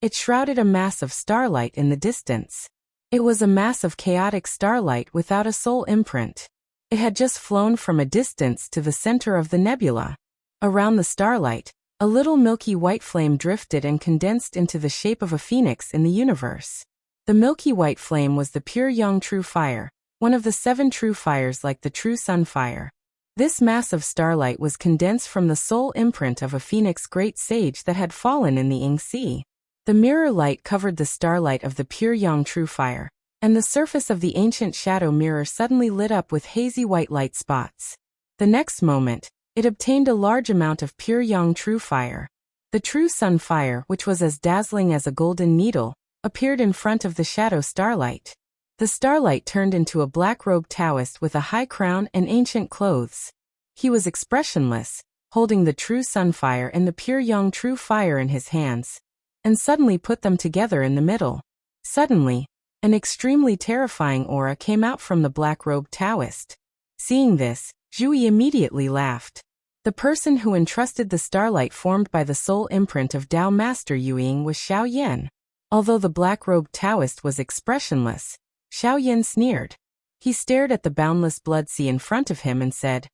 it shrouded a mass of starlight in the distance. It was a mass of chaotic starlight without a soul imprint. It had just flown from a distance to the center of the nebula. Around the starlight, a little milky white flame drifted and condensed into the shape of a phoenix in the universe. The milky white flame was the pure young true fire, one of the 7 true fires like the true sun fire. This mass of starlight was condensed from the soul imprint of a phoenix great sage that had fallen in the Ying Sea. The mirror light covered the starlight of the pure young true fire, and the surface of the ancient shadow mirror suddenly lit up with hazy white light spots. The next moment, it obtained a large amount of pure young true fire. The true sun fire, which was as dazzling as a golden needle, appeared in front of the shadow starlight. The starlight turned into a black-robed Taoist with a high crown and ancient clothes. He was expressionless, holding the true sun fire and the pure young true fire in his hands, and suddenly put them together in the middle. Suddenly, an extremely terrifying aura came out from the black-robed Taoist. Seeing this, Zhu Yi immediately laughed. The person who entrusted the starlight formed by the soul imprint of Tao Master Yuying was Xiao Yan. Although the black-robed Taoist was expressionless, Xiao Yan sneered. He stared at the boundless blood sea in front of him and said,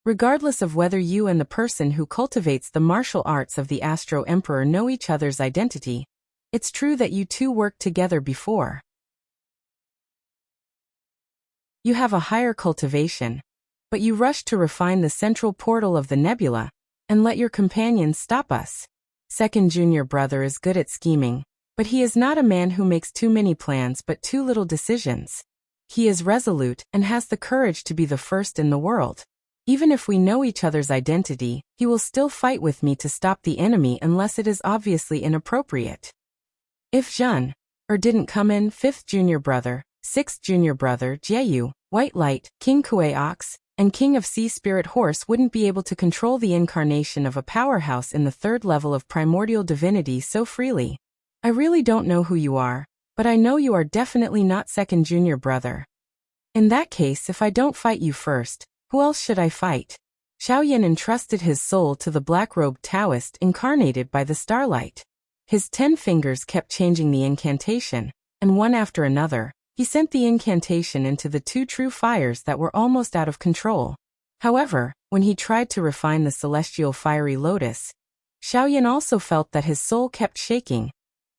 "Regardless of whether you and the person who cultivates the martial arts of the Astro Emperor know each other's identity, it's true that you two worked together before. You have a higher cultivation, but you rushed to refine the central portal of the nebula, and let your companions stop us. Second junior brother is good at scheming, but he is not a man who makes too many plans but too little decisions. He is resolute and has the courage to be the first in the world. Even if we know each other's identity, he will still fight with me to stop the enemy unless it is obviously inappropriate. If Zhen didn't come in, 5th junior brother, 6th junior brother Jieyu, White Light, King Kuei Ox, and King of Sea Spirit Horse wouldn't be able to control the incarnation of a powerhouse in the 3rd level of primordial divinity so freely. I really don't know who you are, but I know you are definitely not 2nd junior brother. In that case, if I don't fight you first, who else should I fight?" Xiao Yan entrusted his soul to the black-robed Taoist incarnated by the starlight. His 10 fingers kept changing the incantation, and one after another, He sent the incantation into the two true fires that were almost out of control. However, when he tried to refine the celestial fiery lotus, Xiaoyan also felt that his soul kept shaking,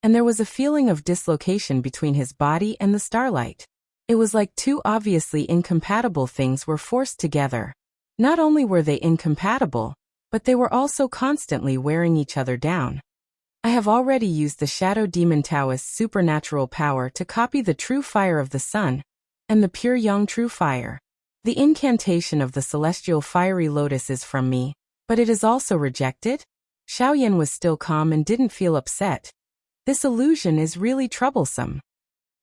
and there was a feeling of dislocation between his body and the starlight. It was like two obviously incompatible things were forced together. Not only were they incompatible, but they were also constantly wearing each other down. I have already used the Shadow Demon Taoist's supernatural power to copy the true fire of the sun and the pure young true fire. The incantation of the celestial fiery lotus is from me, but it is also rejected? Xiaoyan was still calm and didn't feel upset. This illusion is really troublesome.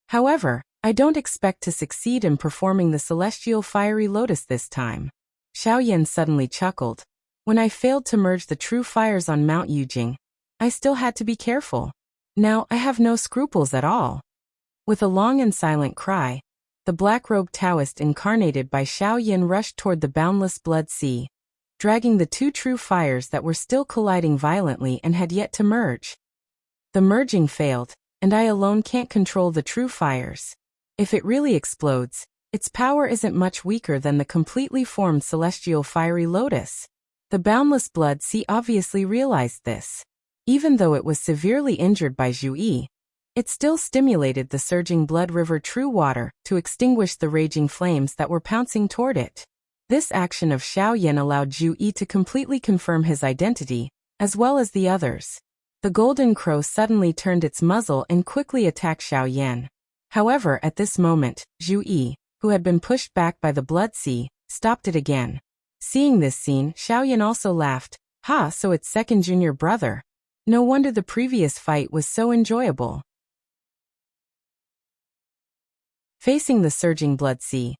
However, I don't expect to succeed in performing the celestial fiery lotus this time. Xiaoyan suddenly chuckled. When I failed to merge the true fires on Mount Yujing, I still had to be careful. Now I have no scruples at all. With a long and silent cry, the black-robed Taoist incarnated by Xiaoyan rushed toward the boundless blood sea, dragging the two true fires that were still colliding violently and had yet to merge. The merging failed, and I alone can't control the true fires. If it really explodes, its power isn't much weaker than the completely formed celestial fiery lotus. The boundless blood sea obviously realized this. Even though it was severely injured by Zhu Yi, it still stimulated the surging blood river true water to extinguish the raging flames that were pouncing toward it. This action of Xiaoyan allowed Zhu Yi to completely confirm his identity, as well as the others. The golden crow suddenly turned its muzzle and quickly attacked Xiaoyan. However, at this moment, Zhu Yi, who had been pushed back by the blood sea, stopped it again. Seeing this scene, Xiaoyan also laughed. Ha, so it's second junior brother. No wonder the previous fight was so enjoyable. Facing the surging blood sea,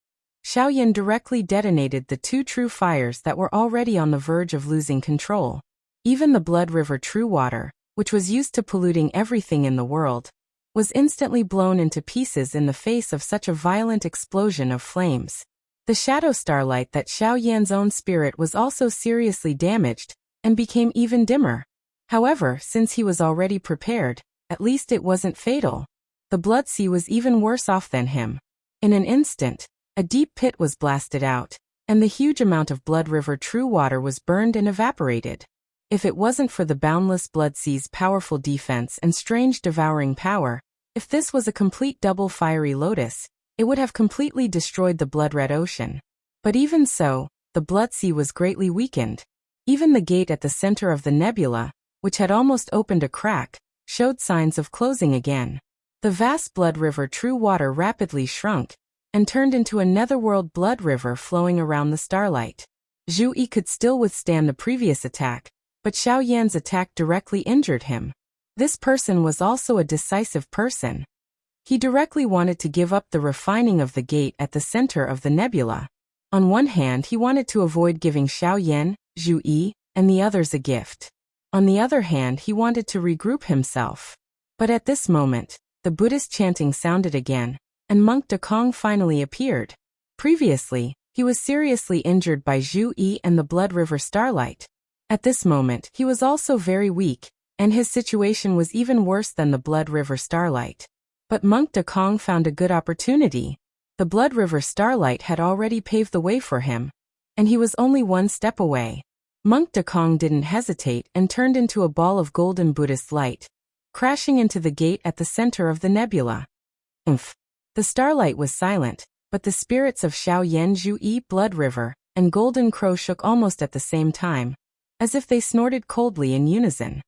Xiaoyan directly detonated the two true fires that were already on the verge of losing control. Even the blood river true water, which was used to polluting everything in the world, was instantly blown into pieces in the face of such a violent explosion of flames. The shadow starlight that Xiaoyan's own spirit was also seriously damaged, and became even dimmer. However, since he was already prepared, at least it wasn't fatal. The blood sea was even worse off than him. In an instant, a deep pit was blasted out, and the huge amount of blood river true water was burned and evaporated. If it wasn't for the boundless blood sea's powerful defense and strange devouring power, if this was a complete double fiery lotus, it would have completely destroyed the blood-red ocean. But even so, the blood sea was greatly weakened. Even the gate at the center of the nebula, which had almost opened a crack, showed signs of closing again. The vast blood river true water rapidly shrunk, and turned into a netherworld blood river flowing around the starlight. Zhu Yi could still withstand the previous attack, but Xiaoyan's attack directly injured him. This person was also a decisive person. He directly wanted to give up the refining of the gate at the center of the nebula. On one hand, he wanted to avoid giving Xiaoyan, Zhu Yi, and the others a gift. On the other hand, he wanted to regroup himself. But at this moment, the Buddhist chanting sounded again, and Monk Dekong finally appeared. Previously, he was seriously injured by Zhu Yi and the Blood River Starlight. At this moment, he was also very weak, and his situation was even worse than the Blood River Starlight. But Monk Dekong found a good opportunity. The Blood River Starlight had already paved the way for him, and he was only one step away. Monk Dekong didn't hesitate and turned into a ball of golden Buddhist light, crashing into the gate at the center of the nebula. Oomph! The starlight was silent, but the spirits of Xiaoyan, Zhu Yi, Blood River, and Golden Crow shook almost at the same time, as if they snorted coldly in unison.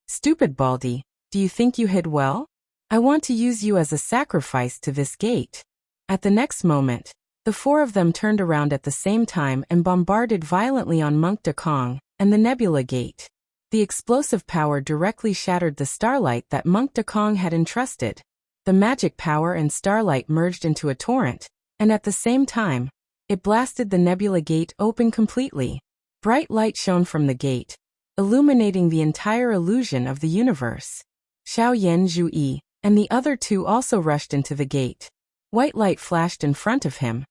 Stupid Baldy, do you think you hid well? I want to use you as a sacrifice to this gate. At the next moment, the four of them turned around at the same time and bombarded violently on Monk Dekong and the Nebula Gate. The explosive power directly shattered the starlight that Monk Dekong had entrusted. The magic power and starlight merged into a torrent, and at the same time, it blasted the Nebula Gate open completely. Bright light shone from the gate, illuminating the entire illusion of the universe. Xiaoyan, Zhu Yi, and the other two also rushed into the gate. White light flashed in front of him,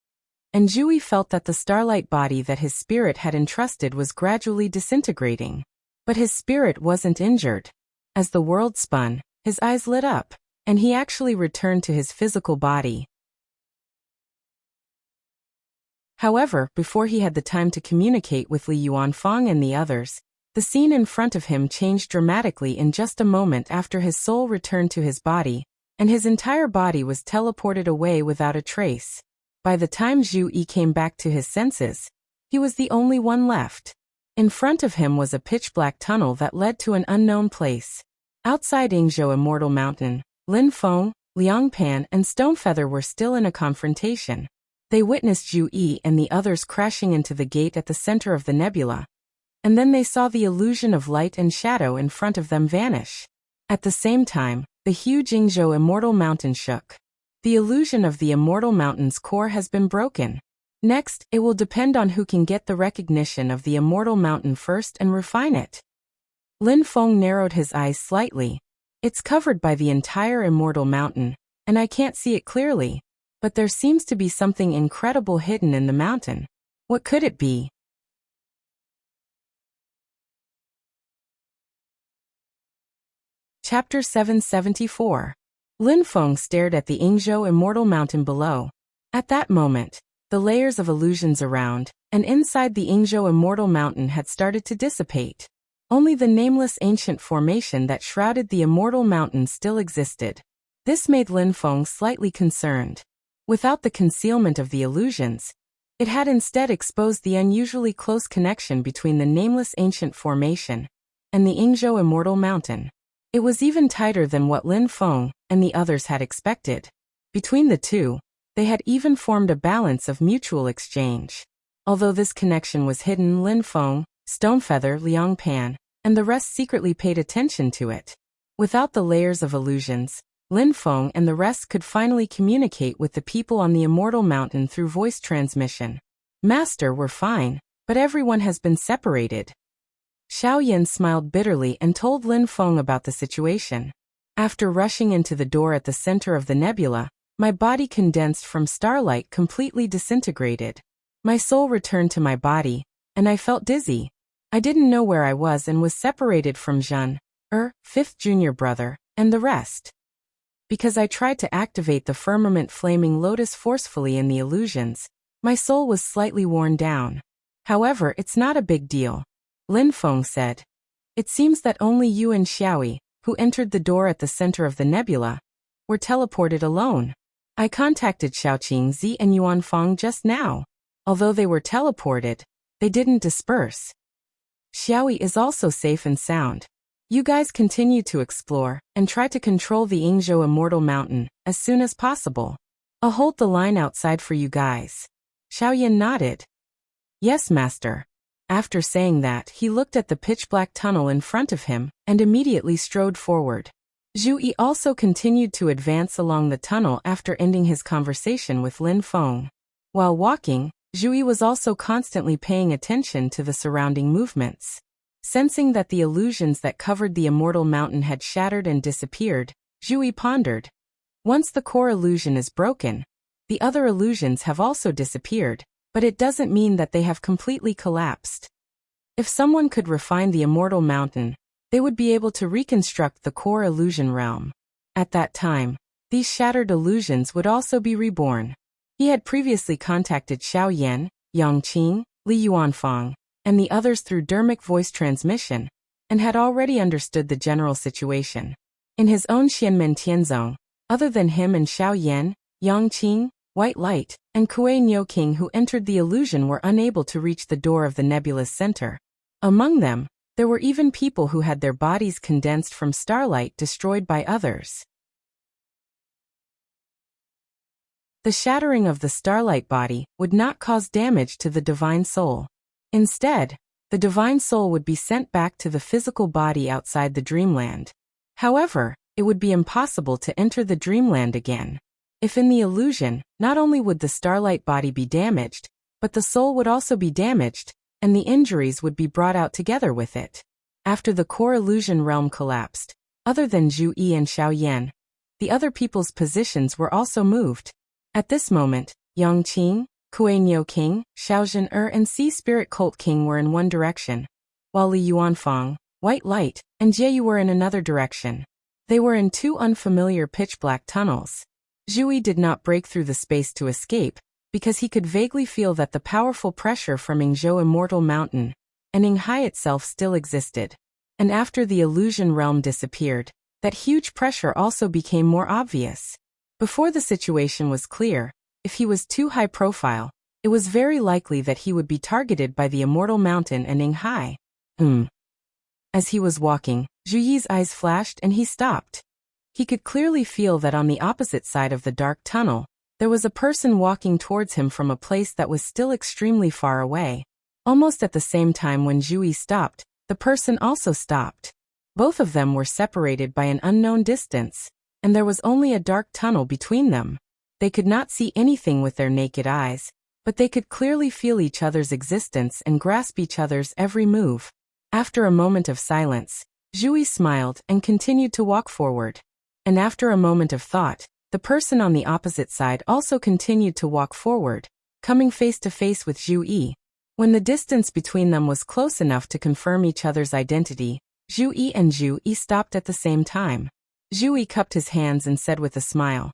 and Zhu Yi felt that the starlight body that his spirit had entrusted was gradually disintegrating. But his spirit wasn't injured. As the world spun, his eyes lit up, and he actually returned to his physical body. However, before he had the time to communicate with Li Yuanfang and the others, the scene in front of him changed dramatically in just a moment after his soul returned to his body, and his entire body was teleported away without a trace. By the time Zhu Yi came back to his senses, he was the only one left. In front of him was a pitch-black tunnel that led to an unknown place. Outside Yingzhou Immortal Mountain, Lin Feng, Liang Pan, and Stonefeather were still in a confrontation. They witnessed Zhu Yi and the others crashing into the gate at the center of the nebula, and then they saw the illusion of light and shadow in front of them vanish. At the same time, the huge Yingzhou Immortal Mountain shook. The illusion of the Immortal Mountain's core has been broken. Next, it will depend on who can get the recognition of the Immortal Mountain first and refine it. Lin Feng narrowed his eyes slightly. It's covered by the entire Immortal Mountain, and I can't see it clearly. But there seems to be something incredible hidden in the mountain. What could it be? Chapter 774. Lin Feng stared at the Yingzhou Immortal Mountain below. At that moment, the layers of illusions around and inside the Yingzhou Immortal Mountain had started to dissipate. Only the nameless ancient formation that shrouded the Immortal Mountain still existed. This made Lin Feng slightly concerned. Without the concealment of the illusions, it had instead exposed the unusually close connection between the nameless ancient formation and the Yingzhou Immortal Mountain. It was even tighter than what Lin Feng and the others had expected. Between the two, they had even formed a balance of mutual exchange. Although this connection was hidden, Lin Feng, Stonefeather, Liang Pan, and the rest secretly paid attention to it. Without the layers of illusions, Lin Feng and the rest could finally communicate with the people on the Immortal Mountain through voice transmission. Master, we're fine, but everyone has been separated. Xiao Yan smiled bitterly and told Lin Feng about the situation. After rushing into the door at the center of the nebula, my body condensed from starlight completely disintegrated. My soul returned to my body, and I felt dizzy. I didn't know where I was and was separated from Zhen, fifth junior brother, and the rest. Because I tried to activate the firmament flaming lotus forcefully in the illusions, my soul was slightly worn down. However, it's not a big deal. Lin Feng said. It seems that only you and Xiaoyi, who entered the door at the center of the nebula, were teleported alone. I contacted Xiaoqing Zi and Yuanfang just now. Although they were teleported, they didn't disperse. Xiaoyi is also safe and sound. You guys continue to explore and try to control the Yingzhou Immortal Mountain as soon as possible. I'll hold the line outside for you guys. Xiaoyan nodded. Yes, master. After saying that, he looked at the pitch-black tunnel in front of him and immediately strode forward. Zhu Yi also continued to advance along the tunnel after ending his conversation with Lin Feng. While walking, Zhu Yi was also constantly paying attention to the surrounding movements. Sensing that the illusions that covered the Immortal Mountain had shattered and disappeared, Zhu Yi pondered. Once the core illusion is broken, the other illusions have also disappeared, but it doesn't mean that they have completely collapsed. If someone could refine the Immortal Mountain, they would be able to reconstruct the core illusion realm. At that time, these shattered illusions would also be reborn. He had previously contacted Xiao Yan, Yang Qing, Li Yuanfang, and the others through dermic voice transmission, and had already understood the general situation. In his own Xianmen Tianzong, other than him and Xiao Yan, Yang Qing, White Light, and Kuei Niu King who entered the illusion were unable to reach the door of the nebula's center. Among them, there were even people who had their bodies condensed from starlight destroyed by others. The shattering of the starlight body would not cause damage to the divine soul. Instead, the divine soul would be sent back to the physical body outside the dreamland. However, it would be impossible to enter the dreamland again. If in the illusion, not only would the starlight body be damaged, but the soul would also be damaged, and the injuries would be brought out together with it. After the core illusion realm collapsed, other than Zhu Yi and Xiao Yan, the other people's positions were also moved. At this moment, Yang Qing, Kuei Niu King, Xiao Zhen and Sea Spirit Cult King were in one direction, while Li Yuanfang, White Light, and Jieyu were in another direction. They were in two unfamiliar pitch-black tunnels. Zhu did not break through the space to escape, because he could vaguely feel that the powerful pressure from Yingzhou Immortal Mountain and Yinghai itself still existed. And after the illusion realm disappeared, that huge pressure also became more obvious. Before the situation was clear, if he was too high profile, it was very likely that he would be targeted by the Immortal Mountain and Yinghai. As he was walking, Zhu Yi's eyes flashed and he stopped. He could clearly feel that on the opposite side of the dark tunnel, there was a person walking towards him from a place that was still extremely far away. Almost at the same time when Zhu Yi stopped, the person also stopped. Both of them were separated by an unknown distance, and there was only a dark tunnel between them. They could not see anything with their naked eyes, but they could clearly feel each other's existence and grasp each other's every move. After a moment of silence, Zhu Yi smiled and continued to walk forward. And after a moment of thought, the person on the opposite side also continued to walk forward, coming face to face with Zhu Yi. When the distance between them was close enough to confirm each other's identity, Zhu Yi and Zhu Yi stopped at the same time. Zhu Yi cupped his hands and said with a smile,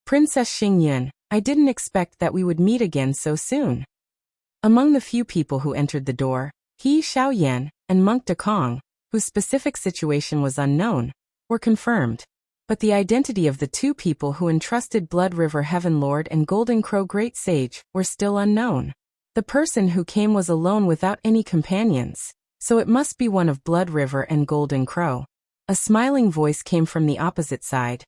"Princess Xingyun, I didn't expect that we would meet again so soon." Among the few people who entered the door, He Xiaoyan and Monk Dekong, whose specific situation was unknown, were confirmed. But the identity of the two people who entrusted Blood River Heaven Lord and Golden Crow Great Sage were still unknown. The person who came was alone without any companions, so it must be one of Blood River and Golden Crow. A smiling voice came from the opposite side.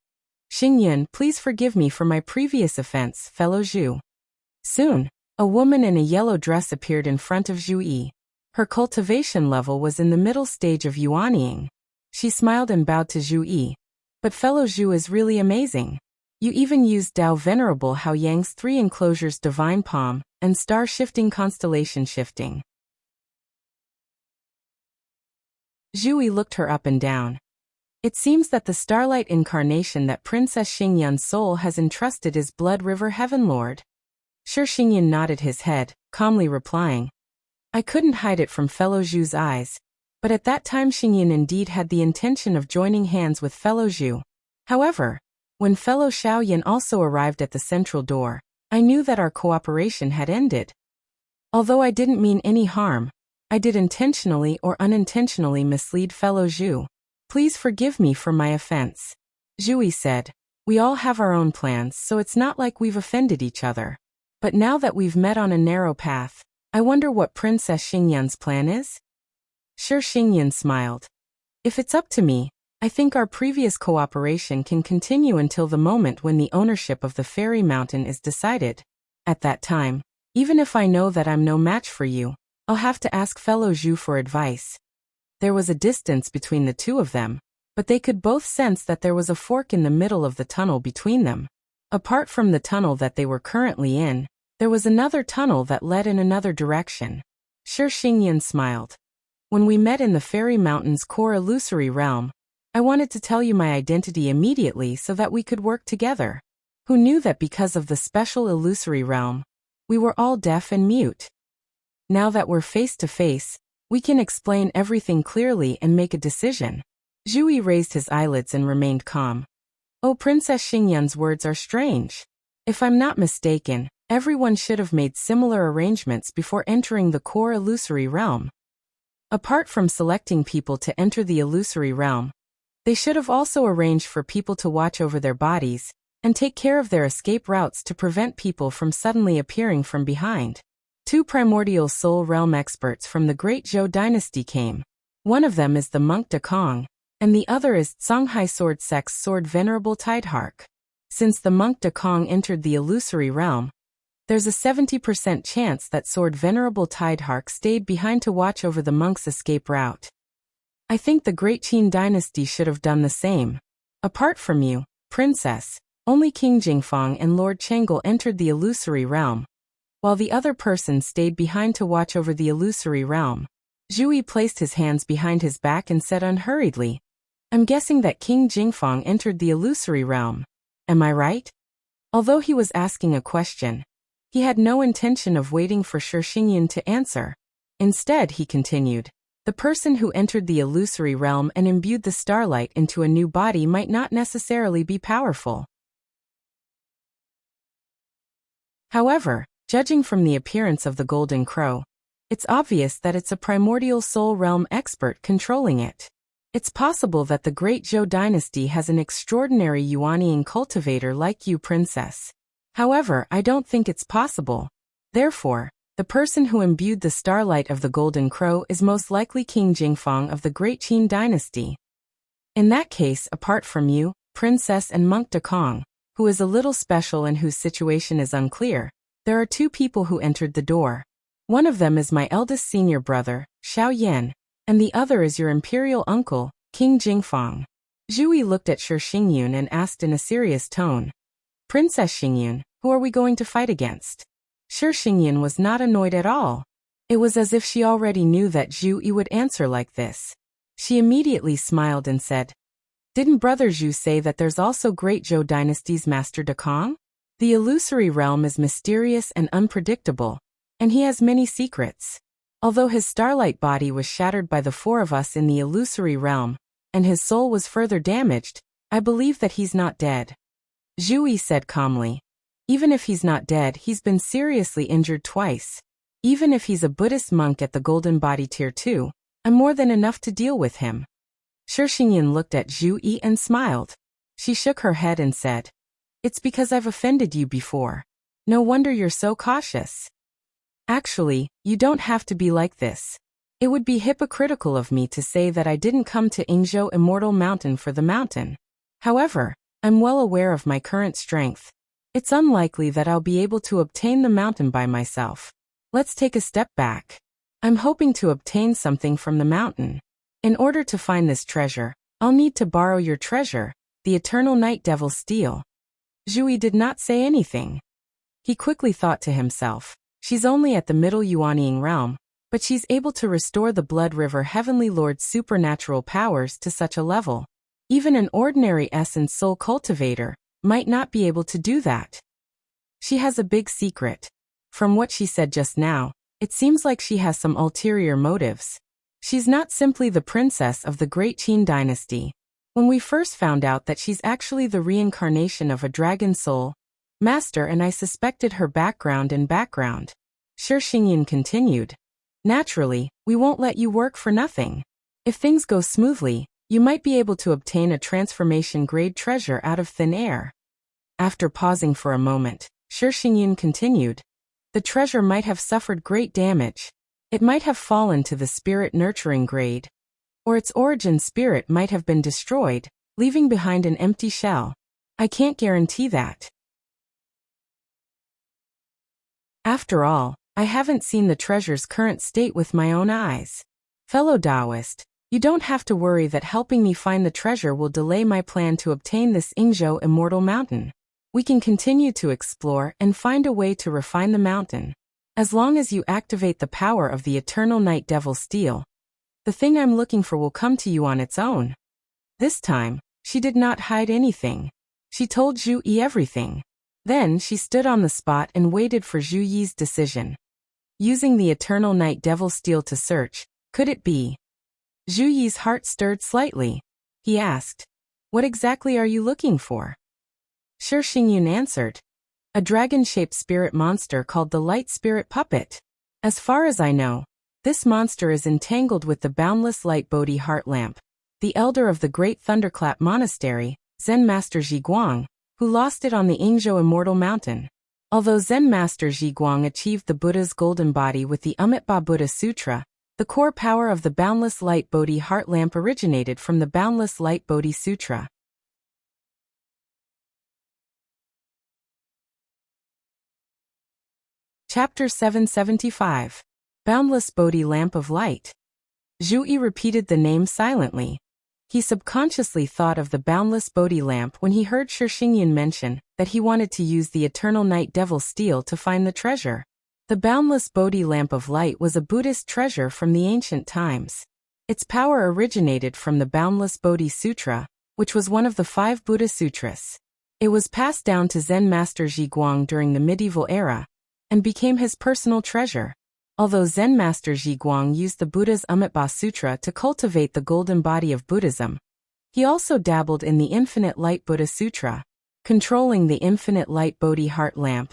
"Xingyun, please forgive me for my previous offense, fellow Zhu." Soon, a woman in a yellow dress appeared in front of Zhu Yi. Her cultivation level was in the middle stage of yuanying. She smiled and bowed to Zhu Yi. "But fellow Zhu is really amazing. You even used Dao Venerable Hao Yang's 3 enclosures Divine Palm and Star Shifting Constellation Shifting." Zhu Yi looked her up and down. "It seems that the starlight incarnation that Princess Xingyun's soul has entrusted is Blood River Heaven Lord." Sure Xingyun nodded his head, calmly replying, "I couldn't hide it from fellow Zhu's eyes, but at that time Xingyun indeed had the intention of joining hands with fellow Zhu. However, when fellow Xiaoyan also arrived at the central door, I knew that our cooperation had ended. Although I didn't mean any harm, I did intentionally or unintentionally mislead fellow Zhu. Please forgive me for my offense." Zhu Yi said, "We all have our own plans, so it's not like we've offended each other. But now that we've met on a narrow path, I wonder what Princess Xingyun's plan is?" Sure Xingyun smiled. "If it's up to me, I think our previous cooperation can continue until the moment when the ownership of the Fairy Mountain is decided. At that time, even if I know that I'm no match for you, I'll have to ask fellow Zhu for advice." There was a distance between the two of them, but they could both sense that there was a fork in the middle of the tunnel between them. Apart from the tunnel that they were currently in, there was another tunnel that led in another direction. Sure Xingyun smiled. "When we met in the Fairy Mountain's core illusory realm, I wanted to tell you my identity immediately so that we could work together. Who knew that because of the special illusory realm, we were all deaf and mute? Now that we're face to face, we can explain everything clearly and make a decision." Zhu Yi raised his eyelids and remained calm. "Oh, Princess Xingyun's words are strange. If I'm not mistaken, everyone should have made similar arrangements before entering the core illusory realm. Apart from selecting people to enter the illusory realm, they should have also arranged for people to watch over their bodies and take care of their escape routes to prevent people from suddenly appearing from behind. 2 primordial soul realm experts from the Great Zhou dynasty came. One of them is the Monk Dekong, and the other is Songhai Sword Sect's Sword Venerable Tidehark. Since the Monk Dekong entered the illusory realm, there's a 70% chance that Sword Venerable Tidehark stayed behind to watch over the monk's escape route. I think the Great Qin dynasty should have done the same. Apart from you, Princess, only King Jingfang and Lord Chengel entered the illusory realm, while the other person stayed behind to watch over the illusory realm." Zhu Yi placed his hands behind his back and said unhurriedly, "I'm guessing that King Jingfang entered the illusory realm. Am I right?" Although he was asking a question, he had no intention of waiting for Sure Xingyun to answer. Instead, he continued, "The The person who entered the illusory realm and imbued the starlight into a new body might not necessarily be powerful. However, judging from the appearance of the golden crow, it's obvious that it's a primordial soul realm expert controlling it. It's possible that the Great Zhou dynasty has an extraordinary Yuaniing cultivator like you, princess. However, I don't think it's possible. Therefore, the person who imbued the starlight of the golden crow is most likely King Jingfang of the Great Qin dynasty. In that case, apart from you, princess, and monk Dekong, who is a little special and whose situation is unclear, there are two people who entered the door. One of them is my eldest senior brother, Xiao Yan, and the other is your imperial uncle, King Jingfang. Zhu Yi looked at Shi Xingyun and asked in a serious tone, Princess Xingyun, who are we going to fight against? Shi Xingyun was not annoyed at all. It was as if she already knew that Zhu Yi would answer like this. She immediately smiled and said, Didn't Brother Zhu say that there's also Great Zhou dynasty's Master Dekong? The illusory realm is mysterious and unpredictable, and he has many secrets. Although his starlight body was shattered by the four of us in the illusory realm, and his soul was further damaged, I believe that he's not dead. Zhu Yi said calmly. Even if he's not dead, he's been seriously injured twice. Even if he's a Buddhist monk at the Golden Body Tier 2, I'm more than enough to deal with him. Shi Xingyun looked at Zhu Yi and smiled. She shook her head and said, It's because I've offended you before. No wonder you're so cautious. Actually, you don't have to be like this. It would be hypocritical of me to say that I didn't come to Yingzhou Immortal Mountain for the mountain. However, I'm well aware of my current strength. It's unlikely that I'll be able to obtain the mountain by myself. Let's take a step back. I'm hoping to obtain something from the mountain. In order to find this treasure, I'll need to borrow your treasure, the Eternal Night Devil's Steel. Zhu Yi did not say anything. He quickly thought to himself, she's only at the middle Yuaniing realm, but she's able to restore the Blood River Heavenly Lord's supernatural powers to such a level. Even an ordinary essence soul cultivator might not be able to do that. She has a big secret. From what she said just now, it seems like she has some ulterior motives. She's not simply the princess of the Great Qin dynasty. When we first found out that she's actually the reincarnation of a dragon soul master, and I suspected her background. Shi Xingyun continued. Naturally, we won't let you work for nothing. If things go smoothly, you might be able to obtain a transformation-grade treasure out of thin air. After pausing for a moment, Shi Xingyun continued. The treasure might have suffered great damage. It might have fallen to the spirit-nurturing grade. Or its origin spirit might have been destroyed, leaving behind an empty shell. I can't guarantee that. After all, I haven't seen the treasure's current state with my own eyes. Fellow Taoist, you don't have to worry that helping me find the treasure will delay my plan to obtain this Yingzhou Immortal Mountain. We can continue to explore and find a way to refine the mountain. As long as you activate the power of the Eternal Night Devil's Steel, the thing I'm looking for will come to you on its own. This time, she did not hide anything. She told Zhu Yi everything. Then she stood on the spot and waited for Zhu Yi's decision. Using the Eternal Night Devil's Steel to search, could it be? Zhu Yi's heart stirred slightly. He asked, What exactly are you looking for? Shi Xingyun answered, A dragon-shaped spirit monster called the Light Spirit Puppet. As far as I know, this monster is entangled with the boundless light Bodhi heart lamp, the elder of the Great Thunderclap Monastery, Zen Master Zhiguang, who lost it on the Yingzhou Immortal Mountain. Although Zen Master Zhiguang achieved the Buddha's golden body with the Amitabha Buddha Sutra, the core power of the boundless light Bodhi heart lamp originated from the boundless light Bodhi Sutra. Chapter 775. Boundless Bodhi Lamp of Light. Zhu Yi repeated the name silently. He subconsciously thought of the boundless Bodhi lamp when he heard Shi Xingyun mention that he wanted to use the Eternal Night Devil's Steel to find the treasure. The boundless Bodhi lamp of light was a Buddhist treasure from the ancient times. Its power originated from the boundless Bodhi Sutra, which was one of the 5 Buddha Sutras. It was passed down to Zen Master Zhiguang during the medieval era, and became his personal treasure. Although Zen master Zhiguang used the Buddha's Amitabha Sutra to cultivate the golden body of Buddhism, he also dabbled in the Infinite Light Buddha Sutra, controlling the Infinite Light Bodhi heart lamp.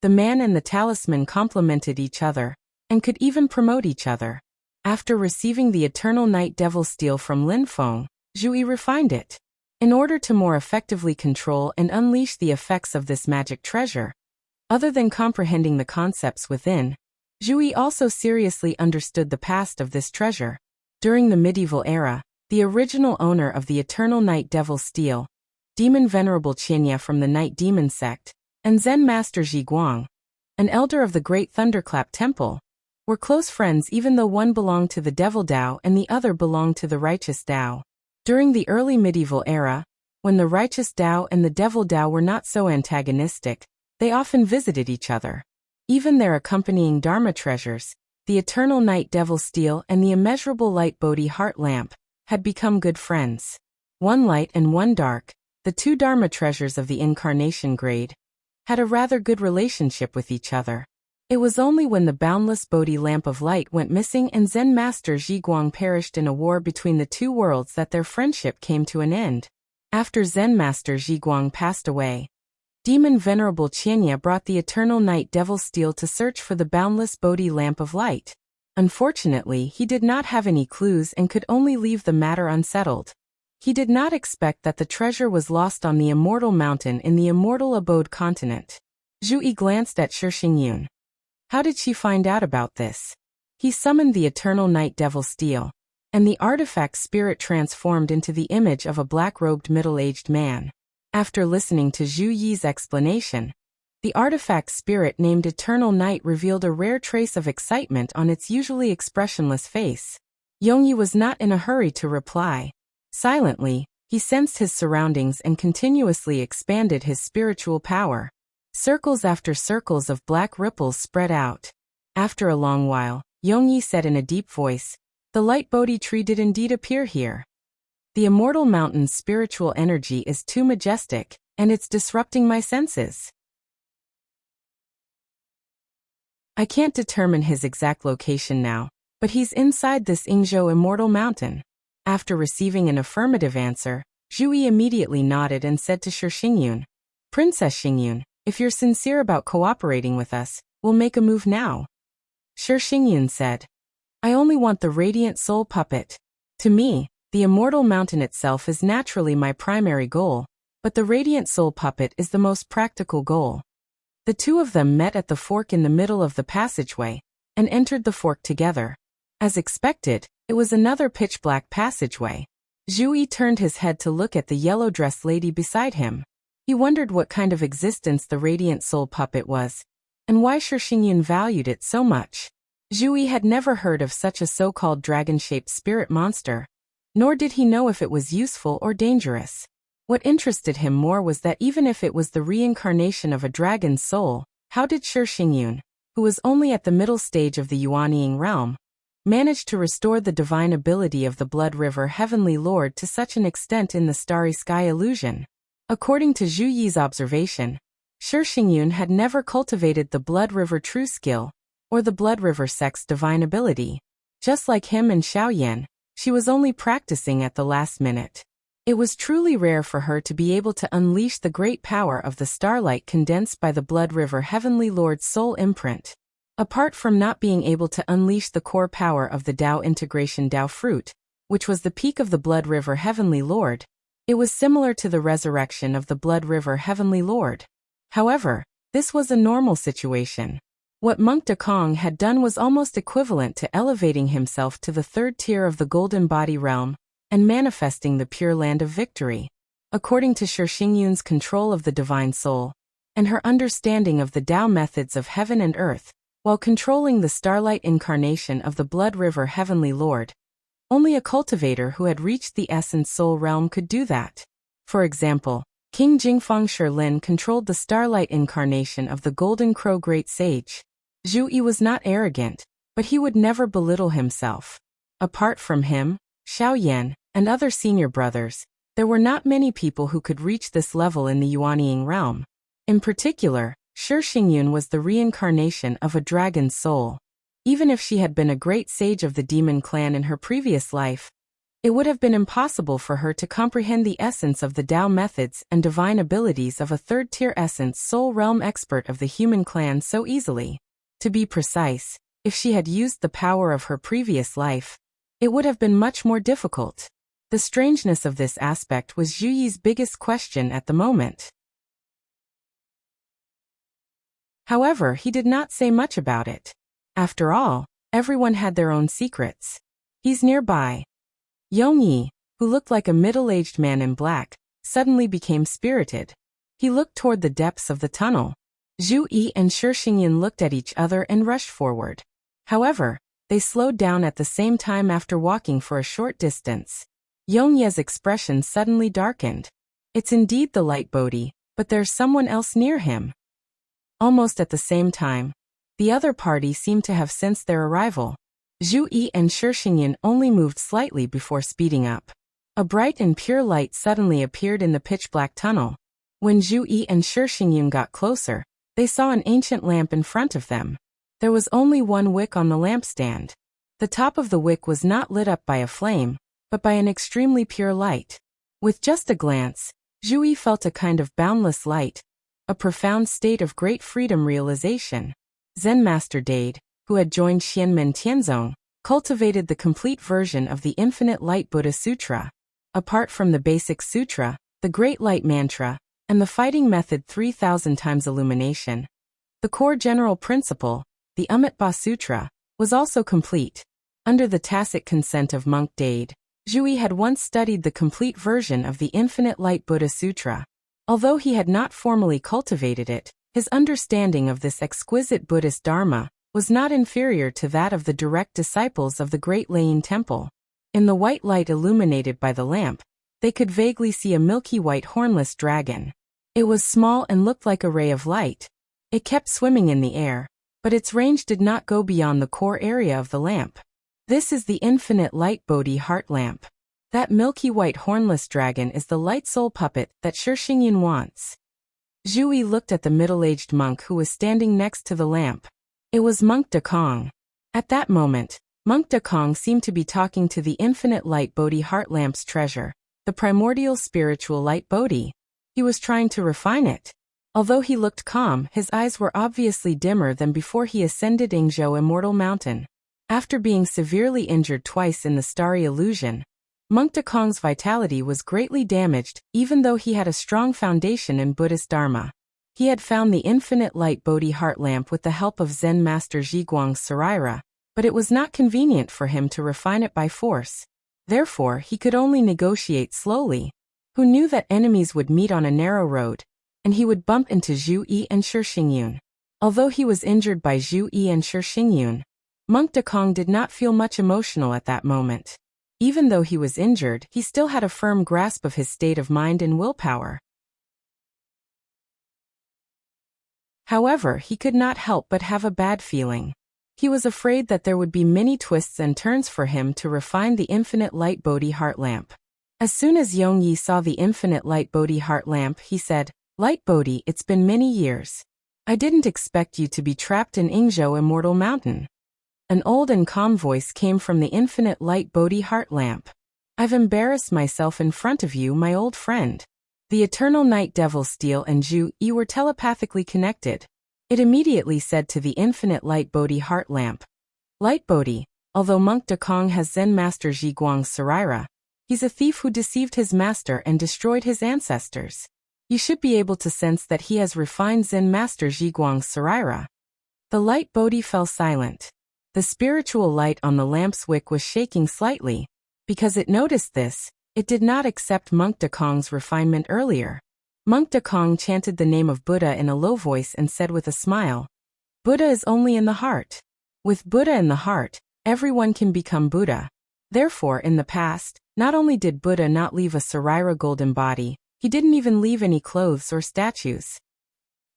The man and the talisman complemented each other, and could even promote each other. After receiving the Eternal Night Devil Steel from Lin Feng, Zhu Yi refined it. In order to more effectively control and unleash the effects of this magic treasure, other than comprehending the concepts within, Zhu Yi also seriously understood the past of this treasure. During the medieval era, the original owner of the Eternal Night Devil Steel, Demon Venerable Qianya from the Night Demon sect, and Zen Master Zhiguang, an elder of the Great Thunderclap Temple, were close friends even though one belonged to the Devil Dao and the other belonged to the Righteous Dao. During the early medieval era, when the Righteous Dao and the Devil Dao were not so antagonistic, they often visited each other. Even their accompanying Dharma treasures, the Eternal Night Devil Steel and the Immeasurable Light Bodhi Heart Lamp, had become good friends. One light and one dark, the two Dharma treasures of the incarnation grade, had a rather good relationship with each other. It was only when the boundless Bodhi lamp of light went missing and Zen Master Zhiguang perished in a war between the two worlds that their friendship came to an end. After Zen Master Zhiguang passed away, Demon Venerable Qianya brought the Eternal Night Devil Steel to search for the boundless Bodhi lamp of light. Unfortunately, he did not have any clues and could only leave the matter unsettled. He did not expect that the treasure was lost on the Immortal Mountain in the Immortal Abode continent. Zhu Yi glanced at Shixingyun. How did she find out about this? He summoned the Eternal Night Devil Steel, and the artifact spirit transformed into the image of a black-robed middle-aged man. After listening to Zhu Yi's explanation, the artifact spirit named Eternal Night revealed a rare trace of excitement on its usually expressionless face. Yongyi was not in a hurry to reply. Silently, he sensed his surroundings and continuously expanded his spiritual power. Circles after circles of black ripples spread out. After a long while, Yongyi said in a deep voice, "The light Bodhi tree did indeed appear here. The Immortal Mountain's spiritual energy is too majestic, and it's disrupting my senses. I can't determine his exact location now, but he's inside this Yingzhou Immortal Mountain." After receiving an affirmative answer, Zhu Yi immediately nodded and said to Shixingyun, "Princess Xingyun, if you're sincere about cooperating with us, we'll make a move now." Shixingyun said, "I only want the Radiant Soul Puppet. To me, the Immortal Mountain itself is naturally my primary goal, but the Radiant Soul Puppet is the most practical goal." The two of them met at the fork in the middle of the passageway, and entered the fork together. As expected, it was another pitch-black passageway. Zhu Yi turned his head to look at the yellow-dressed lady beside him. He wondered what kind of existence the Radiant Soul Puppet was, and why Shixingyun valued it so much. Zhu Yi had never heard of such a so-called dragon-shaped spirit monster, nor did he know if it was useful or dangerous. What interested him more was that even if it was the reincarnation of a dragon's soul, how did Shixingyun, who was only at the middle stage of the Yuanying realm, manage to restore the divine ability of the Blood River Heavenly Lord to such an extent in the Starry Sky illusion? According to Zhu Yi's observation, Shixingyun had never cultivated the Blood River True Skill, or the Blood River Sect's divine ability. Just like him and Xiaoyan, she was only practicing at the last minute. It was truly rare for her to be able to unleash the great power of the starlight condensed by the Blood River Heavenly Lord's soul imprint. Apart from not being able to unleash the core power of the Dao Integration Dao Fruit, which was the peak of the Blood River Heavenly Lord, it was similar to the resurrection of the Blood River Heavenly Lord. However, this was a normal situation. What Monk Dekong had done was almost equivalent to elevating himself to the third tier of the Golden Body realm, and manifesting the Pure Land of Victory. According to Shixingyun's control of the Divine Soul, and her understanding of the Tao methods of heaven and earth, while controlling the starlight incarnation of the Blood River Heavenly Lord, only a cultivator who had reached the Essence Soul realm could do that. For example, King Jingfeng Shilin controlled the starlight incarnation of the Golden Crow Great Sage. Zhu Yi was not arrogant, but he would never belittle himself. Apart from him, Xiaoyan, and other senior brothers, there were not many people who could reach this level in the Yuanying realm. In particular, Shixingyun was the reincarnation of a dragon's soul. Even if she had been a great sage of the demon clan in her previous life, it would have been impossible for her to comprehend the essence of the Tao methods and divine abilities of a third-tier essence soul realm expert of the human clan so easily. To be precise, if she had used the power of her previous life, it would have been much more difficult. The strangeness of this aspect was Zhu Yi's biggest question at the moment. However, he did not say much about it. After all, everyone had their own secrets. He's nearby. Yongyi, who looked like a middle-aged man in black, suddenly became spirited. He looked toward the depths of the tunnel. Zhu Yi and Shi Xingyan looked at each other and rushed forward. However, they slowed down at the same time after walking for a short distance. Yongye's expression suddenly darkened. It's indeed the light Bodhi, but there's someone else near him. Almost at the same time, the other party seemed to have sensed their arrival. Zhu Yi and Shi Xingyan only moved slightly before speeding up. A bright and pure light suddenly appeared in the pitch-black tunnel. When Zhu Yi and Shi Xingyan got closer, they saw an ancient lamp in front of them. There was only one wick on the lampstand. The top of the wick was not lit up by a flame, but by an extremely pure light. With just a glance, Zhu Yi felt a kind of boundless light, a profound state of great freedom realization. Zen Master Dade, who had joined Xianmen Tianzong, cultivated the complete version of the Infinite Light Buddha Sutra. Apart from the basic sutra, the Great Light Mantra, and the fighting method 3,000 times illumination, the core general principle, the Amitabha Sutra, was also complete. Under the tacit consent of Monk Dade, Zhu Yi had once studied the complete version of the Infinite Light Buddha Sutra. Although he had not formally cultivated it, his understanding of this exquisite Buddhist Dharma was not inferior to that of the direct disciples of the Great Layin Temple. In the white light illuminated by the lamp, they could vaguely see a milky white hornless dragon. It was small and looked like a ray of light. It kept swimming in the air, but its range did not go beyond the core area of the lamp. This is the Infinite Light Bodhi Heart Lamp. That milky white hornless dragon is the light soul puppet that Shi Xingyan wants. Zhu Yi looked at the middle-aged monk who was standing next to the lamp. It was Monk Dekong. At that moment, Monk Dekong seemed to be talking to the Infinite Light Bodhi Heart Lamp's treasure, the primordial spiritual light Bodhi. He was trying to refine it. Although he looked calm, his eyes were obviously dimmer than before he ascended Yingzhou Immortal Mountain. After being severely injured twice in the starry illusion, Monk Dekong's vitality was greatly damaged, even though he had a strong foundation in Buddhist Dharma. He had found the Infinite Light Bodhi Heart Lamp with the help of Zen Master Zhiguang's Saraira, but it was not convenient for him to refine it by force. Therefore, he could only negotiate slowly. Who knew that enemies would meet on a narrow road, and he would bump into Zhu Yi and Shi Xingyan. Although he was injured by Zhu Yi and Shi Xingyan, Monk Dekong did not feel much emotional at that moment. Even though he was injured, he still had a firm grasp of his state of mind and willpower. However, he could not help but have a bad feeling. He was afraid that there would be many twists and turns for him to refine the Infinite Light Bodhi Heart Lamp. As soon as Yongyi saw the Infinite Light Bodhi Heart Lamp, he said, "Light Bodhi, it's been many years. I didn't expect you to be trapped in Yingzhou Immortal Mountain." An old and calm voice came from the Infinite Light Bodhi Heart Lamp. "I've embarrassed myself in front of you, my old friend." The Eternal Night Devil Steel and Zhu Yi were telepathically connected. It immediately said to the Infinite Light Bodhi Heart Lamp, "Light Bodhi, although Monk Dekong has Zen Master Zhiguang's Saraira, he's a thief who deceived his master and destroyed his ancestors. You should be able to sense that he has refined Zen Master Zhiguang's Saraira." The Light Bodhi fell silent. The spiritual light on the lamp's wick was shaking slightly. Because it noticed this, it did not accept Monk Dekong's refinement earlier. Monk Dekong chanted the name of Buddha in a low voice and said with a smile, "Buddha is only in the heart. With Buddha in the heart, everyone can become Buddha." Therefore, in the past, not only did Buddha not leave a Saraira golden body, he didn't even leave any clothes or statues.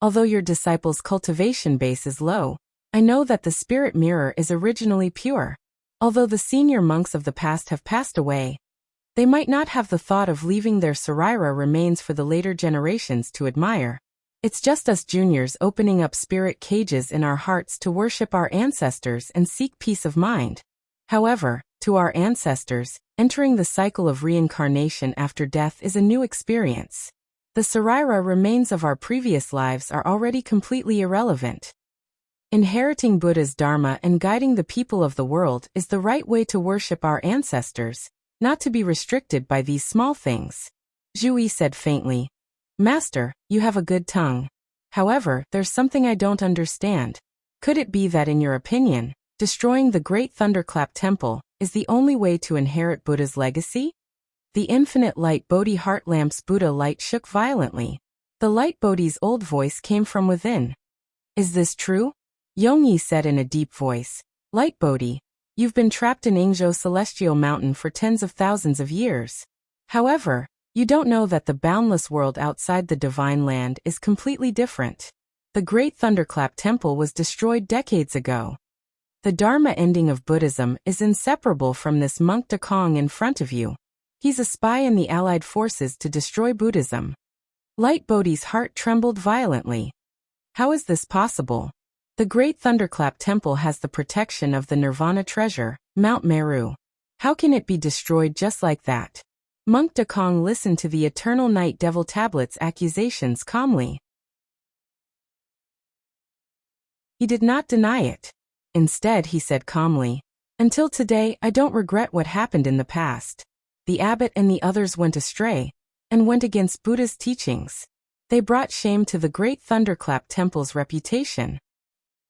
Although your disciple's cultivation base is low, I know that the spirit mirror is originally pure. Although the senior monks of the past have passed away, they might not have the thought of leaving their Saraira remains for the later generations to admire. It's just us juniors opening up spirit cages in our hearts to worship our ancestors and seek peace of mind. However, to our ancestors, entering the cycle of reincarnation after death is a new experience. The Sarira remains of our previous lives are already completely irrelevant. Inheriting Buddha's Dharma and guiding the people of the world is the right way to worship our ancestors, not to be restricted by these small things. Zhu Yi said faintly, Master, you have a good tongue. However, there's something I don't understand. Could it be that in your opinion, destroying the Great Thunderclap Temple is the only way to inherit Buddha's legacy? The infinite light Bodhi heart lamp's Buddha light shook violently. The light Bodhi's old voice came from within. Is this true? Yongyi said in a deep voice. Light Bodhi, you've been trapped in Ingzhou Celestial Mountain for tens of thousands of years. However, you don't know that the boundless world outside the Divine Land is completely different. The Great Thunderclap Temple was destroyed decades ago. The Dharma ending of Buddhism is inseparable from this monk Dekong in front of you. He's a spy in the Allied forces to destroy Buddhism. Light Bodhi's heart trembled violently. How is this possible? The Great Thunderclap Temple has the protection of the Nirvana treasure, Mount Meru. How can it be destroyed just like that? Monk Dekong listened to the Eternal Night Devil Tablet's accusations calmly. He did not deny it. Instead, he said calmly, Until today, I don't regret what happened in the past. The abbot and the others went astray, and went against Buddha's teachings. They brought shame to the Great Thunderclap Temple's reputation.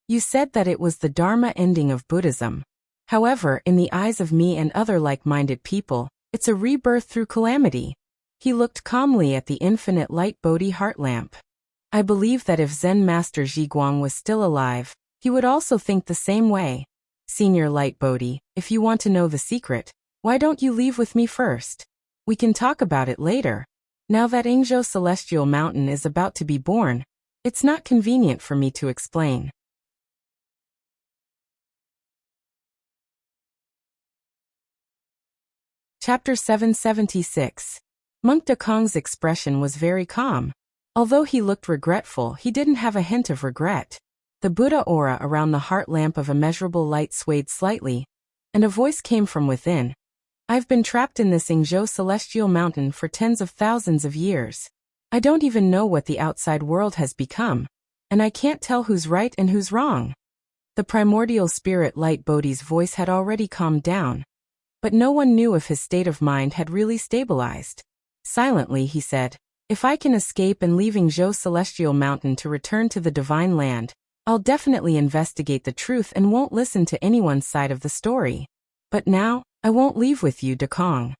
You said that it was the Dharma ending of Buddhism. However, in the eyes of me and other like-minded people, it's a rebirth through calamity. He looked calmly at the infinite light Bodhi heart lamp. I believe that if Zen Master Zhiguang was still alive, he would also think the same way. Senior Light Bodhi, if you want to know the secret, why don't you leave with me first? We can talk about it later. Now that Ingzhou Celestial Mountain is about to be born, it's not convenient for me to explain. Chapter 776. Monk Dekong's expression was very calm. Although he looked regretful, he didn't have a hint of regret. The Buddha aura around the heart lamp of immeasurable light swayed slightly, and a voice came from within. I've been trapped in this Ingzhou Celestial Mountain for tens of thousands of years. I don't even know what the outside world has become, and I can't tell who's right and who's wrong. The primordial spirit Light Bodhi's voice had already calmed down, but no one knew if his state of mind had really stabilized. Silently, he said, If I can escape and leave Ingzhou Celestial Mountain to return to the Divine Land, I'll definitely investigate the truth and won't listen to anyone's side of the story. But now, I won't leave with you, Dekong.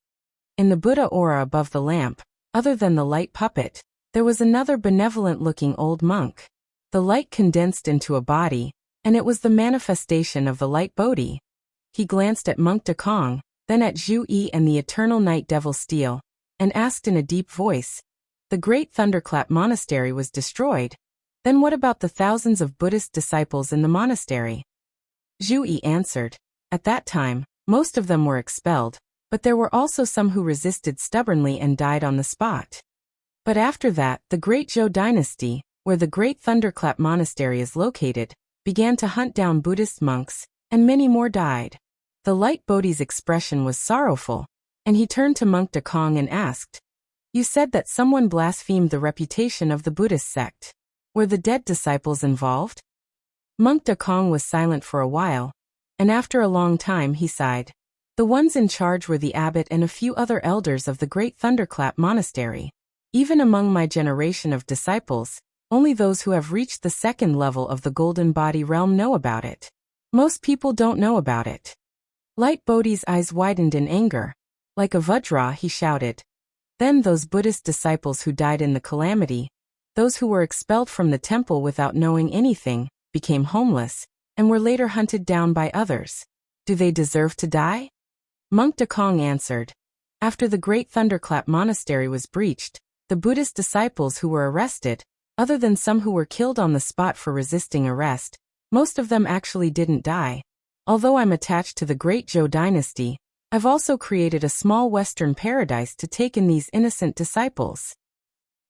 In the Buddha aura above the lamp, other than the light puppet, there was another benevolent-looking old monk. The light condensed into a body, and it was the manifestation of the Light Bodhi. He glanced at Monk Dekong, then at Zhu Yi and the Eternal Night Devil Steel, and asked in a deep voice, The Great Thunderclap Monastery was destroyed. Then what about the thousands of Buddhist disciples in the monastery? Zhu Yi answered, At that time, most of them were expelled, but there were also some who resisted stubbornly and died on the spot. But after that, the Great Zhou dynasty, where the Great Thunderclap Monastery is located, began to hunt down Buddhist monks, and many more died. The Light Bodhi's expression was sorrowful, and he turned to Monk Dekong and asked, You said that someone blasphemed the reputation of the Buddhist sect. Were the dead disciples involved? Monk Dekong was silent for a while, and after a long time he sighed. The ones in charge were the abbot and a few other elders of the Great Thunderclap Monastery. Even among my generation of disciples, only those who have reached the second level of the Golden Body realm know about it. Most people don't know about it. Light Bodhi's eyes widened in anger. Like a Vajra, he shouted. Then those Buddhist disciples who died in the calamity, those who were expelled from the temple without knowing anything, became homeless, and were later hunted down by others. Do they deserve to die? Monk Dekong answered. After the Great Thunderclap Monastery was breached, the Buddhist disciples who were arrested, other than some who were killed on the spot for resisting arrest, most of them actually didn't die. Although I'm attached to the Great Zhou dynasty, I've also created a small Western paradise to take in these innocent disciples.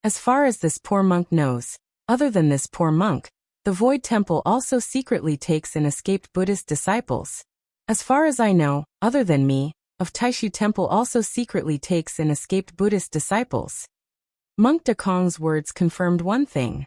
As far as this poor monk knows, Other than this poor monk, the Void Temple also secretly takes in escaped Buddhist disciples. As far as I know, other than me, of Taishu Temple also secretly takes in escaped Buddhist disciples. Monk Dekong's words confirmed one thing.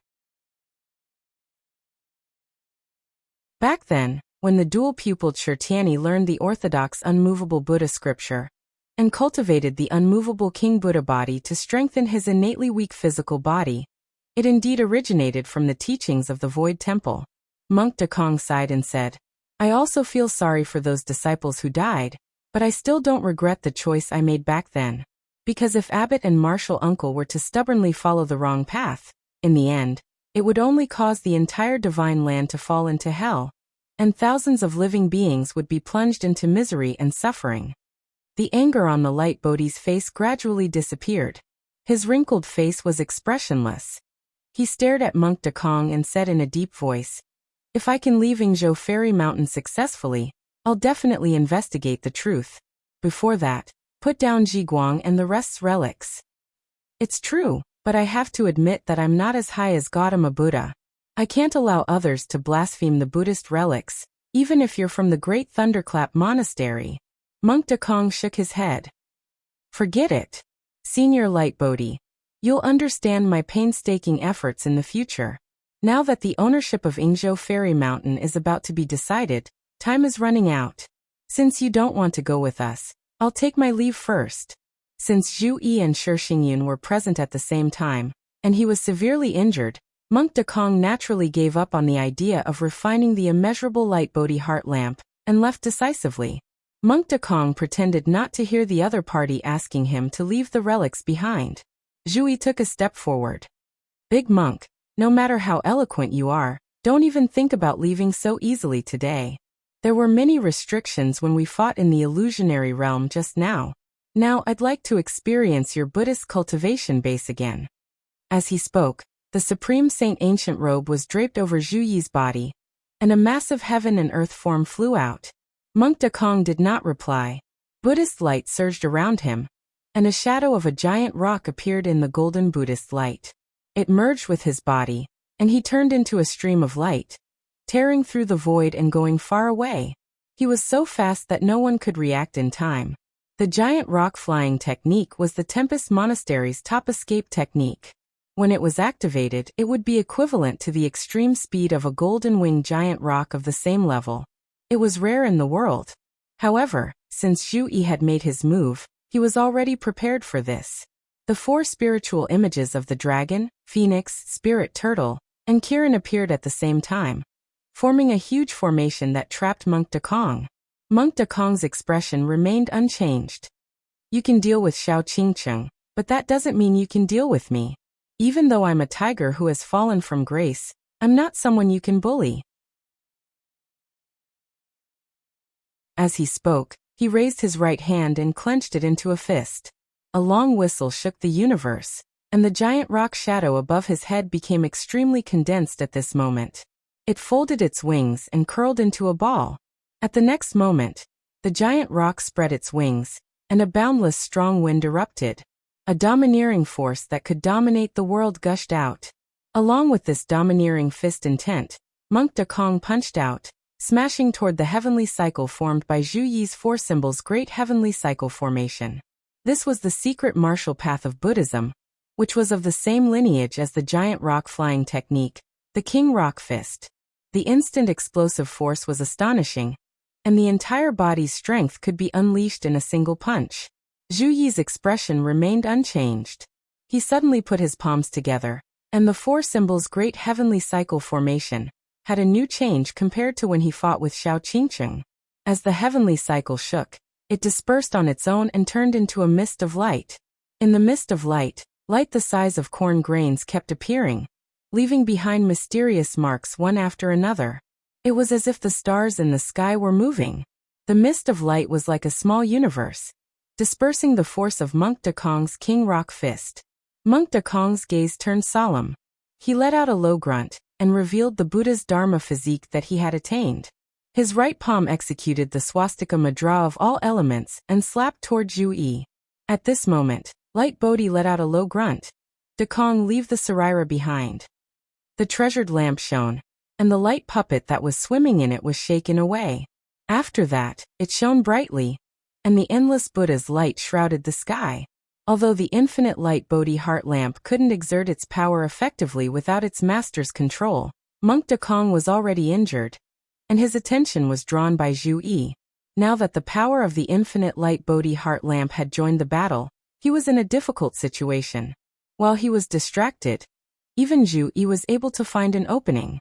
Back then, when the dual-pupiled Shirtiani learned the orthodox unmovable Buddha scripture and cultivated the unmovable King Buddha body to strengthen his innately weak physical body, it indeed originated from the teachings of the Void Temple. Monk Dekong sighed and said, I also feel sorry for those disciples who died, but I still don't regret the choice I made back then. Because if Abbot and Martial Uncle were to stubbornly follow the wrong path, in the end, it would only cause the entire divine land to fall into hell, and thousands of living beings would be plunged into misery and suffering. The anger on the light Bodhi's face gradually disappeared. His wrinkled face was expressionless. He stared at Monk Dekong and said in a deep voice, If I can leave Yingzhou Fairy Mountain successfully, I'll definitely investigate the truth. Before that, put down Jiguang and the rest's relics. It's true, but I have to admit that I'm not as high as Gautama Buddha. I can't allow others to blaspheme the Buddhist relics, even if you're from the Great Thunderclap Monastery. Monk Dekong shook his head. Forget it. Senior Light Bodhi. You'll understand my painstaking efforts in the future. Now that the ownership of Yingzhou Fairy Mountain is about to be decided, time is running out. Since you don't want to go with us, I'll take my leave first. Since Zhu Yi and Shi Xingyun were present at the same time, and he was severely injured, Monk Dekong naturally gave up on the idea of refining the immeasurable light Bodhi heart lamp, and left decisively. Monk Dekong pretended not to hear the other party asking him to leave the relics behind. Zhu Yi took a step forward. Big Monk, no matter how eloquent you are, don't even think about leaving so easily today. There were many restrictions when we fought in the illusionary realm just now. Now I'd like to experience your Buddhist cultivation base again. As he spoke, the Supreme Saint Ancient Robe was draped over Zhu Yi's body, and a massive heaven and earth form flew out. Monk Dekong did not reply. Buddhist light surged around him, and a shadow of a giant rock appeared in the golden Buddhist light. It merged with his body, and he turned into a stream of light, tearing through the void and going far away. He was so fast that no one could react in time. The giant rock flying technique was the Tempest Monastery's top escape technique. When it was activated, it would be equivalent to the extreme speed of a golden-winged giant rock of the same level. It was rare in the world. However, since Zhu Yi had made his move, he was already prepared for this. The four spiritual images of the dragon, phoenix, spirit turtle, and Kirin appeared at the same time, forming a huge formation that trapped Monk Dekong. Monk Dekong's expression remained unchanged. You can deal with Xiao Qingcheng, but that doesn't mean you can deal with me. Even though I'm a tiger who has fallen from grace, I'm not someone you can bully. As he spoke, he raised his right hand and clenched it into a fist. A long whistle shook the universe, and the giant rock shadow above his head became extremely condensed at this moment. It folded its wings and curled into a ball. At the next moment, the giant rock spread its wings, and a boundless strong wind erupted. A domineering force that could dominate the world gushed out. Along with this domineering fist intent, Monk Dekong punched out, smashing toward the heavenly cycle formed by Zhu Yi's four symbols' great heavenly cycle formation. This was the secret martial path of Buddhism, which was of the same lineage as the giant rock flying technique, the King Rock Fist. The instant explosive force was astonishing, and the entire body's strength could be unleashed in a single punch. Zhu Yi's expression remained unchanged. He suddenly put his palms together, and the four symbols' great heavenly cycle formation had a new change compared to when he fought with Xiao Qingcheng. As the heavenly cycle shook, it dispersed on its own and turned into a mist of light. In the mist of light, light the size of corn grains kept appearing, leaving behind mysterious marks one after another. It was as if the stars in the sky were moving. The mist of light was like a small universe, dispersing the force of Monk Dekong's King Rock Fist. Monk Dekong's gaze turned solemn. He let out a low grunt, and revealed the Buddha's Dharma physique that he had attained. His right palm executed the swastika mudra of all elements and slapped toward Zhu Yi. At this moment, Light Bodhi let out a low grunt. Dekong, leave the Saraira behind. The treasured lamp shone, and the light puppet that was swimming in it was shaken away. After that, it shone brightly, and the endless Buddha's light shrouded the sky. Although the infinite light Bodhi heart lamp couldn't exert its power effectively without its master's control, Monk Dekong was already injured, and his attention was drawn by Zhu Yi. Now that the power of the infinite light Bodhi heart lamp had joined the battle, he was in a difficult situation. While he was distracted, even Zhu Yi was able to find an opening.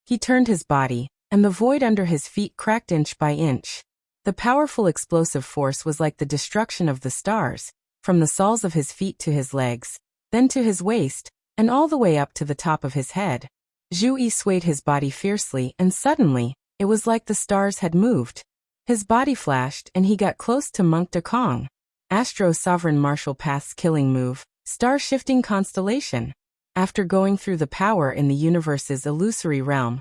He turned his body, and the void under his feet cracked inch by inch. The powerful explosive force was like the destruction of the stars, from the soles of his feet to his legs, then to his waist, and all the way up to the top of his head. Zhu Yi swayed his body fiercely, and suddenly, it was like the stars had moved. His body flashed, and he got close to Monk Dekong. Astro Sovereign Martial Path's killing move, star-shifting constellation. After going through the power in the universe's illusory realm,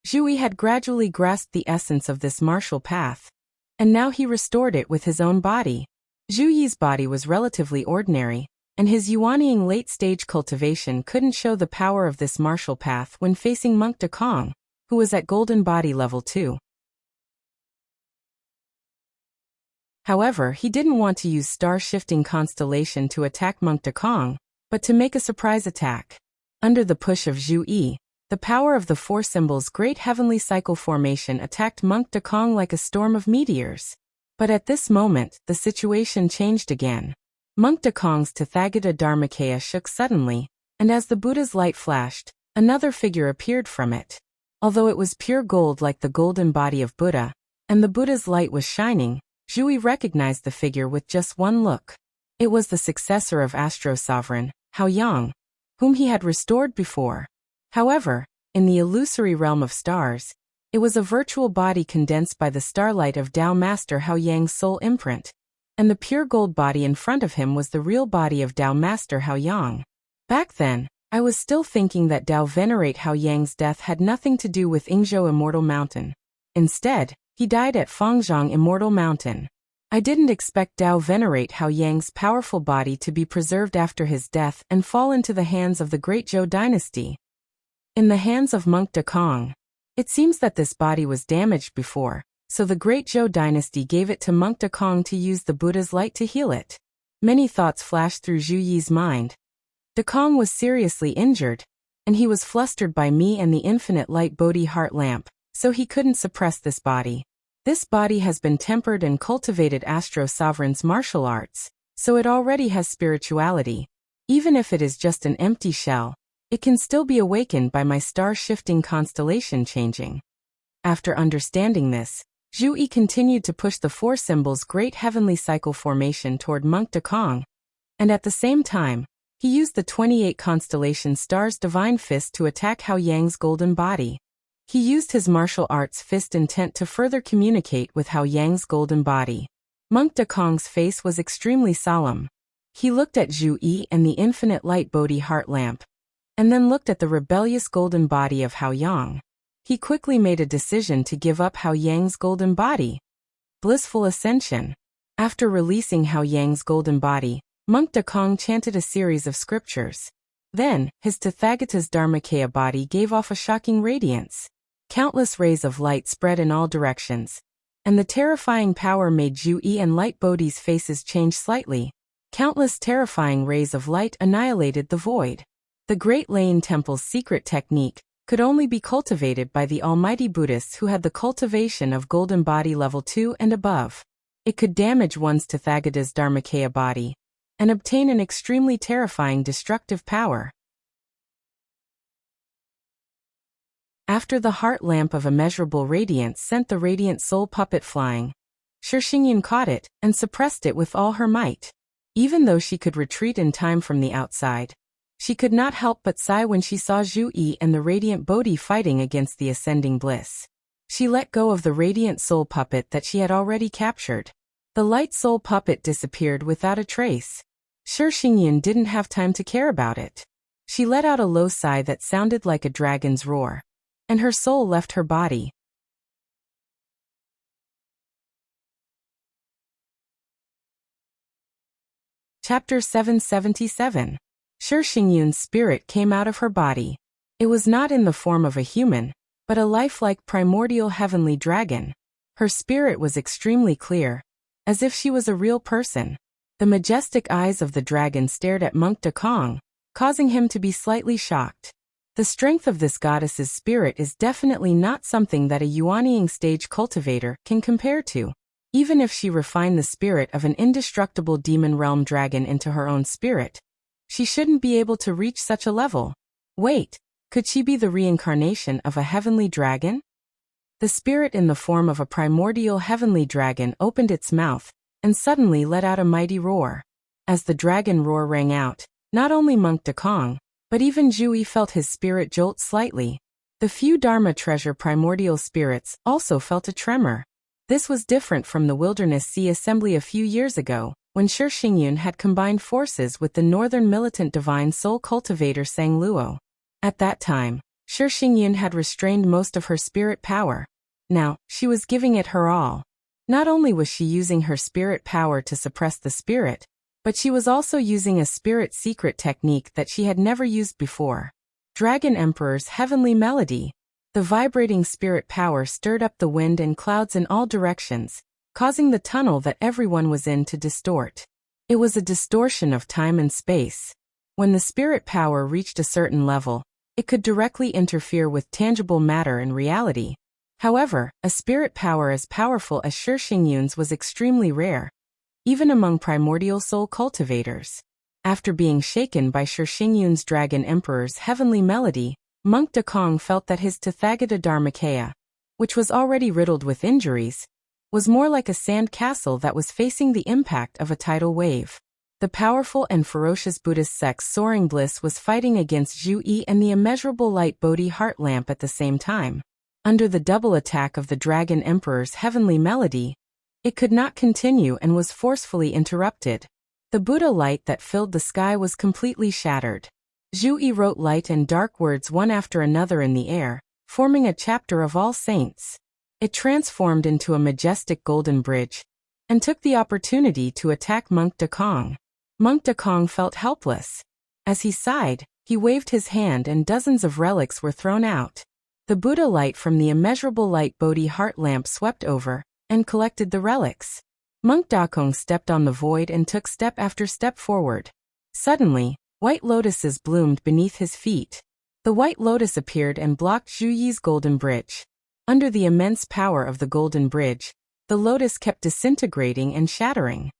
Zhu Yi had gradually grasped the essence of this martial path, and now he restored it with his own body. Zhu Yi's body was relatively ordinary, and his Yuanying late-stage cultivation couldn't show the power of this martial path when facing Monk Dekong, who was at Golden Body Level 2. However, he didn't want to use star-shifting constellation to attack Monk Dekong, but to make a surprise attack. Under the push of Zhu Yi, the power of the four symbols' great heavenly cycle formation attacked Monk Dekong like a storm of meteors. But at this moment, the situation changed again. Monk Dekong's Tathagata Dharmakaya shook suddenly, and as the Buddha's light flashed, another figure appeared from it. Although it was pure gold like the golden body of Buddha, and the Buddha's light was shining, Zhu Yi recognized the figure with just one look. It was the successor of Astro Sovereign, Hao Yang, whom he had restored before. However, in the illusory realm of stars, it was a virtual body condensed by the starlight of Tao Master Hao Yang's soul imprint, and the pure gold body in front of him was the real body of Tao Master Hao Yang. Back then, I was still thinking that Tao Venerate Hao Yang's death had nothing to do with Yingzhou Immortal Mountain. Instead, he died at Fangzhong Immortal Mountain. I didn't expect Tao Venerate Hao Yang's powerful body to be preserved after his death and fall into the hands of the Great Zhou dynasty. In the hands of Monk Dekong. It seems that this body was damaged before, so the Great Zhou dynasty gave it to Monk Dekong to use the Buddha's light to heal it. Many thoughts flashed through Zhu Yi's mind. Dekong was seriously injured, and he was flustered by me and the infinite light Bodhi heart lamp, so he couldn't suppress this body. This body has been tempered and cultivated Astro Sovereign's martial arts, so it already has spirituality. Even if it is just an empty shell, it can still be awakened by my star-shifting constellation changing. After understanding this, Zhu Yi continued to push the four symbols' great heavenly cycle formation toward Monk Dekong, and at the same time, he used the 28 constellation stars' divine fist to attack Hao Yang's golden body. He used his martial arts fist intent to further communicate with Hao Yang's golden body. Monk Dekong's face was extremely solemn. He looked at Zhu Yi and the infinite light Bodhi heart lamp, and then looked at the rebellious golden body of Hao Yang. He quickly made a decision to give up Hao Yang's golden body. Blissful ascension. After releasing Hao Yang's golden body, Monk Dekong chanted a series of scriptures. Then, his Tathagata's Dharmakaya body gave off a shocking radiance. Countless rays of light spread in all directions, and the terrifying power made Zhu Yi and Light Bodhi's faces change slightly. Countless terrifying rays of light annihilated the void. The Great Lane Temple's secret technique could only be cultivated by the almighty Buddhists who had the cultivation of Golden Body Level 2 and above. It could damage one's Tathagata's Dharmakaya body, and obtain an extremely terrifying destructive power. After the heart lamp of immeasurable radiance sent the radiant soul puppet flying, Shixingyan caught it and suppressed it with all her might. Even though she could retreat in time from the outside, she could not help but sigh when she saw Zhu Yi and the radiant Bodhi fighting against the ascending bliss. She let go of the radiant soul puppet that she had already captured. The light soul puppet disappeared without a trace. Shixingyan didn't have time to care about it. She let out a low sigh that sounded like a dragon's roar, and her soul left her body. Chapter 777. Shixingyan's spirit came out of her body. It was not in the form of a human, but a lifelike primordial heavenly dragon. Her spirit was extremely clear, as if she was a real person. The majestic eyes of the dragon stared at Monk Dekong, causing him to be slightly shocked. The strength of this goddess's spirit is definitely not something that a Yuanying stage cultivator can compare to. Even if she refined the spirit of an indestructible demon realm dragon into her own spirit, she shouldn't be able to reach such a level. Wait, could she be the reincarnation of a heavenly dragon? The spirit in the form of a primordial heavenly dragon opened its mouth and suddenly let out a mighty roar. As the dragon roar rang out, not only Monk Dekong, but even Zhu Yi felt his spirit jolt slightly. The few Dharma treasure primordial spirits also felt a tremor. This was different from the Wilderness Sea Assembly a few years ago, when Shi Xingyun had combined forces with the northern militant divine soul cultivator Sang Luo. At that time, Shi Xingyun had restrained most of her spirit power. Now, she was giving it her all. Not only was she using her spirit power to suppress the spirit, but she was also using a spirit secret technique that she had never used before. Dragon Emperor's heavenly melody. The vibrating spirit power stirred up the wind and clouds in all directions, causing the tunnel that everyone was in to distort. It was a distortion of time and space. When the spirit power reached a certain level, it could directly interfere with tangible matter and reality. However, a spirit power as powerful as Shi Xingyun's was extremely rare, even among primordial soul cultivators. After being shaken by Shi Xingyun's Dragon Emperor's heavenly melody, Monk Dekong felt that his Tathagata Dharmakaya, which was already riddled with injuries, was more like a sand castle that was facing the impact of a tidal wave. The powerful and ferocious Buddhist sect's soaring bliss was fighting against Zhu Yi and the immeasurable light Bodhi heart lamp at the same time. Under the double attack of the Dragon Emperor's heavenly melody, it could not continue and was forcefully interrupted. The Buddha light that filled the sky was completely shattered. Zhu Yi wrote light and dark words one after another in the air, forming a chapter of all saints. It transformed into a majestic golden bridge, and took the opportunity to attack Monk Dekong. Monk Dekong felt helpless. As he sighed, he waved his hand and dozens of relics were thrown out. The Buddha light from the immeasurable light Bodhi heart lamp swept over and collected the relics. Monk Dekong stepped on the void and took step after step forward. Suddenly, white lotuses bloomed beneath his feet. The white lotus appeared and blocked Zhu Yi's golden bridge. Under the immense power of the golden bridge, the lotus kept disintegrating and shattering.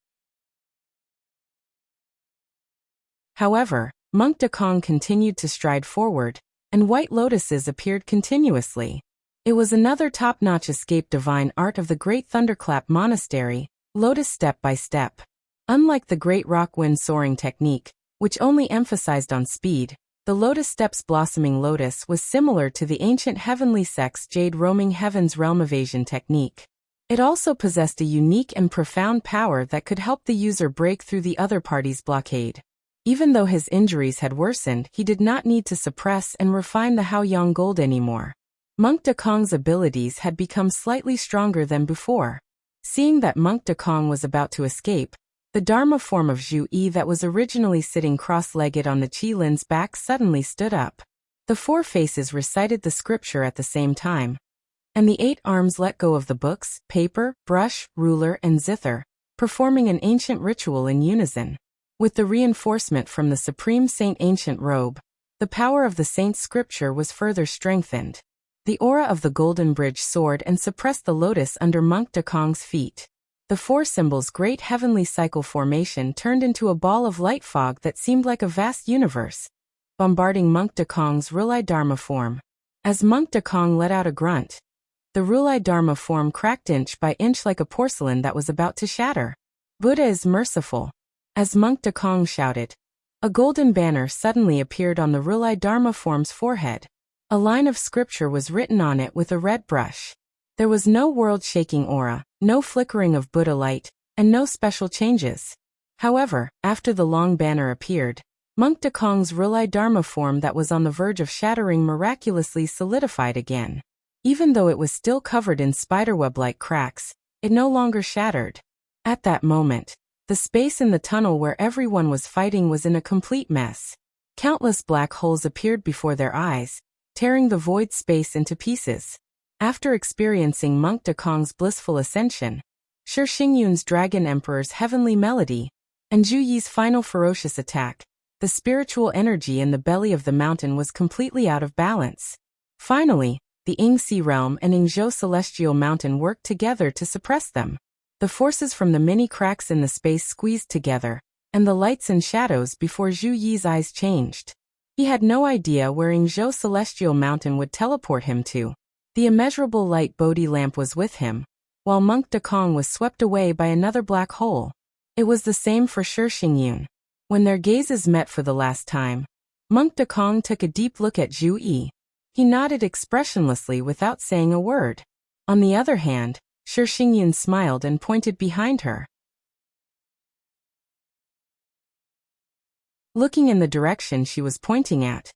However, Monk Dekong continued to stride forward, and white lotuses appeared continuously. It was another top-notch escape divine art of the Great Thunderclap Monastery, lotus step by step. Unlike the Great Rock Wind soaring technique, which only emphasized on speed, the Lotus Steps Blossoming Lotus was similar to the ancient heavenly sect's Jade Roaming Heaven's Realm Evasion technique. It also possessed a unique and profound power that could help the user break through the other party's blockade. Even though his injuries had worsened, he did not need to suppress and refine the Haoyang Gold anymore. Monk Dekong's abilities had become slightly stronger than before. Seeing that Monk Dekong was about to escape, the Dharma form of Zhu Yi that was originally sitting cross-legged on the Qilin's back suddenly stood up. The four faces recited the scripture at the same time, and the 8 arms let go of the books, paper, brush, ruler, and zither, performing an ancient ritual in unison. With the reinforcement from the Supreme Saint Ancient Robe, the power of the Saint's scripture was further strengthened. The aura of the Golden Bridge soared and suppressed the lotus under Monk Dekong's feet. The 4 symbols' great heavenly cycle formation turned into a ball of light fog that seemed like a vast universe, bombarding Monk Dekong's Rulai Dharma form. As Monk Dekong let out a grunt, the Rulai Dharma form cracked inch by inch like a porcelain that was about to shatter. Buddha is merciful. As Monk Dekong shouted, a golden banner suddenly appeared on the Rulai Dharma form's forehead. A line of scripture was written on it with a red brush. There was no world-shaking aura, no flickering of Buddha light, and no special changes. However, after the long banner appeared, Monk Dekong's Rulai Dharma form that was on the verge of shattering miraculously solidified again. Even though it was still covered in spiderweb-like cracks, it no longer shattered. At that moment, the space in the tunnel where everyone was fighting was in a complete mess. Countless black holes appeared before their eyes, tearing the void space into pieces. After experiencing Monk Dekong's blissful ascension, Shi Xingyun's Dragon Emperor's heavenly melody, and Zhu Yi's final ferocious attack, the spiritual energy in the belly of the mountain was completely out of balance. Finally, the Yingxi realm and Yingzhou celestial mountain worked together to suppress them. The forces from the many cracks in the space squeezed together, and the lights and shadows before Zhu Yi's eyes changed. He had no idea where Yingzhou celestial mountain would teleport him to. The immeasurable light Bodhi lamp was with him, while Monk Dekong was swept away by another black hole. It was the same for Shi Xingyun. When their gazes met for the last time, Monk Dekong took a deep look at Zhu Yi. He nodded expressionlessly without saying a word. On the other hand, Shi Xingyun smiled and pointed behind her. Looking in the direction she was pointing at,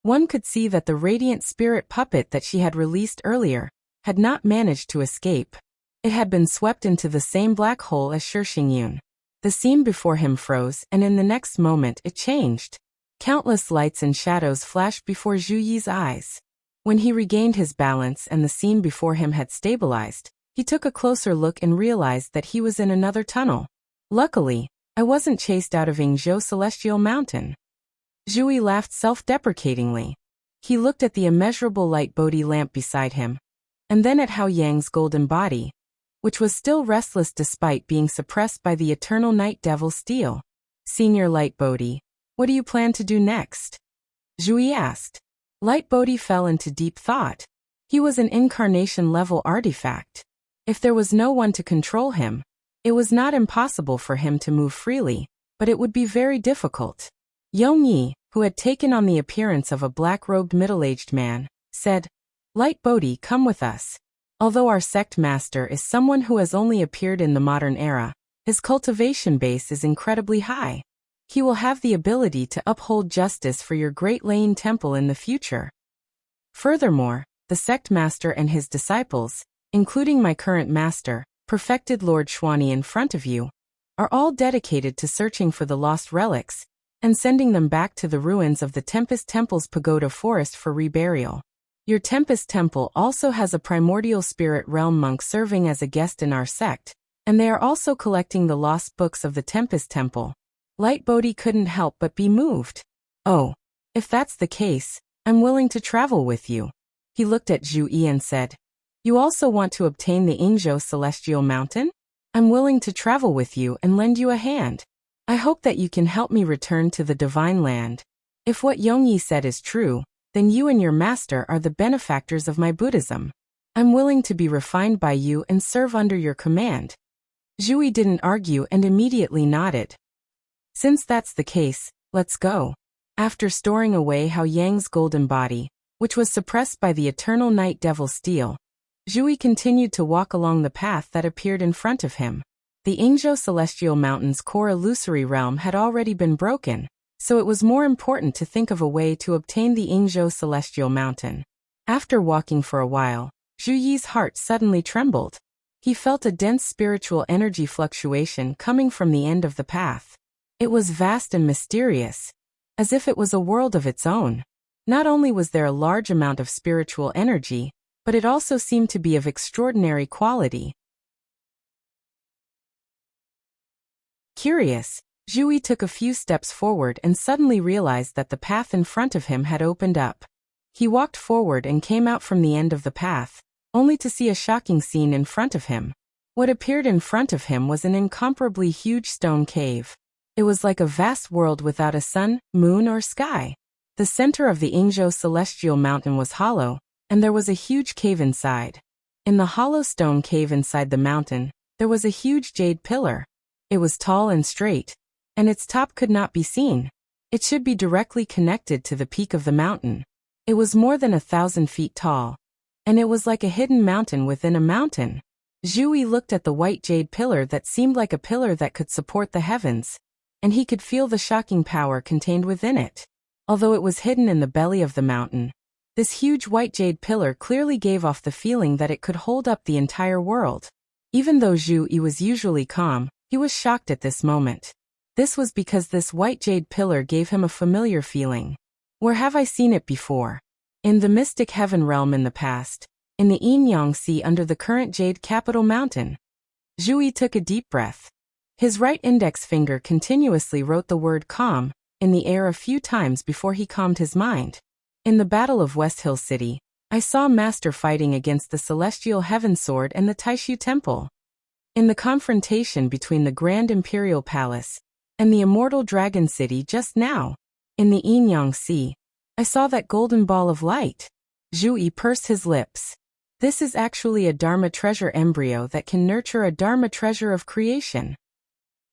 one could see that the radiant spirit puppet that she had released earlier had not managed to escape. It had been swept into the same black hole as Shi Xingyun. The scene before him froze, and in the next moment it changed. Countless lights and shadows flashed before Zhu Yi's eyes. When he regained his balance and the scene before him had stabilized, he took a closer look and realized that he was in another tunnel. Luckily, I wasn't chased out of Yingzhou Celestial Mountain. Zhu Yi laughed self-deprecatingly. He looked at the immeasurable light Bodhi lamp beside him, and then at Hao Yang's golden body, which was still restless despite being suppressed by the eternal night devil steel. Senior Light Bodhi, what do you plan to do next? Zhu Yi asked. Light Bodhi fell into deep thought. He was an incarnation-level artifact. If there was no one to control him, it was not impossible for him to move freely, but it would be very difficult. Yong Yi, who had taken on the appearance of a black-robed middle-aged man, said, Light Bodhi, come with us. Although our sect master is someone who has only appeared in the modern era, his cultivation base is incredibly high. He will have the ability to uphold justice for your Great Lane Temple in the future. Furthermore, the sect master and his disciples, including my current master, perfected Lord Xuani in front of you, are all dedicated to searching for the lost relics and sending them back to the ruins of the Tempest Temple's pagoda forest for reburial. Your Tempest Temple also has a primordial spirit realm monk serving as a guest in our sect, and they are also collecting the lost books of the Tempest Temple. Light Bodhi couldn't help but be moved. Oh, if that's the case, I'm willing to travel with you. He looked at Zhu Yi and said, You also want to obtain the Yingzhou Celestial Mountain? I'm willing to travel with you and lend you a hand. I hope that you can help me return to the Divine Land. If what Yong Yi said is true, then you and your master are the benefactors of my Buddhism. I'm willing to be refined by you and serve under your command. Zhu Yi didn't argue and immediately nodded. Since that's the case, let's go. After storing away Hao Yang's golden body, which was suppressed by the eternal night devil steel, Zhu Yi continued to walk along the path that appeared in front of him. The Yingzhou Celestial Mountain's core illusory realm had already been broken, so it was more important to think of a way to obtain the Yingzhou Celestial Mountain. After walking for a while, Zhu Yi's heart suddenly trembled. He felt a dense spiritual energy fluctuation coming from the end of the path. It was vast and mysterious, as if it was a world of its own. Not only was there a large amount of spiritual energy, but it also seemed to be of extraordinary quality. Curious, Zhu Yi took a few steps forward and suddenly realized that the path in front of him had opened up. He walked forward and came out from the end of the path, only to see a shocking scene in front of him. What appeared in front of him was an incomparably huge stone cave. It was like a vast world without a sun, moon, or sky. The center of the Yingzhou Celestial Mountain was hollow, and there was a huge cave inside. In the hollow stone cave inside the mountain, there was a huge jade pillar. It was tall and straight, and its top could not be seen. It should be directly connected to the peak of the mountain. It was more than 1,000 feet tall, and it was like a hidden mountain within a mountain. Zhu Yi looked at the white jade pillar that seemed like a pillar that could support the heavens, and he could feel the shocking power contained within it. Although it was hidden in the belly of the mountain, this huge white jade pillar clearly gave off the feeling that it could hold up the entire world. Even though Zhu Yi was usually calm, he was shocked at this moment. This was because this white jade pillar gave him a familiar feeling. Where have I seen it before? In the mystic heaven realm in the past, in the Yin-Yang Sea under the current jade capital mountain. Zhui took a deep breath. His right index finger continuously wrote the word calm in the air a few times before he calmed his mind. In the Battle of West Hill City, I saw Master fighting against the Celestial Heaven Sword and the Taishu Temple. In the confrontation between the Grand Imperial Palace and the Immortal Dragon City just now, in the Yin-Yang Sea, I saw that golden ball of light. Zhui pursed his lips. This is actually a Dharma treasure embryo that can nurture a Dharma treasure of creation.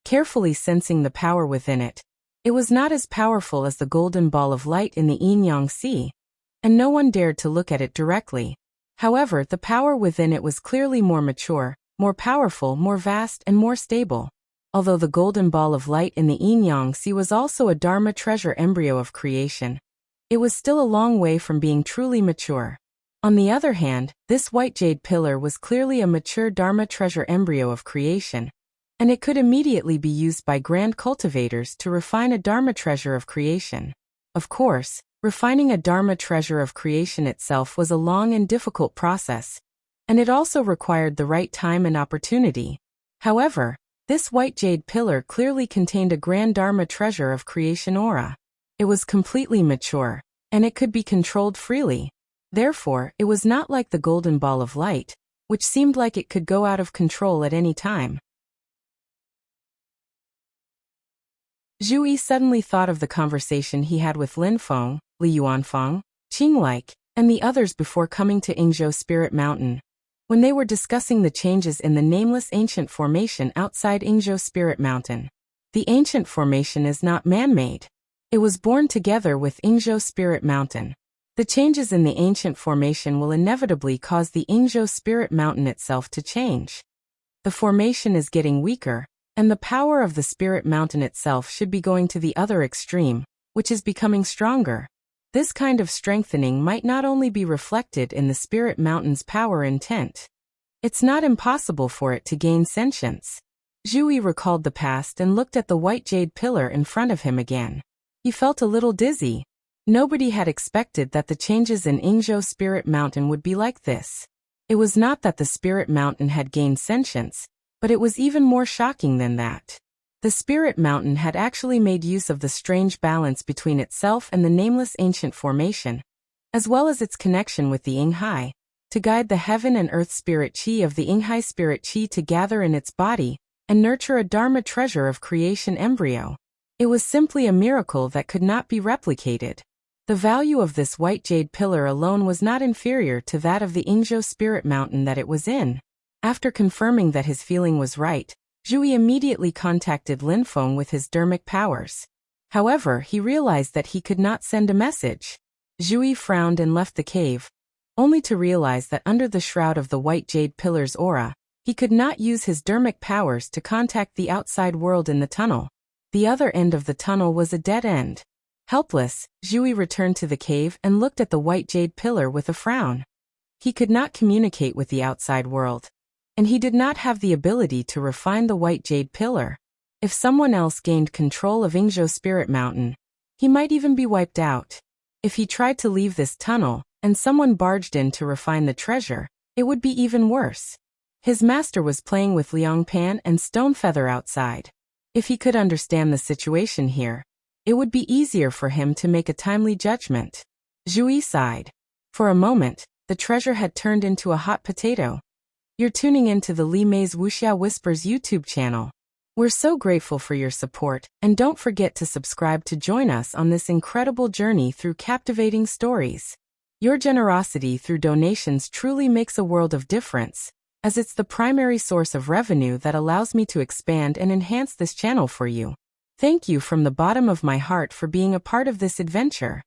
Carefully sensing the power within it, it was not as powerful as the golden ball of light in the Yin-Yang Sea, and no one dared to look at it directly. However, the power within it was clearly more mature, more powerful, more vast, and more stable. Although the golden ball of light in the Yin-Yang Sea was also a Dharma treasure embryo of creation, it was still a long way from being truly mature. On the other hand, this white jade pillar was clearly a mature Dharma treasure embryo of creation, and it could immediately be used by grand cultivators to refine a Dharma treasure of creation. Of course, refining a Dharma treasure of creation itself was a long and difficult process, and it also required the right time and opportunity. However, this white jade pillar clearly contained a grand Dharma treasure of creation aura. It was completely mature, and it could be controlled freely. Therefore, it was not like the golden ball of light, which seemed like it could go out of control at any time. Zhui suddenly thought of the conversation he had with Lin Feng, Li Yuanfeng, Qing Like, and the others before coming to Yingzhou Spirit Mountain, when they were discussing the changes in the nameless ancient formation outside Yingzhou Spirit Mountain. The ancient formation is not man-made. It was born together with Yingzhou Spirit Mountain. The changes in the ancient formation will inevitably cause the Yingzhou Spirit Mountain itself to change. The formation is getting weaker, and the power of the Spirit Mountain itself should be going to the other extreme, which is becoming stronger. This kind of strengthening might not only be reflected in the Spirit Mountain's power intent. It's not impossible for it to gain sentience. Zhui recalled the past and looked at the white jade pillar in front of him again. He felt a little dizzy. Nobody had expected that the changes in Yingzhou Spirit Mountain would be like this. It was not that the Spirit Mountain had gained sentience, but it was even more shocking than that. The Spirit Mountain had actually made use of the strange balance between itself and the nameless ancient formation, as well as its connection with the Yinghai, to guide the heaven and earth spirit qi of the Yinghai spirit qi to gather in its body and nurture a Dharma treasure of creation embryo. It was simply a miracle that could not be replicated. The value of this white jade pillar alone was not inferior to that of the Yingzhou Spirit Mountain that it was in. After confirming that his feeling was right, Zhui immediately contacted Lin Feng with his dermic powers. However, he realized that he could not send a message. Zhui frowned and left the cave, only to realize that under the shroud of the white jade pillar's aura, he could not use his dermic powers to contact the outside world in the tunnel. The other end of the tunnel was a dead end. Helpless, Zhui returned to the cave and looked at the white jade pillar with a frown. He could not communicate with the outside world, and he did not have the ability to refine the white jade pillar. If someone else gained control of Yingzhou Spirit Mountain, he might even be wiped out. If he tried to leave this tunnel, and someone barged in to refine the treasure, it would be even worse. His master was playing with Liang Pan and Stonefeather outside. If he could understand the situation here, it would be easier for him to make a timely judgment. Zhui sighed. For a moment, the treasure had turned into a hot potato. You're tuning into the Li Mei's Wuxia Whispers YouTube channel. We're so grateful for your support, and don't forget to subscribe to join us on this incredible journey through captivating stories. Your generosity through donations truly makes a world of difference, as it's the primary source of revenue that allows me to expand and enhance this channel for you. Thank you from the bottom of my heart for being a part of this adventure.